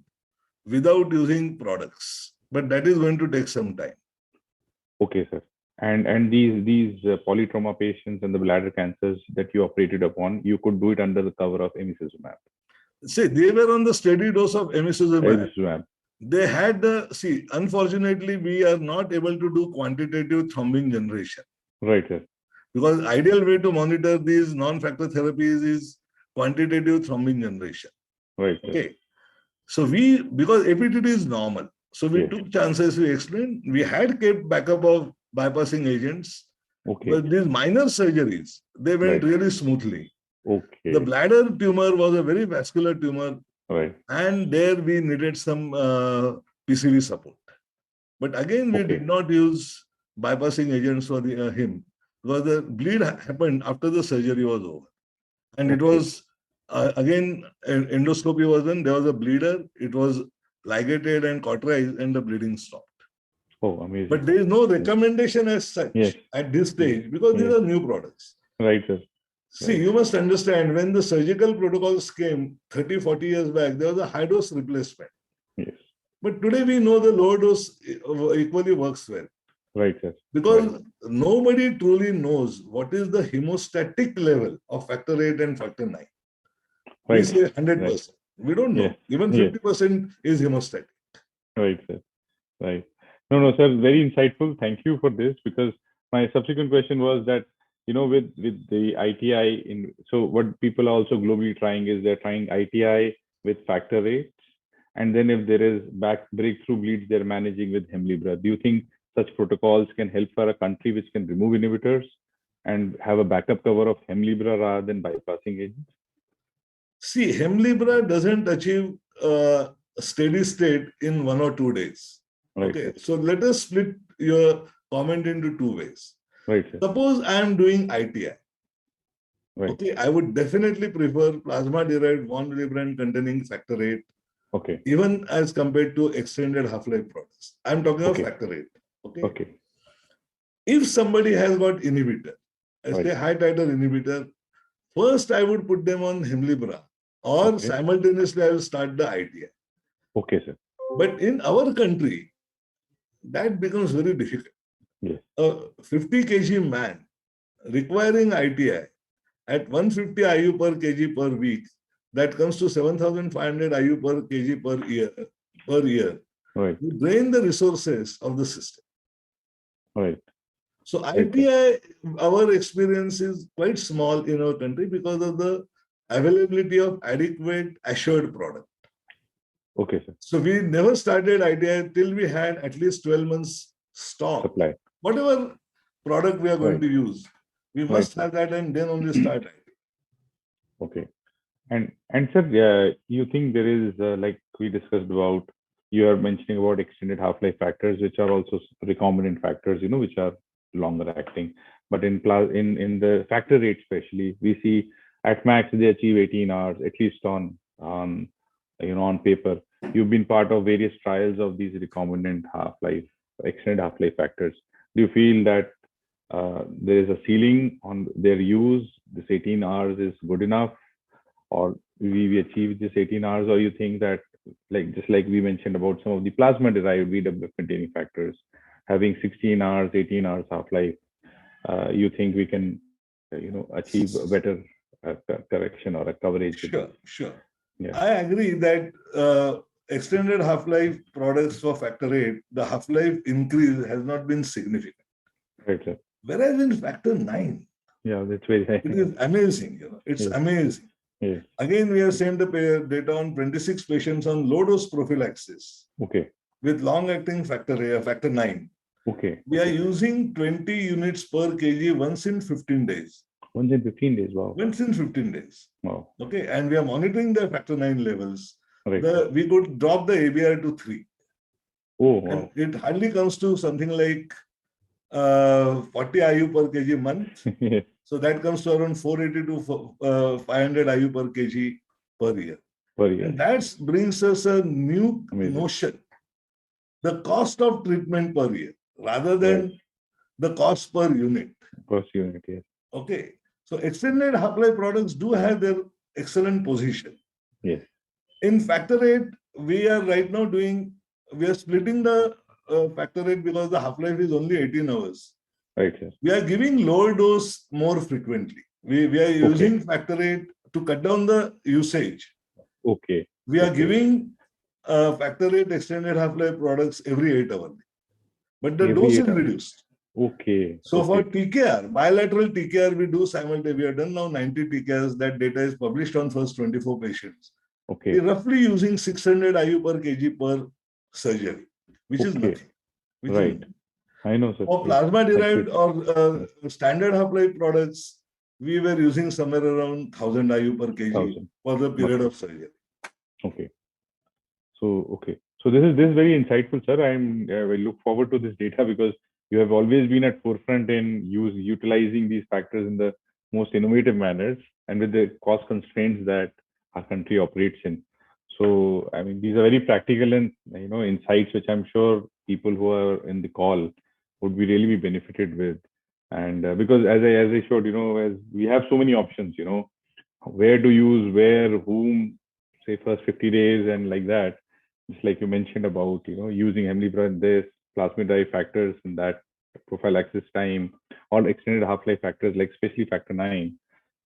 without using products, but that is going to take some time. Sir. And these polytrauma patients and the bladder cancers that you operated upon, you could do it under the cover of emicizumab. See, they were on the steady dose of emicizumab. They had unfortunately, we are not able to do quantitative thrombin generation. Right, sir. Because ideal way to monitor these non-factor therapies is quantitative thrombin generation. Right. So because APTT is normal, so we took chances, we explained, we had kept backup of bypassing agents, but these minor surgeries, they went really smoothly. The bladder tumor was a very vascular tumor, and there we needed some PCV support. But again, we did not use bypassing agents for him, because the bleed happened after the surgery was over. And it was, again, endoscopy was done, there was a bleeder, it was ligated and cauterized, and the bleeding stopped. Amazing. But there is no recommendation as such at this stage, because these are new products. Right, sir. See, you must understand, when the surgical protocols came 30, 40 years back, there was a high dose replacement. But today we know the low dose equally works well. Right, sir. Because nobody truly knows what is the hemostatic level of factor 8 and factor 9. We say 100%. We don't know. Even 50% is hemostatic. Right, sir. Right. No, sir, very insightful. Thank you for this, because my subsequent question was that, with the ITI, so what people are also globally trying is they're trying ITI with factor 8. And then if there is breakthrough bleeds, they're managing with Hemlibra. Do you think such protocols can help for a country which can remove inhibitors and have a backup cover of Hemlibra rather than bypassing agents? See, Hemlibra doesn't achieve a steady state in 1 or 2 days. So let us split your comment into 2 ways. Suppose I am doing ITI. I would definitely prefer plasma-derived von Willebrand containing factor 8. Even as compared to extended half-life products. I'm talking of factor 8. If somebody has got inhibitor, I say high titer inhibitor, first I would put them on Hemlibra, or simultaneously I will start the ITI. Sir. But in our country, that becomes very difficult. A 50 kg man requiring ITI at 150 IU per kg per week, that comes to 7,500 IU per kg per year. You drain the resources of the system. So ITI, our experience is quite small in our country because of the availability of adequate assured product. Sir. So we never started ITI till we had at least 12 months stock. Supply. Whatever product we are going to use, we must have that, and then only start ITI. And sir, you think there is, like we discussed about, you are mentioning about extended half-life factors, which are also recombinant factors, which are longer acting. But in the factor 8 especially, we see at max they achieve 18 hours, at least on on paper. You've been part of various trials of these recombinant half-life, extended half-life factors. Do you feel that there is a ceiling on their use? This 18 hours is good enough, or we achieve this 18 hours, or you think that, just like we mentioned about some of the plasma-derived VWF containing factors, having 16 hours, 18 hours half-life, you think we can, achieve a better correction or a coverage? Sure. Yeah. I agree that extended half-life products for factor VIII, the half-life increase has not been significant. Right, sir. Whereas in factor IX, yeah, that's very high. It is amazing. It's amazing. Yes. Again, we have sent the data on 26 patients on low-dose prophylaxis. Okay. With long-acting factor IX. Okay. We are using 20 units per kg once in 15 days. Once in 15 days, wow. Once in 15 days. Wow. Okay, and we are monitoring the factor IX levels. Right. We could drop the ABR to 3. Oh, wow. And it hardly comes to something like 40 IU per kg month. Yes. So that comes to around 480 to 500 IU per kg per year. And that brings us a new notion. The cost of treatment per year rather than the cost per unit. Cost unit, yes. Okay. So extended half-life products do have their excellent position. Yes. In factor VIII, we are right now splitting the factor VIII because the half-life is only 18 hours. Right, sir. We are giving lower dose more frequently. We are using factor VIII to cut down the usage. Okay. We are giving factor VIII extended half-life products every 8 hours. But the dose is reduced. Okay. So for TKR, bilateral TKR, we do simultaneously. We have done now 90 TKRs. That data is published on first 24 patients. Okay. We're roughly using 600 IU per kg per surgery, which is nothing. Right. I know, sir. For plasma-derived or standard half-life products, we were using somewhere around 1000 IU per kg for the period of surgery. Okay. So this is very insightful, sir. I look forward to this data because you have always been at forefront in utilizing these factors in the most innovative manners and with the cost constraints that our country operates in. So, I mean, these are very practical and insights which I'm sure people who are in the call would really be benefited with. And because as I showed, as we have so many options, where to use, where, whom, say first 50 days and like that. Just like you mentioned about, using Hemlibra in this, plasmid-derived factors in that prophylaxis time, or extended half-life factors like especially factor IX,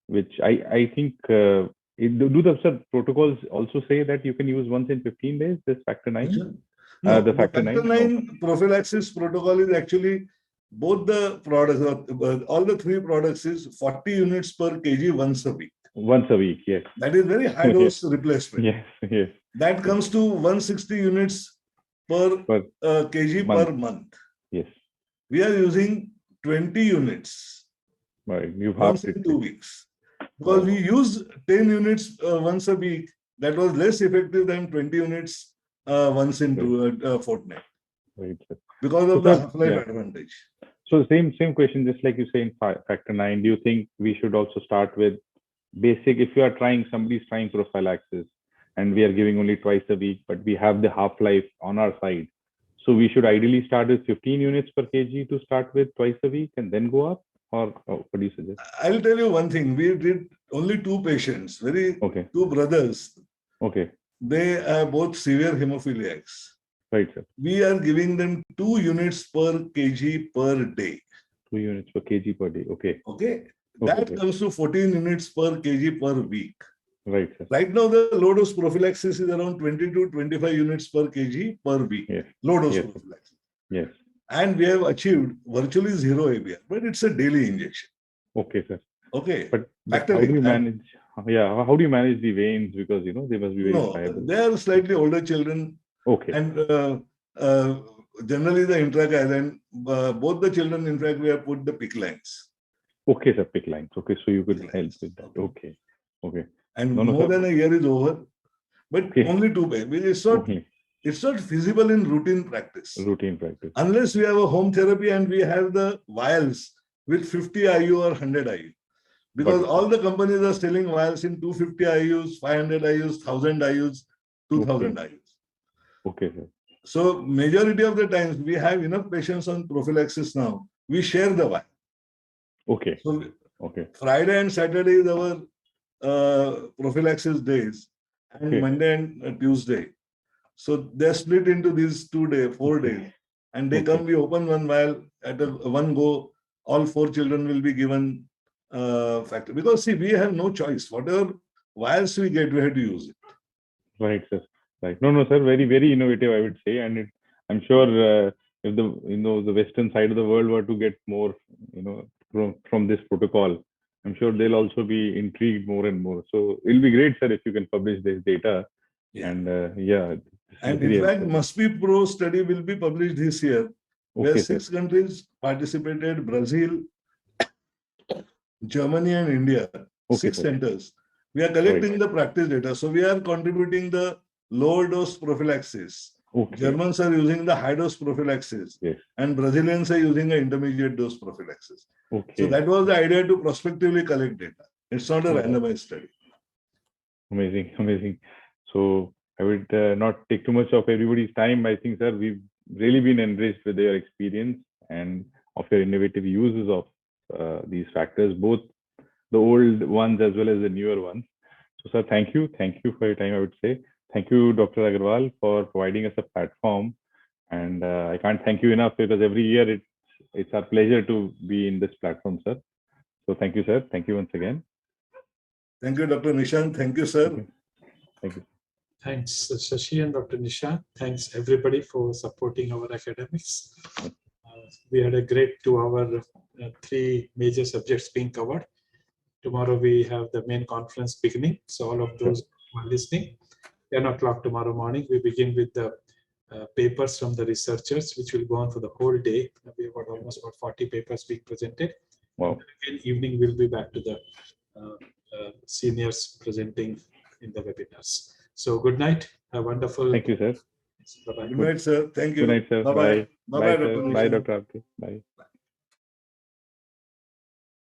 which I think, do the protocols also say that you can use once in 15 days, this factor IX? No, the factor IX prophylaxis protocol is actually both the products, all the three products is 40 units per kg once a week. Once a week, yes. That is very high dose replacement. Yes. That comes to 160 units per kg per month. Yes. We are using 20 units once in 2 weeks. Because we use 10 units once a week, that was less effective than 20 units once in a fortnight. Right. Because of the half-life advantage. So same question, just like you say in factor IX, do you think we should also start with basic, if you are somebody's trying prophylaxis and we are giving only twice a week, but we have the half-life on our side. So we should ideally start with 15 units per kg to start with twice a week and then go up? Or what do you suggest? I'll tell you one thing. We did only 2 patients, two brothers. Okay. They are both severe hemophiliacs. Right, sir. We are giving them 2 units per kg per day. 2 units per kg per day. Okay. Okay. That comes to 14 units per kg per week. Right, sir. Right now, the low-dose prophylaxis is around 20 to 25 units per kg per week. Yes. Low-dose prophylaxis. Yes. And we have achieved virtually zero ABR, but it's a daily injection. Okay, sir. Okay. But how do you manage? How do you manage the veins? Because they must be very viable. They are slightly older children. Okay. And generally the intracardian, both the children, in fact, we have put the PICC lines. Okay, sir, PICC lines. Okay, so you could help with that. Okay. And more than a year is over, but only 2 patients. It's not feasible in routine practice. Unless we have a home therapy and we have the vials with 50 IU or 100 IU. Because all the companies are selling vials in 250 IUs, 500 IUs, 1000 IUs. 2,000 IUs. Okay, sir. So majority of the times we have enough patients on prophylaxis now. We share the vial. Okay. So Okay. Friday and Saturday is our prophylaxis days, and Okay. Monday and Tuesday. So they're split into these 2 days, 4 days, and they come. We open one vial at one go. All 4 children will be given factor, because see, we have no choice. Whatever vials we get, we have to use it. Right, sir. Right. No, sir. Very, very innovative, I would say, and I'm sure if the Western side of the world were to get more, from this protocol, I'm sure they'll also be intrigued more and more. So it'll be great, sir, if you can publish this data. Yeah. And And in fact, Must Be Pro study will be published this year, where 6 countries participated: Brazil, Germany, and India. 6 centers. We are collecting the practice data. So we are contributing the lower dose prophylaxis. Germans are using the high dose prophylaxis, and Brazilians are using an intermediate dose prophylaxis. So that was the idea, to prospectively collect data. It's not a randomized study. Amazing, amazing. So I would not take too much of everybody's time. I think, sir, we've really been enriched with your experience and of your innovative uses of these factors, both the old ones as well as the newer ones. So, sir, thank you. Thank you for your time, I would say. Thank you, Dr. Agarwal, for providing us a platform. And I can't thank you enough, because every year it's our pleasure to be in this platform, sir. So thank you, sir. Thank you once again. Thank you, Dr. Nishant. Thank you, sir. Thank you. Thanks, Shashi and Dr. Nisha. Thanks, everybody, for supporting our academics. We had a great 2-hour, 3 major subjects being covered. Tomorrow we have the main conference beginning. So all of those who are listening, 10 o'clock tomorrow morning, we begin with the papers from the researchers, which will go on for the whole day. We've got almost about 40 papers being presented. Wow. Again, evening we'll be back to the seniors presenting in the webinars. So good night. A wonderful. Thank you, sir. Bye-bye. Good night, sir. Thank you. Good night, sir. Bye-bye. Bye. Bye-bye, Bye, Dr. sir. Nishan. Bye, Dr. Abdi. Bye.